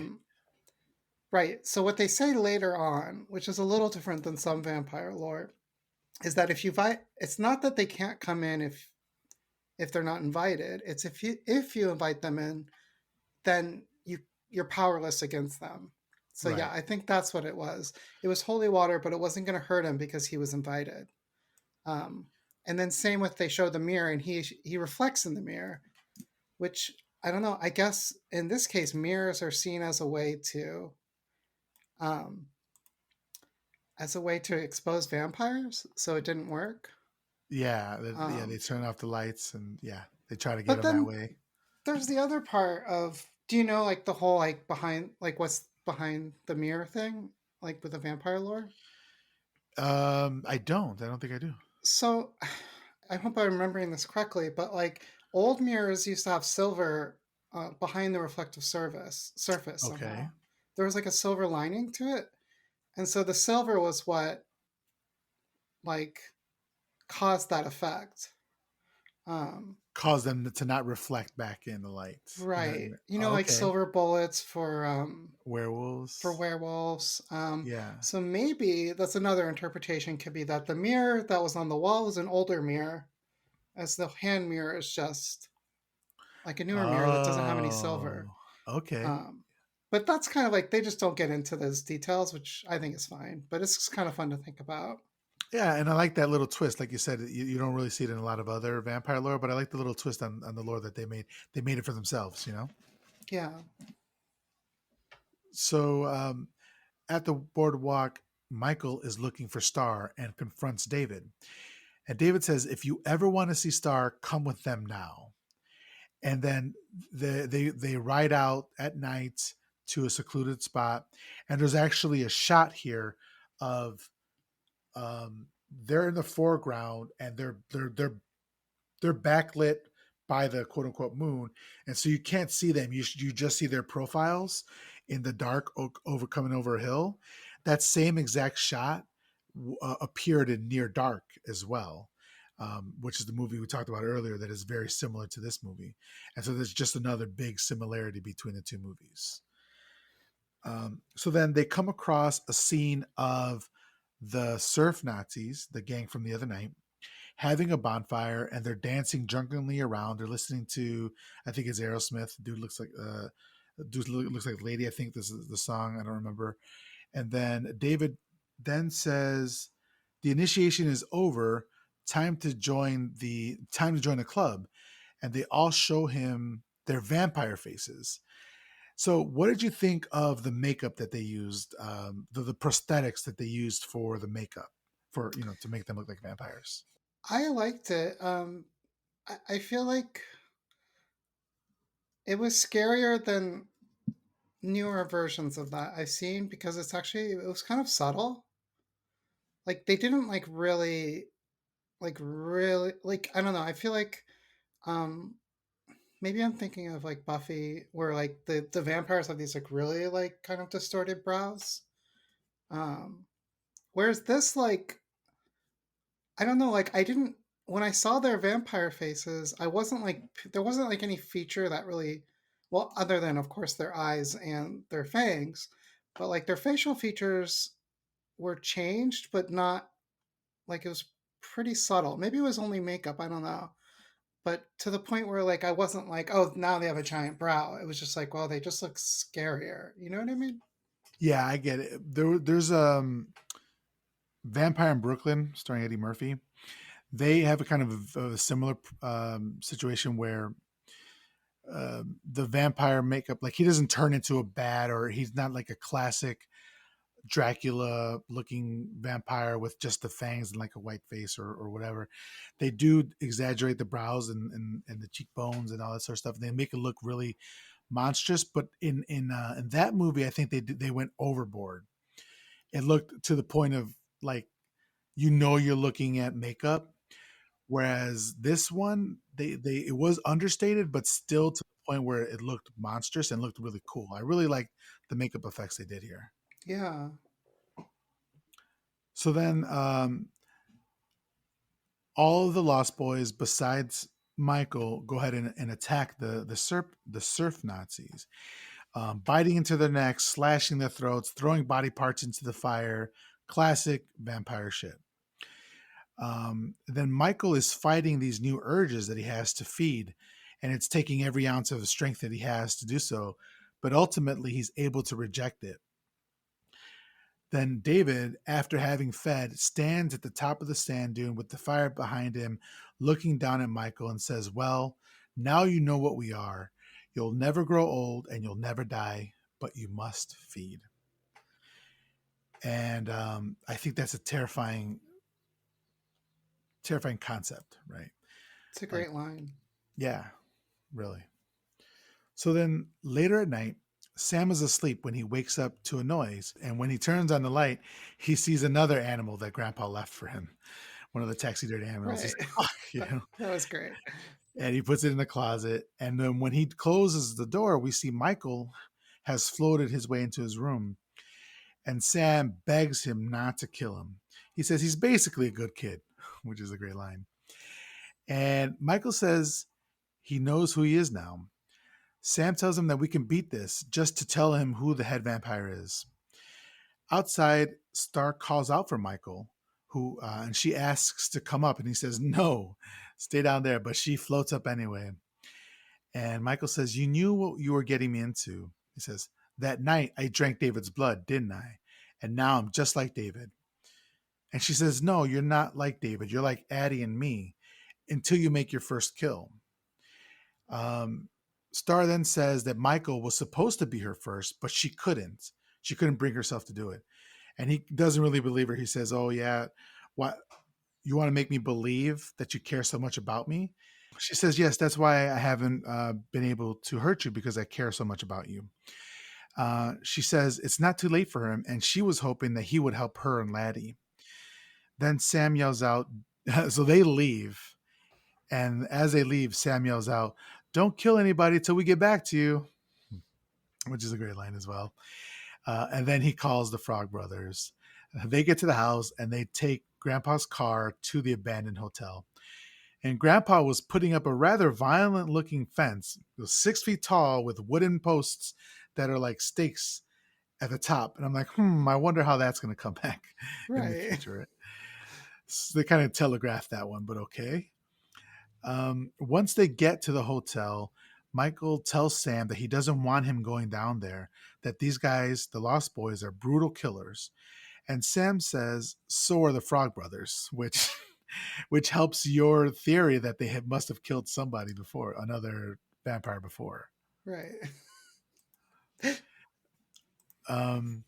right. So what they say later on, which is a little different than some vampire lore, is that if you invite, it's not that they can't come in if they're not invited. It's if you invite them in, then you're powerless against them. So yeah, Right. I think that's what it was. It was holy water, but it wasn't going to hurt him because he was invited. Um, and then same with they show the mirror, and he reflects in the mirror, which I don't know. I guess in this case, mirrors are seen um, as a way to expose vampires. So it didn't work. Yeah. Yeah. They Um, turn off the lights, and yeah, they try to get but him that then way. there's the other part of do you know like the whole like behind like what's behind the mirror thing like with the vampire lore? I don't. I don't think I do. So I hope I'm remembering this correctly, but like old mirrors used to have silver behind the reflective surface Okay. somehow. there was like a silver lining to it, and so the silver was what like caused that effect. Um, Cause them to not reflect back in the light. right, Oh, like okay. silver bullets for Werewolves. werewolves. Yeah. So maybe that's another interpretation. Could be that the mirror that was on the wall was an older mirror, as the hand mirror is just like a newer mirror that doesn't have any silver. Oh, okay. Um, but that's kind of like they just don't get into those details, which I think is fine. But it's just kind of fun to think about. Yeah, and I like that little twist. Like you said, you don't really see it in a lot of other vampire lore, but I like the little twist on the lore that they made. They made it for themselves, you know? Yeah, So at the boardwalk, Michael is looking for Star and confronts David. And David says, if you ever want to see Star, come with them now. And then they ride out at night to a secluded spot. And there's actually a shot here of they're in the foreground and they're backlit by the quote unquote moon, and so you can't see them. You just see their profiles in the dark over coming over a hill. That same exact shot appeared in Near Dark as well, which is the movie we talked about earlier that is very similar to this movie, and so there's just another big similarity between the two movies. So then they come across a scene of the surf Nazis, the gang from the other night, having a bonfire and they're dancing drunkenly around. They're listening to, I think it's Aerosmith. Dude looks like Lady. I think this is the song. I don't remember. And then David then says, "The initiation is over. Time to join the club." And they all show him their vampire faces. So, what did you think of the makeup that they used, the prosthetics that they used for the makeup, for to make them look like vampires? I liked it. I feel like it was scarier than newer versions of that I've seen because it was kind of subtle. Like they didn't really like I don't know. I feel like um maybe I'm thinking of like Buffy where like the vampires have these like really like kind of distorted brows. Um whereas this like I don't know, like I didn't when I saw their vampire faces, I wasn't like there wasn't like any feature that really well other than of course their eyes and their fangs, but like their facial features were changed but not like it was pretty subtle. Maybe it was only makeup, I don't know. But to the point where like I wasn't like, oh, now they have a giant brow. It was just like, well, they just look scarier. You know what I mean? Yeah, I get it. There's Vampire in Brooklyn starring Eddie Murphy. They have a kind of a similar situation where the vampire makeup, like he doesn't turn into a bat, or he's not like a classic Dracula looking vampire with just the fangs and like a white face or whatever. They do exaggerate the brows and the cheekbones and all that sort of stuff. They make it look really monstrous, but in that movie, I think they went overboard. It looked to the point of like you're looking at makeup, whereas this one they it was understated, but still to the point where it looked monstrous and looked really cool. I really like the makeup effects they did here. Yeah. So then all of the Lost Boys besides Michael go ahead and attack the surf Nazis, biting into their necks, slashing their throats, throwing body parts into the fire. Classic vampire shit. Then Michael is fighting these new urges that he has to feed, and it's taking every ounce of strength that he has to do so. But ultimately, he's able to reject it. Then David, after having fed, stands at the top of the sand dune with the fire behind him, looking down at Michael and says, "Well, now you know what we are. You'll never grow old and you'll never die, but you must feed." And I think that's a terrifying concept, right? It's a Like, great line. yeah, really. So then later at night, Sam is asleep when he wakes up to a noise. And when he turns on the light, he sees another animal that Grandpa left for him, one of the taxidermy animals. He's Right. like, fuck, That was great. And he puts it in the closet. And then when he closes the door, we see Michael has floated his way into his room, and Sam begs him not to kill him. He says he's basically a good kid, which is a great line. And Michael says he knows who he is now. Sam tells him that we can beat this just to tell him who the head vampire is. Outside, Star calls out for Michael, who and she asks to come up, and he says no, stay down there. But she floats up anyway. And Michael says, "You knew what you were getting me into." He says, "That night I drank David's blood, didn't I? And now I'm just like David." And she says, "No, you're not like David. You're like Addie and me until you make your first kill." Um, Star then says that Michael was supposed to be her first, but she couldn't. She couldn't bring herself to do it. And he doesn't really believe her. He says, "Oh, yeah, what? You want to make me believe that you care so much about me?" She says, "Yes, that's why I haven't been able to hurt you because I care so much about you." She says it's not too late for him, and she was hoping that he would help her and Laddie. Then Sam yells out, so they leave. And as they leave, Sam yells out, "Don't kill anybody till we get back to you," which is a great line as well. And then he calls the Frog Brothers. They get to the house and they take Grandpa's car to the abandoned hotel. And Grandpa was putting up a rather violent looking fence. It was 6 feet tall with wooden posts that are like stakes at the top. And I'm like, I wonder how that's going to come back in the Right. future. So they kind of telegraphed that one, but okay. Once they get to the hotel, Michael tells Sam that he doesn't want him going down there, that these guys, the Lost Boys, are brutal killers. And Sam says, so are the Frog Brothers, which which helps your theory that they must have killed somebody before, another vampire before. Right. Um,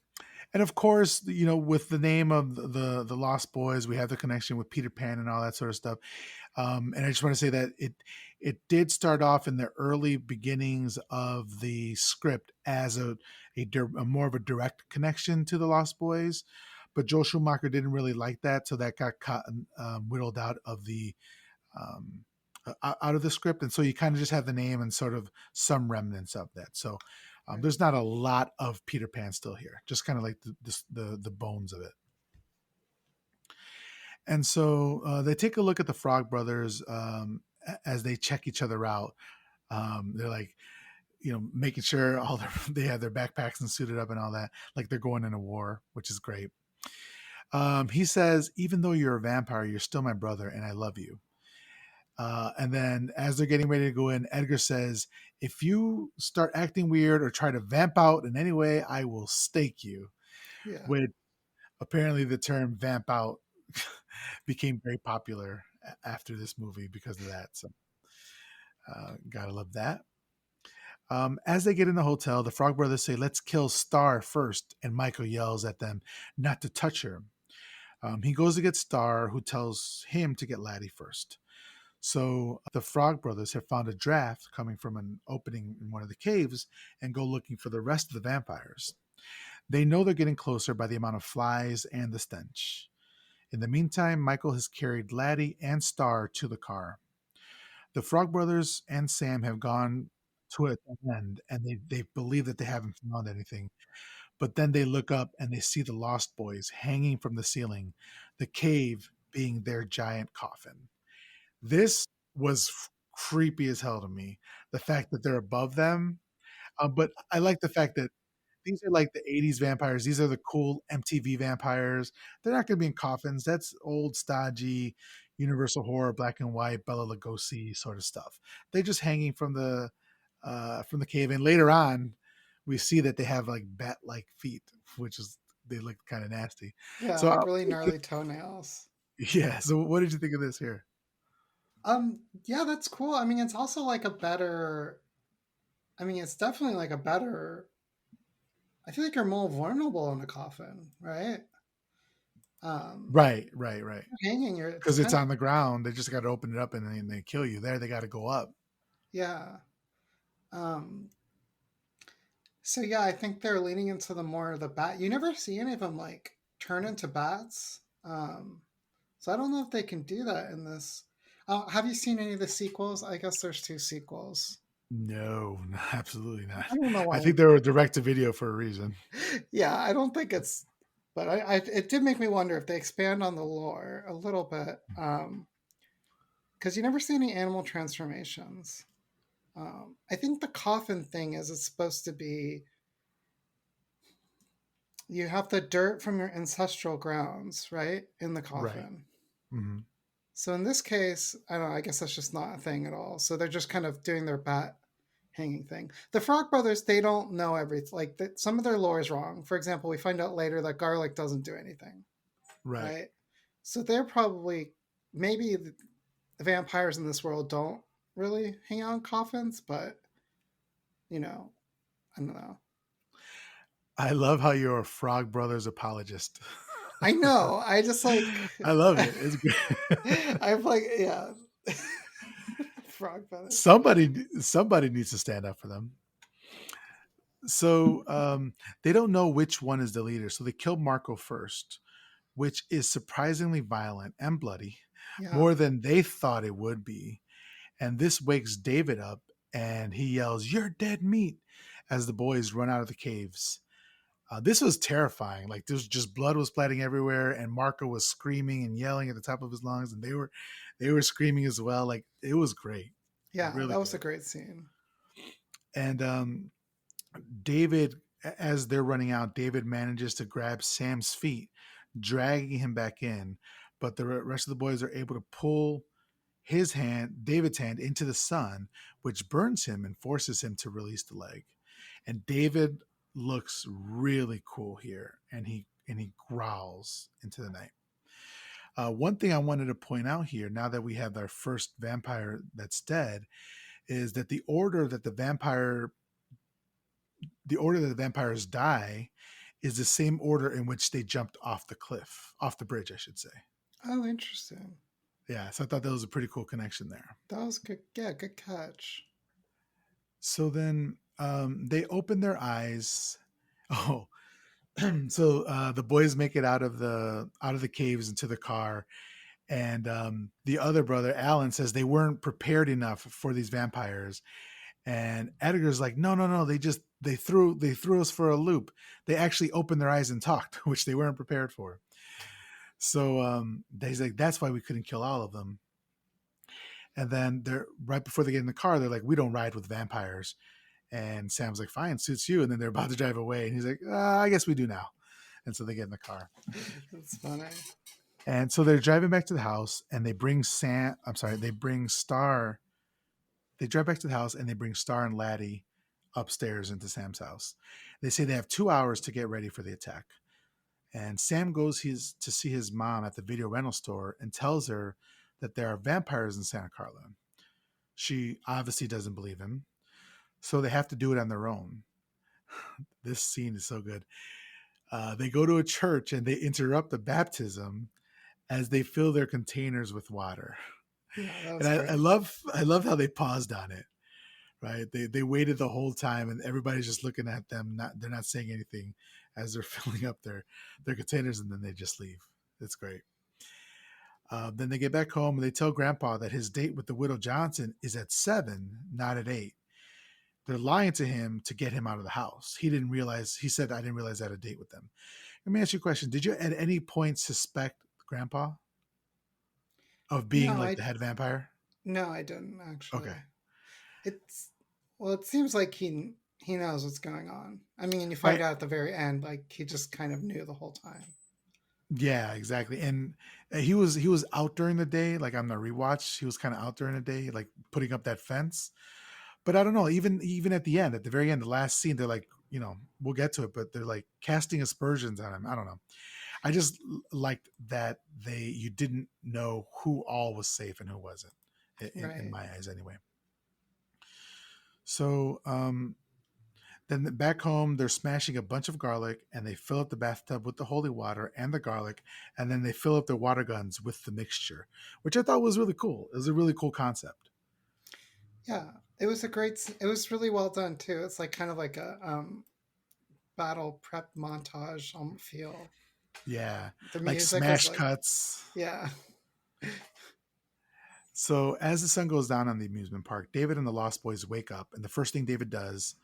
and of course, with the name of the Lost Boys, we have the connection with Peter Pan and all that sort of stuff. And I just want to say that it did start off in the early beginnings of the script as a more of a direct connection to the Lost Boys, but Joel Schumacher didn't really like that, so that got cut, whittled out of the um, out of the script, and so you kind of just have the name and sort of some remnants of that. So Right. there's not a lot of Peter Pan still here, just kind of like the bones of it. And so they take a look at the Frog Brothers as they check each other out. They're like, making sure they have their backpacks and suited up and all that, like they're going in a war, which is great. He says, "Even though you're a vampire, you're still my brother, and I love you." And then as they're getting ready to go in, Edgar says, "If you start acting weird or try to vamp out in any way, I will stake you." Yeah. Which apparently the term vamp out became very popular after this movie because of that. So gotta love that. As they get in the hotel, the Frog Brothers say, "Let's kill Star first," and Michael yells at them not to touch her. He goes to get Star, who tells him to get Laddie first. So the Frog Brothers have found a draft coming from an opening in one of the caves and go looking for the rest of the vampires. They know they're getting closer by the amount of flies and the stench. In the meantime, Michael has carried Laddie and Star to the car. The Frog Brothers and Sam have gone to an end and they believe that they haven't found anything. But then they look up and they see the Lost Boys hanging from the ceiling, the cave being their giant coffin. This was creepy as hell to me. The fact that they're above them. But I like the fact that these are like the 80s vampires. These are the cool MTV vampires. They're not going to be in coffins. That's old, stodgy, Universal Horror, black and white, Bela Lugosi sort of stuff. They're just hanging from the cave. And later on, we see that they have like bat-like feet, which is they look kind of nasty. Yeah, So like really gnarly toenails. yeah. So what did you think of this here? Yeah, that's cool. I mean, it's also like a better. I mean, it's definitely like a better. I feel like you're more vulnerable in a coffin, right? Um, Right, right, right. hanging, you're. It's Because it's kind of on the ground. They just got to open it up and then they kill you. There, they got to go up. yeah. Um, so yeah, I think they're leaning into the more of the bat. You never see any of them like turn into bats. So I don't know if they can do that in this. Have you seen any of the sequels? I guess there's two sequels. No, no, absolutely not. I don't know I why. think they were direct to video for a reason. Yeah, I don't think it's. But it did make me wonder if they expand on the lore a little bit, because you never see any animal transformations. I think the coffin thing is it's supposed to be you have the dirt from your ancestral grounds, right, in the Right. coffin. Hmm. So in this case, I don't know. I guess that's just not a thing at all. So they're just kind of doing their bat hanging thing. The Frog Brothers, they don't know everything. Like some of their lore is wrong. For example, we find out later that garlic doesn't do anything, Right. right? So they're probably maybe the vampires in this world don't really hang out in coffins, but you know, I don't know. I love how you're a Frog Brothers apologist. I know. I just like I love it. It's great. I'm like yeah. Frog Brothers. Somebody needs to stand up for them. So they don't know which one is the leader, so they kill Marco first, which is surprisingly violent and bloody, Yeah. more than they thought it would be. And this wakes David up, and he yells, "You're dead meat!" as the boys run out of the caves. This was terrifying. Like there's just blood was splatting everywhere, and Marco was screaming and yelling at the top of his lungs, and they were screaming as well. Like it was great, Yeah, really that was a good. great scene. And David, as they're running out, David manages to grab Sam's feet, dragging him back in. But the rest of the boys are able to pull David's hand, into the sun, which burns him and forces him to release the leg. And David looks really cool here, and he growls into the night. One thing I wanted to point out here, now that we have our first vampire that's dead, is that the order that the vampires die is the same order in which they jumped off the bridge, I should say. Oh, interesting. Yeah, so I thought that was a pretty cool connection there. That was good. Yeah, good catch. So then they open their eyes. Oh, so the boys make it out of the caves into the car, and the other brother, Alan, says they weren't prepared enough for these vampires. And Edgar's like, no, no, no. They threw us for a loop. They actually opened their eyes and talked, which they weren't prepared for. So he's like, that's why we couldn't kill all of them. And then they're right before they get in the car, they're like, we don't ride with vampires. And Sam's like, fine, suits you. And then they're about to drive away, and he's like, I guess we do now. And so they get in the car. That's funny. And so they're driving back to the house, and they bring Sam. I'm sorry, they bring Star. They drive back to the house, and they bring Star and Laddie upstairs into Sam's house. They say they have 2 hours to get ready for the attack. And Sam goes to see his mom at the video rental store and tells her that there are vampires in Santa Carla. She obviously doesn't believe him, so they have to do it on their own. This scene is so good. They go to a church and they interrupt the baptism as they fill their containers with water. Yeah, that And was I great. love how they paused on it. Right? They waited the whole time, and everybody's just looking at them. They're not saying anything as they're filling up their containers, and then they just leave. It's great. Then they get back home and they tell Grandpa that his date with the widow Johnson is at 7, not at 8. They're lying to him to get him out of the house. He didn't realize. He said, "I didn't realize I had a date with them." Let me ask you a question: did you at any point suspect Grandpa of being No, like the head vampire? I didn't Okay. actually. It's well, it seems like he knows what's going on. I mean, you find Right. out at the very end, like he just kind of knew the whole time. Yeah, exactly. And he was out during the day, like on the rewatch. He was kind of out during the day, like putting up that fence. But I don't know. Even at the end, at the very end, the last scene, they're like, we'll get to it, but they're like casting aspersions on him. I don't know. I just liked that you didn't know who all was safe and who wasn't, in Right. my eyes, anyway. So then back home, they're smashing a bunch of garlic, and they fill up the bathtub with the holy water and the garlic, and then they fill up their water guns with the mixture, which I thought was really cool. It was a really cool concept. Yeah. It was a great. It was really well done too. It's like kind of like a battle prep montage feel. Yeah, The like music is smash like cuts. yeah. So as the sun goes down on the amusement park, David and the Lost Boys wake up, and the first thing David does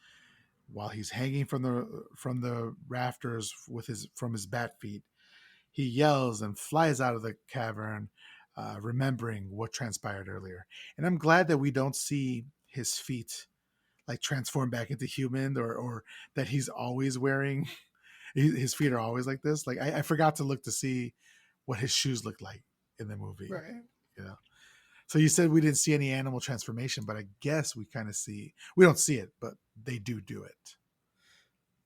while he's hanging from the rafters with his from his bat feet, he yells and flies out of the cavern, remembering what transpired earlier. And I'm glad that we don't see his feet like transform back into human, or that he's always wearing his feet are always like this. Like I forgot to look to see what his shoes look like in the movie. Right. You know. So you said we didn't see any animal transformation, but I guess we kind of see. We don't see it, but they do it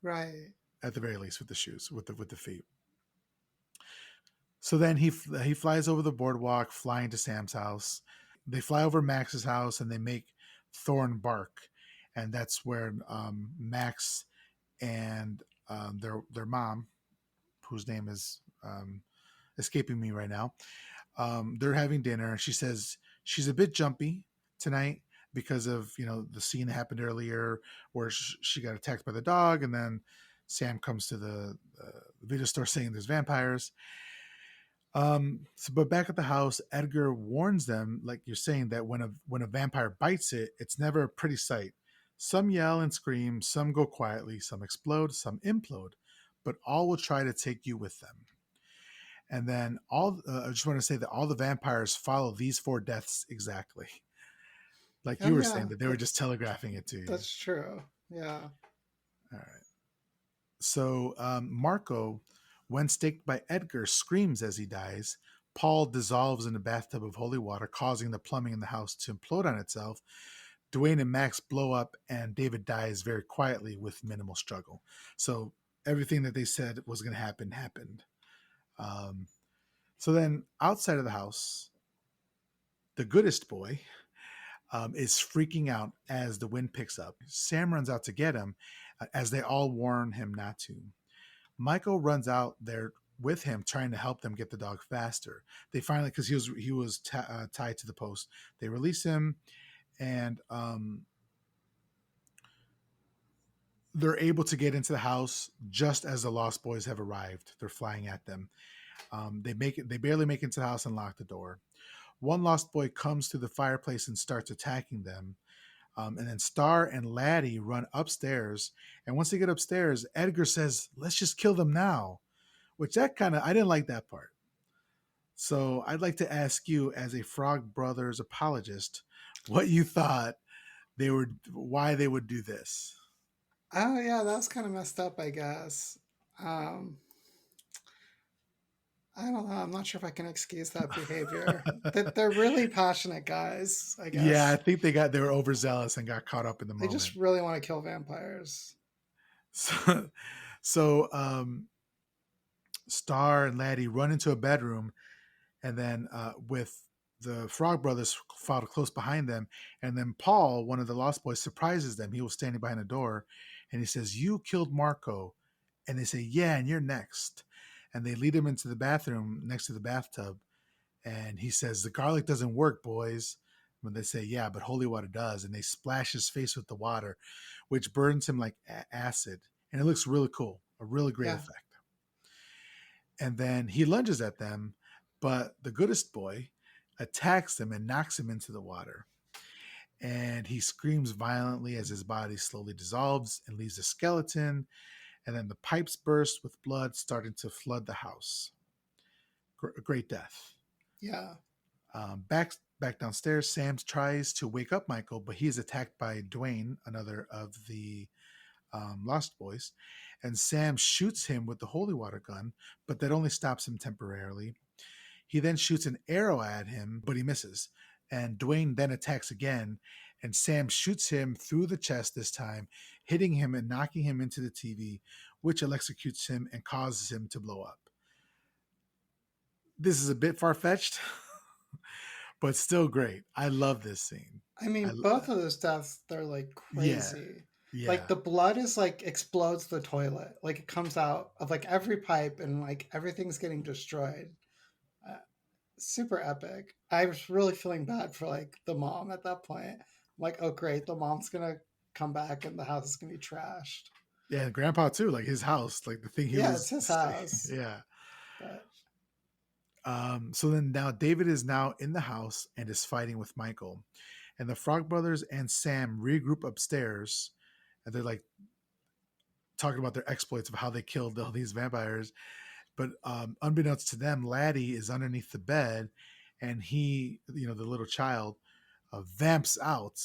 Right. at the very least with the shoes, with the feet. So then he flies over the boardwalk, flying to Sam's house. They fly over Max's house and they make Thorn bark, and that's where Max and their mom, whose name is escaping me right now, they're having dinner. She says she's a bit jumpy tonight because of the scene that happened earlier where she got attacked by the dog, and then Sam comes to the video store saying there's vampires. But back at the house, Edgar warns them, like you're saying, that when a vampire bites it, it's never a pretty sight. Some yell and scream, some go quietly, some explode, some implode, but all will try to take you with them. And then I just want to say that all the vampires follow these four deaths exactly, like Oh you were saying yeah, that they were just telegraphing it to you. that's true. Yeah. All right. So Marco, when staked by Edgar, screams as he dies. Paul dissolves in a bathtub of holy water, causing the plumbing in the house to implode on itself. Dwayne and Max blow up, and David dies very quietly with minimal struggle. So everything that they said was going to happen happened. Um, so then, outside of the house, the goodest boy is freaking out as the wind picks up. Sam runs out to get him, as they all warn him not to. Michael runs out there with him, trying to help them get the dog faster. They finally, because he was tied to the post, they release him, and they're able to get into the house just as the Lost Boys have arrived. They're flying at them. They make it. They barely make it into the house and lock the door. One Lost Boy comes to the fireplace and starts attacking them. And then Star and Laddie run upstairs. And once they get upstairs, Edgar says, "Let's just kill them now." Which that kind of I didn't like that part. So I'd like to ask you, as a Frog Brothers apologist, what you thought why they would do this. Oh yeah, that's kind of messed up, I guess. Um, I don't know. I'm not sure if I can excuse that behavior. They're really passionate guys, I Yeah, I guess. think they were overzealous and got caught up in the They just moment. really want to kill vampires. So, so Star and Laddie run into a bedroom, and then with the Frog Brothers follow close behind them, and then Paul, one of the Lost Boys, surprises them. He was standing behind the door, and he says, "You killed Marco," and they say, "Yeah, and you're next." And they lead him into the bathroom next to the bathtub, and he says, "The garlic doesn't work, boys." When they say, "Yeah, but holy water does," and they splash his face with the water, which burns him like acid, and it looks really cool, a really great Yeah, effect. And then he lunges at them, but the goodest boy attacks them and knocks him into the water. And he screams violently as his body slowly dissolves and leaves a skeleton. And then the pipes burst with blood starting to flood the house. Great death. yeah, Back downstairs, Sam tries to wake up Michael, but he is attacked by Dwayne, another of the Lost Boys, and Sam shoots him with the holy water gun, but that only stops him temporarily. He then shoots an arrow at him, but he misses. And Dwayne then attacks again, and Sam shoots him through the chest this time, hitting him and knocking him into the TV, which electrocutes him and causes him to blow up. This is a bit far fetched, but still great. I love this scene. I I, mean, both of those deaths, they're like yeah, crazy. Like yeah. the blood is like explodes the toilet. Like it comes out of like every pipe and like everything's getting destroyed. Uh, Super epic. I was really feeling bad for like the mom at that point. I'm like, oh great, the mom's gonna come back and the house is gonna be trashed. Yeah, and Grandpa too, like his house, like the thing he Yeah, it's was. his house. Yeah. But So then now David is now in the house and is fighting with Michael. And the Frog Brothers and Sam regroup upstairs, and they're like talking about their exploits of how they killed all these vampires. But unbeknownst to them, Laddie is underneath the bed, and he, the little child, vamps out,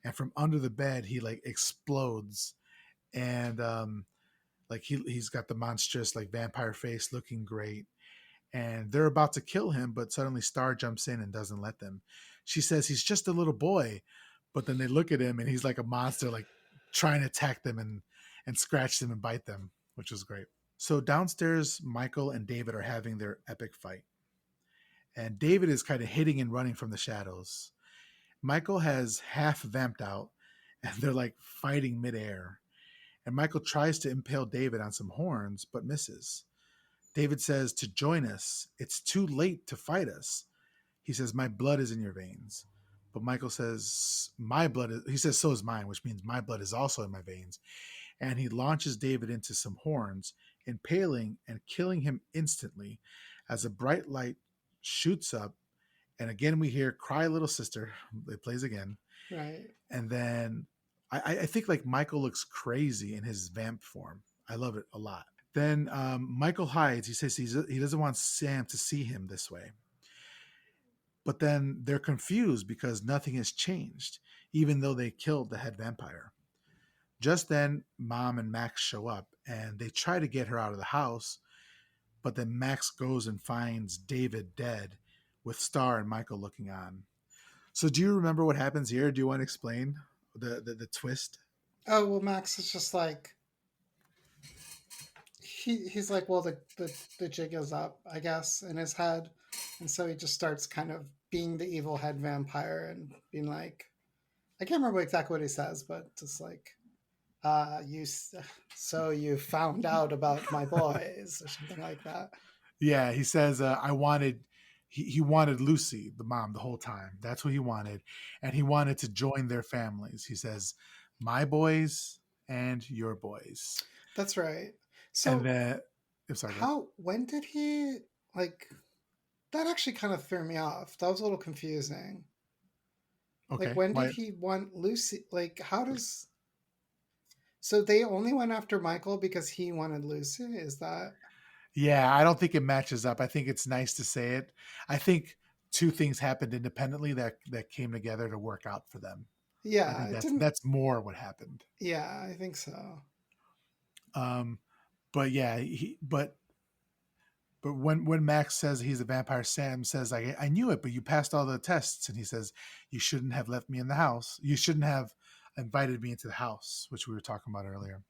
and from under the bed he like explodes, and like he's got the monstrous like vampire face, looking great, and they're about to kill him, but suddenly Star jumps in and doesn't let them. She says he's just a little boy, but then they look at him and he's like a monster, like trying to attack them and scratch them and bite them, which was great. So downstairs, Michael and David are having their epic fight, and David is kind of hitting and running from the shadows. Michael has half vamped out, and they're like fighting midair. And Michael tries to impale David on some horns, but misses. David says to join us. It's too late to fight us. He says, my blood is in your veins. But Michael says, my blood is, he says, so is mine, which means my blood is also in my veins. And he launches David into some horns, impaling and killing him instantly as a bright light shoots up. And again, we hear Cry Little Sister. It plays again. Right. And then I think like Michael looks crazy in his vamp form. I love it a lot. Then Michael hides. He says he doesn't want Sam to see him this way. But then they're confused because nothing has changed, even though they killed the head vampire. Just then, Mom and Max show up and they try to get her out of the house. But then Max goes and finds David dead with Star and Michael looking on. So do you remember what happens here? Do you want to explain the twist? Oh well, Max is just like he's like, well, the jig is up, I guess, in his head, and so he just starts kind of being the evil head vampire and being like, I can't remember exactly what he says, but just like, you, so you found out about my boys or something like that. Yeah, he says, I wanted, he wanted Lucy, the mom, the whole time. That's what he wanted. And he wanted to join their families. He says, my boys and your boys. That's right. And So then, I'm sorry, go ahead. how when did he like that actually kind of threw me off. That was a little confusing. Like Okay. when did Why? he want Lucy? Like how does so they only went after Michael because he wanted Lucy? Is that Yeah, I don't think it matches up. I think it's nice to say it. I think two things happened independently that came together to work out for them. I yeah, think it that's didn't that's more what happened. yeah, I think so. Um, but yeah, but when Max says he's a vampire, Sam says, I knew it, but you passed all the tests. And he says, you shouldn't have left me in the house. You shouldn't have invited me into the house, which we were talking about earlier.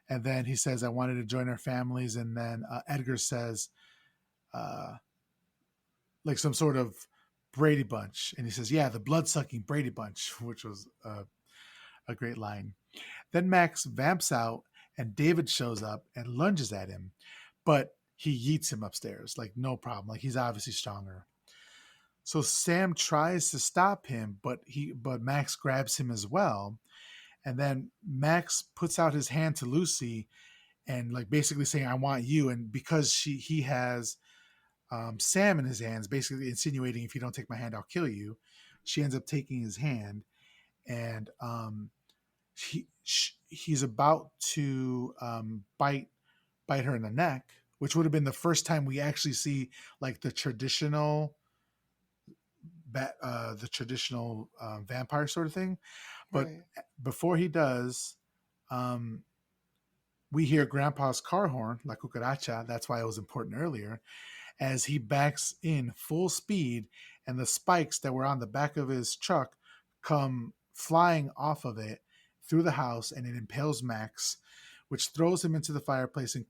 And then he says, I wanted to join our families. And then Edgar says, uh, like some sort of Brady Bunch. And he says, yeah, the blood sucking Brady Bunch, which was a great line. Then Max vamps out and David shows up and lunges at him, but he yeets him upstairs, like no problem. Like he's obviously stronger. So Sam tries to stop him, but Max grabs him as well. And then Max puts out his hand to Lucy and like basically saying, I want you. And because he has Sam in his hands, basically insinuating, if you don't take my hand, I'll kill you. She ends up taking his hand, and he's about to bite her in the neck, which would have been the first time we actually see like the traditional vampire sort of thing. But Right. before he does, um, we hear Grandpa's car horn, La Cucaracha. That's why it was important earlier, as he backs in full speed, and the spikes that were on the back of his truck come flying off of it through the house, and it impales Max, which throws him into the fireplace and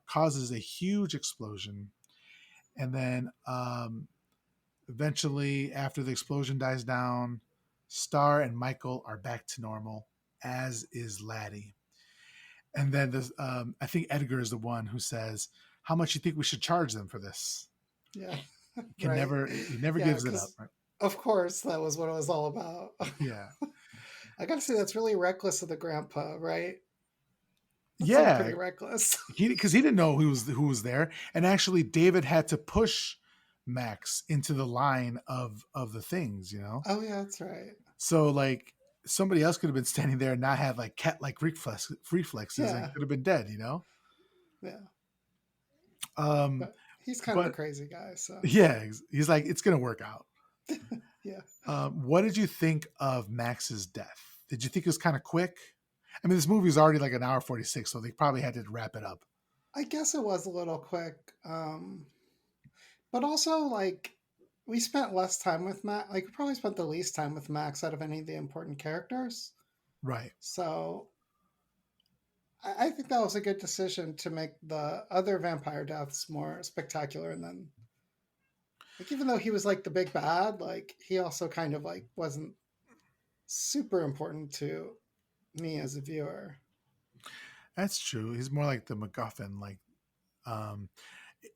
causes a huge explosion. And then eventually, after the explosion dies down, Star and Michael are back to normal, as is Laddie. And then I think Edgar is the one who says, "How much you think we should charge them for this?" Yeah. Right. He never Yeah, gives it up. because Right? of course that was what it was all about. Yeah, I gotta say that's really reckless of the grandpa, right? That seemed yeah. pretty reckless. Because he didn't know who was there, and actually David had to push Max into the line of the things, you know. Oh yeah, that's right. So like somebody else could have been standing there and not have like cat like reflexes and Yeah, could have been dead, you know. yeah. Um, But he's kind of a but crazy guy, so yeah, he's like it's gonna work out. yeah. What did you think of Max's death? Did you think it was kind of quick? I mean, this movie is already like an hour 46, so they probably had to wrap it up. I guess it was a little quick, but also like we spent less time with Max. Like we probably spent the least time with Max out of any of the important characters. Right. So I think that was a good decision to make the other vampire deaths more spectacular. And then, like, even though he was like the big bad, like he also kind of like wasn't super important to me as a viewer. That's true. He's more like the MacGuffin. Like, um,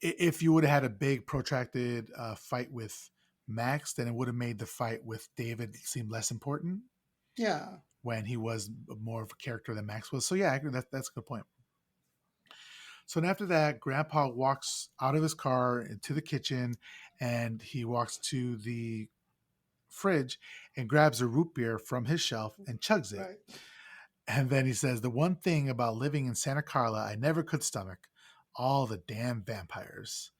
if you would have had a big protracted fight with Max, then it would have made the fight with David seem less important Yeah, when he was more of a character than Max was. So yeah, I agree. That's a good point. So then after that, Grandpa walks out of his car into the kitchen, and he walks to the fridge and grabs a root beer from his shelf and chugs it. right, And then he says, "The one thing about living in Santa Carla I never could stomach, all the damn vampires."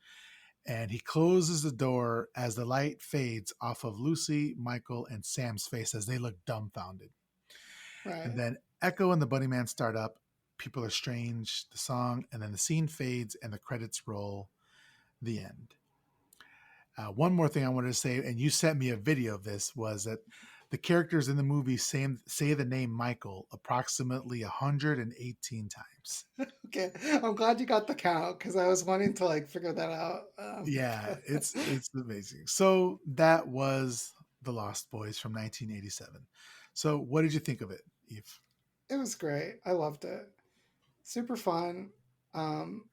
And he closes the door as the light fades off of Lucy, Michael, and Sam's face as they look dumbfounded. And right. then Echo and the Bunnyman start up. People are strange, the song, and then the scene fades and the credits roll. The end. One more thing I wanted to say, and you sent me a video of this, was that the characters in the movie say the name Michael approximately 118 times. Okay, I'm glad you got the count because I was wanting to like figure that out. Yeah, it's amazing. So that was The Lost Boys from 1987. So what did you think of it, Eve? It was great. I loved it. Super fun. Um,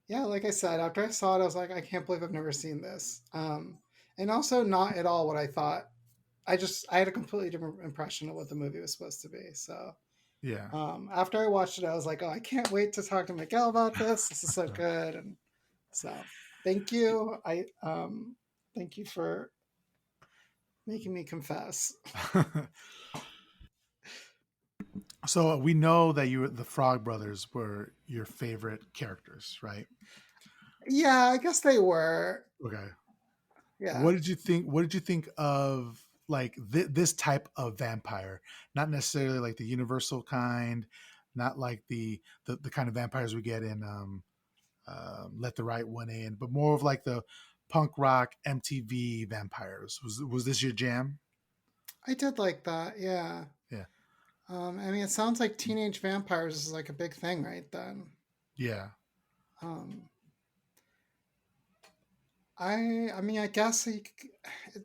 yeah, like I said, after I saw it, I was like, I can't believe I've never seen this. And also not at all what I thought. I had a completely different impression of what the movie was supposed to be. So Yeah. after I watched it, I was like, oh, I can't wait to talk to Miguel about this. This is so good. And so thank you. Thank you for making me confess. So we know that the Frog Brothers were your favorite characters, right? Yeah, I guess they were. Okay. Yeah. What did you think? What did you think of like this type of vampire? Not necessarily like the universal kind, not like the kind of vampires we get in Let the Right One In, but more of like the punk rock MTV vampires. Was this your jam? I did like that. Yeah. Yeah, I mean, it sounds like teenage vampires is like a big thing right then. yeah, Um, I mean, I guess it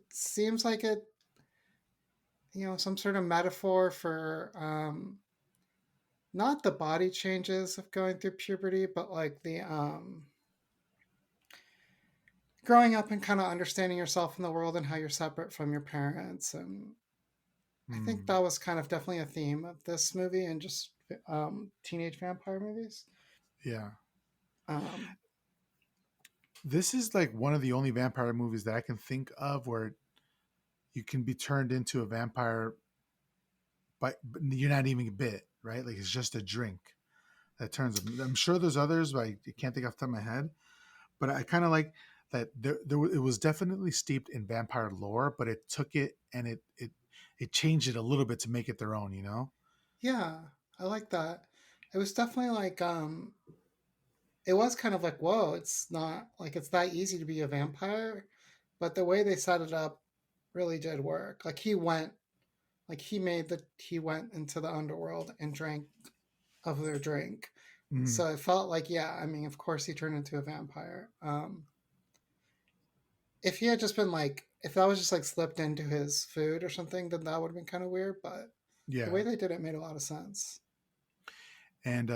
seems like it, some sort of metaphor for not the body changes of going through puberty, but like the growing up and kind of understanding yourself in the world and how you're separate from your parents. And I think mm, that was kind of definitely a theme of this movie and just teenage vampire movies. yeah. Um, This is like one of the only vampire movies that I can think of where you can be turned into a vampire, but you're not even bit, right? Like it's just a drink that turns them. I'm sure there's others, but I can't think off the top of my head. But I kind of like that it was definitely steeped in vampire lore, but it took it and it changed it a little bit to make it their own, you know? yeah, I like that. It was definitely like it was kind of like whoa, it's not like it's that easy to be a vampire, but the way they set it up really did work. Like he went into the underworld and drank of their drink. Mm, So it felt like, yeah, I mean, of course he turned into a vampire. If he had just been like, if that was just like slipped into his food or something, then that would have been kind of weird. But the yeah. way they did it made a lot of sense. And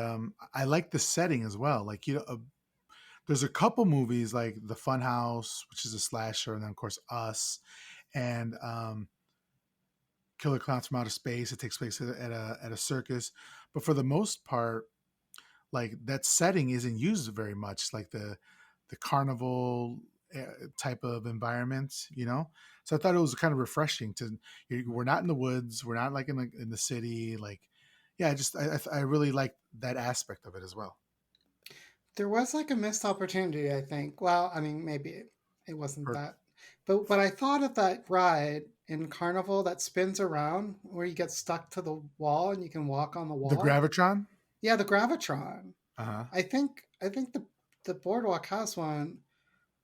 I like the setting as well. Like, you know, there's a couple movies like The Funhouse, which is a slasher, and then, of course, Us, and Killer Clowns from Outer Space. It takes place at a circus. But for the most part, like that setting isn't used very much, like the carnival type of environment, you know. So I thought it was kind of refreshing to we're not in the woods, we're not like in the city, like yeah, I really like that aspect of it as well. There was like a missed opportunity, I think. Well, I mean, maybe it wasn't Or that. But I thought of that ride in Carnival that spins around where you get stuck to the wall and you can walk on the the wall. Gravitron. Yeah, the Gravitron. Uh huh. I think the boardwalk has one.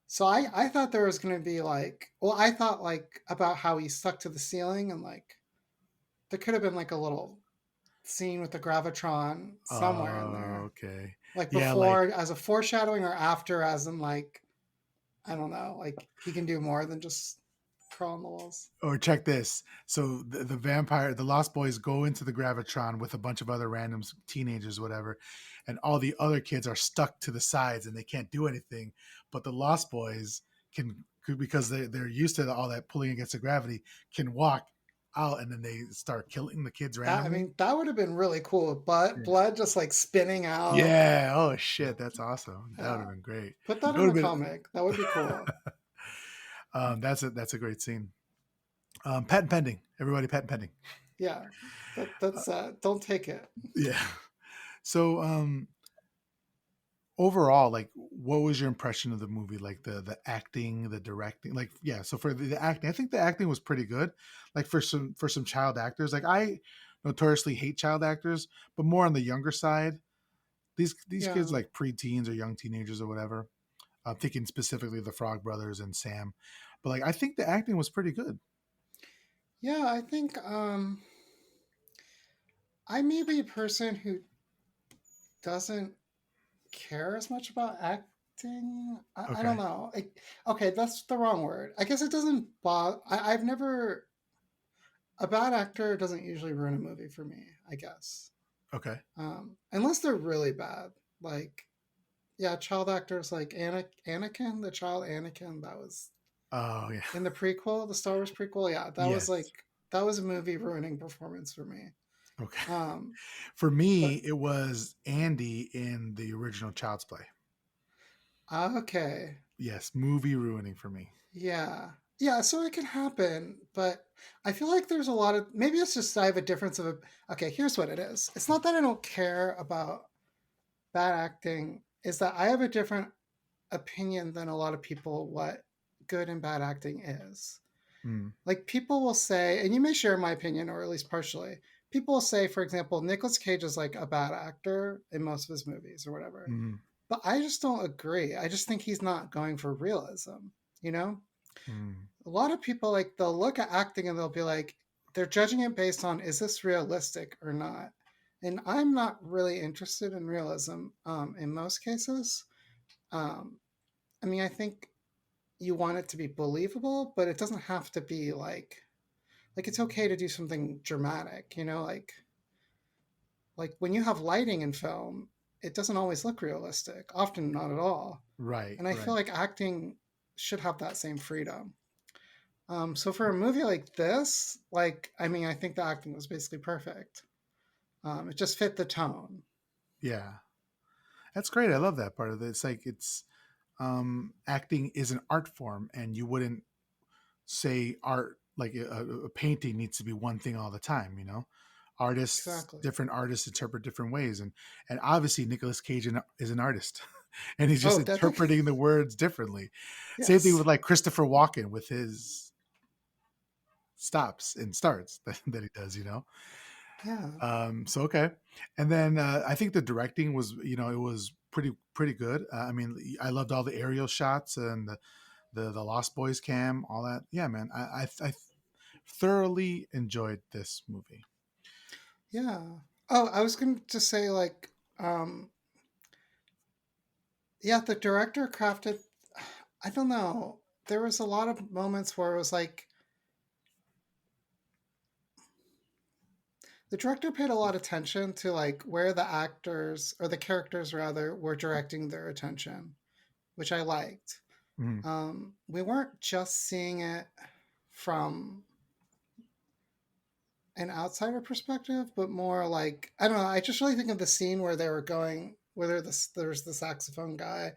So I thought there was going to be like, well, I thought like about how he stuck to the ceiling and like there could have been like a little scene with the Gravitron somewhere in Oh, there. okay. Like Yeah, like before as a foreshadowing or after as in like I don't know, like he can do more than just crawl on the walls. or check this. So the Lost Boys go into the Gravitron with a bunch of other random teenagers, whatever, and all the other kids are stuck to the sides and they can't do anything. But the Lost Boys because they're used to all that pulling against the gravity, can walk out and then they start killing the kids That I randomly. mean, that would have been really cool. But Yeah. blood just like spinning out. Yeah. Oh shit, that's awesome. That would have Yeah. been great. Put that That in would a have comic. That would be cool. been. That's a great scene. Patent pending. Everybody, patent pending. Yeah. Uh, That's don't take it. yeah. So, overall, like, what was your impression of the movie? Like the acting, the directing, like, yeah. So for the acting, I think the acting was pretty good. Like for some child actors, like I notoriously hate child actors, but more on the younger side. These kids Yeah. like preteens or young teenagers or whatever. I'm thinking specifically the Frog Brothers and Sam, but like I think the acting was pretty good. Yeah, I think I may be a person who doesn't care as much about acting. I don't Okay, know. Okay, that's the wrong word. I guess it doesn't bother. I've never. A bad actor doesn't usually ruin a movie for me, I guess. okay. Unless they're really bad. Like, yeah, child actors like Anakin, the child Anakin, that was Oh yeah, in the prequel, the Star Wars prequel. Yeah, that was yes. like, that was a movie ruining performance for me. Okay. Um, For me, but it was Andy in the original Child's Play. okay. Yes, movie ruining for me. Yeah. Yeah, so it can happen, but I feel like there's a lot of maybe it's just I have a difference of okay, here's what it is. It's not that I don't care about bad acting, is that I have a different opinion than a lot of people what good and bad acting is. Mm, Like people will say, and you may share my opinion or at least partially. People will say, for example, Nicolas Cage is like a bad actor in most of his movies or whatever. mm, But I just don't agree. I just think he's not going for realism, you know? mm. A lot of people like they'll look at acting and they'll be like they're judging it based on is this realistic or not, and I'm not really interested in realism in most cases. um, I mean, I think you want it to be believable, but it doesn't have to be like it's okay to do something dramatic, you know, like when you have lighting in film, it doesn't always look realistic, often not at all. Right, And I feel right. like acting should have that same freedom. So for a movie like this, like I mean, I think the acting was basically perfect. It just fit the tone. Yeah, that's great. I love that part of it. It's like acting is an art form, and you wouldn't say art like a painting needs to be one thing all the time. You know, Exactly. different artists interpret different ways, and obviously Nicolas Cage is an artist, and he's just Oh, definitely. interpreting the words differently. Same thing Yes. with like Christopher Walken with his stops and starts that he does. You know. Yeah. So okay, and then I think the directing was, it was pretty good. I mean, I loved all the aerial shots and the Lost Boys cam, all that. Yeah, man, I thoroughly enjoyed this movie. Yeah. Oh, I was going to say um, yeah, the director crafted. I don't know. There was a lot of moments where it was like the director paid a lot of attention to like where the actors or the characters rather were directing their attention, which I liked. Mhm. We weren't just seeing it from an outsider perspective, but more like I don't know. I just really think of the scene where they were going, where there's the saxophone guy,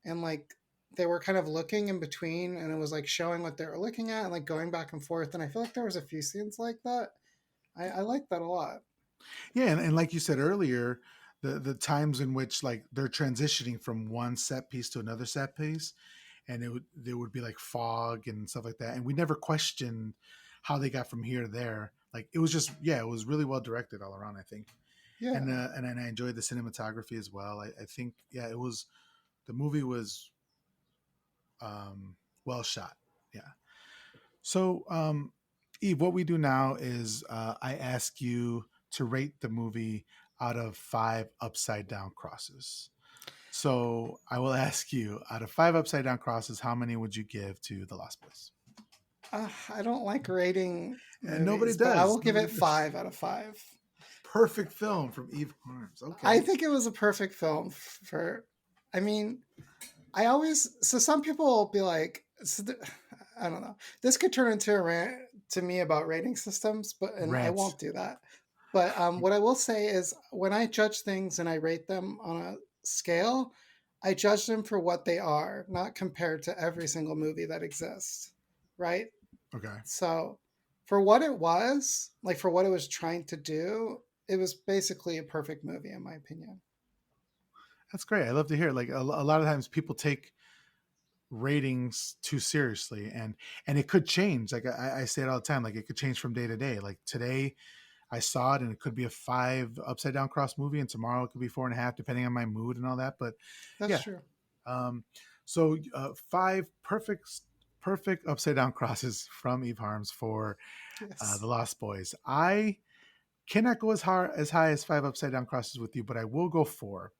and like they were kind of looking in between, and it was like showing what they were looking at and like going back and forth. And I feel like there was a few scenes like that. I like that a lot. Yeah, and like you said earlier, the times in which like they're transitioning from one set piece to another set piece, and there would be like fog and stuff like that, and we never questioned how they got from here to there. Like it was just yeah, it was really well directed all around. I think, Yeah. and I enjoyed the cinematography as well. I think yeah, it was the movie was well shot. Yeah. So Eve, what we do now is I ask you to rate the movie out of 5 upside down crosses. So I will ask you, out of 5 upside down crosses, how many would you give to The Lost Boys? I don't like rating And nobody movies, but I does. will give Nobody it does. 5 out of 5. Perfect film from Eve Arms. I Okay. think it was a perfect film for. I mean, I always so some people will be like, I don't know. This could turn into a rant to me about rating systems, but and I Rant. won't do that. But what I will say is, when I judge things and I rate them on a scale, I judge them for what they are, not compared to every single movie that exists, right? Okay. So, for what it was, like for what it was trying to do, it was basically a perfect movie, in my opinion. That's great. I love to hear. Like a lot of times people take ratings too seriously, and it could change. Like I say it all the time. Like it could change from day to day. Like today I saw it and it could be a 5 upside down cross movie, and tomorrow it could be 4.5, depending on my mood and all that. But That's yeah, true. um, so 5 perfect upside down crosses from Eve Harms for Yes. the Lost Boys. I cannot go as high as 5 upside down crosses with you, but I will go 4.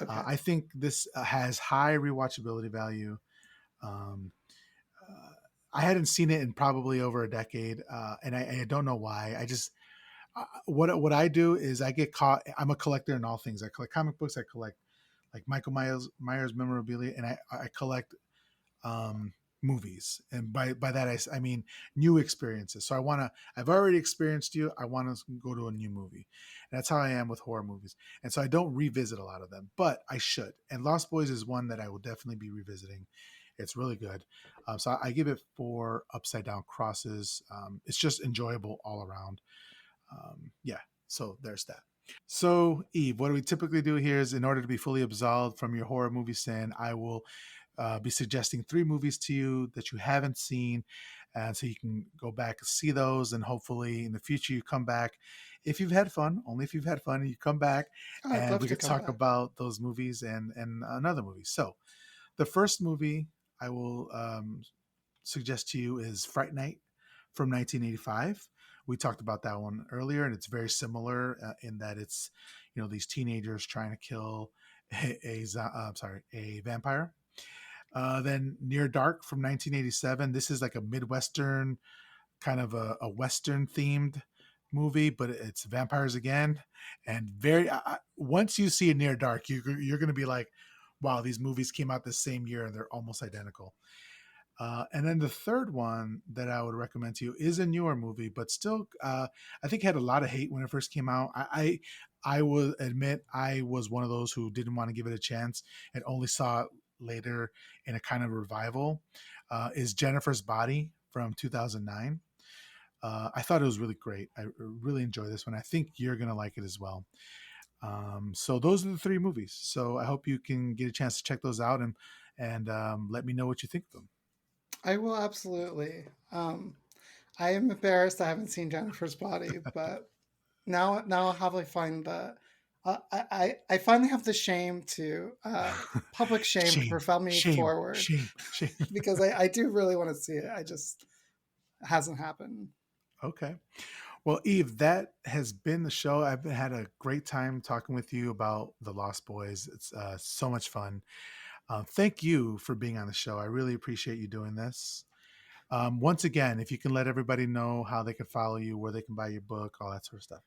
Okay. I think this has high rewatchability value. Um, uh, I hadn't seen it in probably over a decade, and I don't know why. I just what I do is I get caught. I'm a collector in all things. I collect comic books. I collect like Michael Myers memorabilia, and I collect um, movies. And by that I mean new experiences. So I've already experienced you. I want to go to a new movie. And that's how I am with horror movies. And so I don't revisit a lot of them, but I should. And Lost Boys is one that I will definitely be revisiting. It's really good. So I give it 4 upside down crosses. It's just enjoyable all around. Yeah. So there's that. So, Eve, what we typically do here is, in order to be fully absolved from your horror movie sin, I will be suggesting 3 movies to you that you haven't seen. And so you can go back and see those. And hopefully in the future, you come back. If you've had fun, only if you've had fun, and you come back Oh, I'd and love we to could come talk back. about those movies and another movie. So, the first movie I will suggest to you is Fright Night from 1985. We talked about that one earlier, and it's very similar in that it's these teenagers trying to kill a vampire. Then Near Dark from 1987. This is like a midwestern kind of a western themed movie, but it's vampires again, and very once you see a Near Dark, you're going to be like, wow, these movies came out the same year and they're almost identical. And then the third one that I would recommend to you is a newer movie, but still, I think it had a lot of hate when it first came out. I will admit I was one of those who didn't want to give it a chance and only saw it later in a kind of revival. Is Jennifer's Body from 2009. I thought it was really great. I really enjoy this one. I think you're gonna like it as well. So those are the 3 movies. So I hope you can get a chance to check those out and let me know what you think of them. I will absolutely. I am embarrassed I haven't seen Jennifer's Body, but now I'll probably find the. I finally have the shame to public shame to Shame, propel me shame, forward shame, shame. because I do really want to see it. I just hasn't happened. Okay. Well, Eve, that has been the show. I've had a great time talking with you about the Lost Boys. It's so much fun. Thank you for being on the show. I really appreciate you doing this. Once again, if you can let everybody know how they can follow you, where they can buy your book, all that sort of stuff.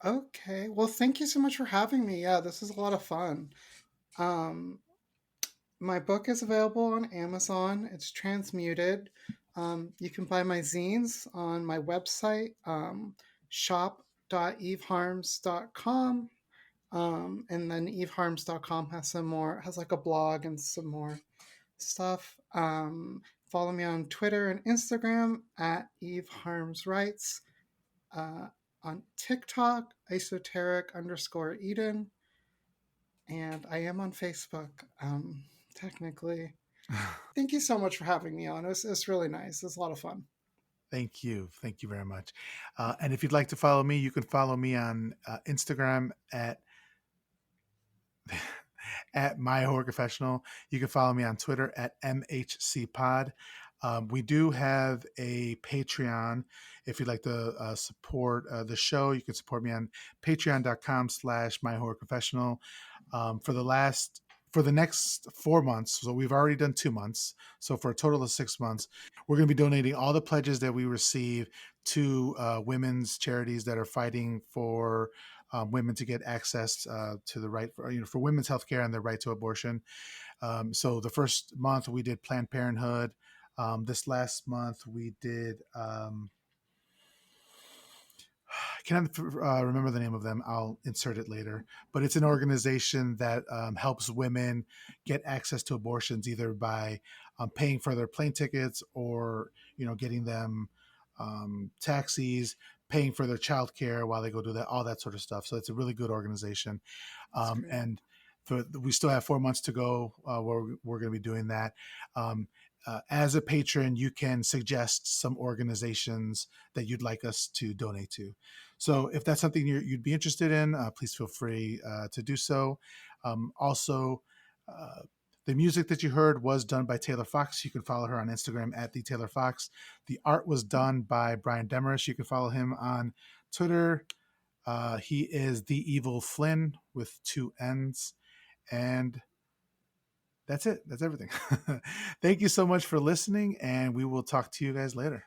Okay. Well, thank you so much for having me. Yeah, this is a lot of fun. Um, my book is available on Amazon. It's transmuted. You can buy my zines on my website, shop.eveharms.com. And then eveharms.com has some more, has like a blog and some more stuff. Follow me on Twitter and Instagram at Eve Harms Rights. Uh, on TikTok, esoteric underscore Eden. And I am on Facebook, technically. Thank you so much for having me on. It's really nice. It's a lot of fun. Thank you. Thank you very much. And if you'd like to follow me, you can follow me on Instagram at My Horror Confessional. You can follow me on Twitter at MHCPod. We do have a Patreon. If you'd like to support the show, you can support me on patreon.com/My Horror Confessional. For the next 4 months, so we've already done 2 months. So for a total of 6 months, we're going to be donating all the pledges that we receive to women's charities that are fighting for women to get access to the right for women's health care and their right to abortion. So the first month we did Planned Parenthood. This last month we did. I cannot remember the name of them. I'll insert it later. But it's an organization that helps women get access to abortions either by paying for their plane tickets or getting them taxis, paying for their child care while they go do that, all that sort of stuff. So it's a really good organization. That's great. And we still have 4 months to go where we're going to be doing that. As a patron, you can suggest some organizations that you'd like us to donate to. So if that's something you'd be interested in, please feel free to do so. Also, the music that you heard was done by Taylor Fox. You can follow her on Instagram at the Taylor Fox. The art was done by Brian Demerish. You can follow him on Twitter. He is the Evil Flynn with 2 N's. And that's it. That's everything. Thank you so much for listening, and we will talk to you guys later.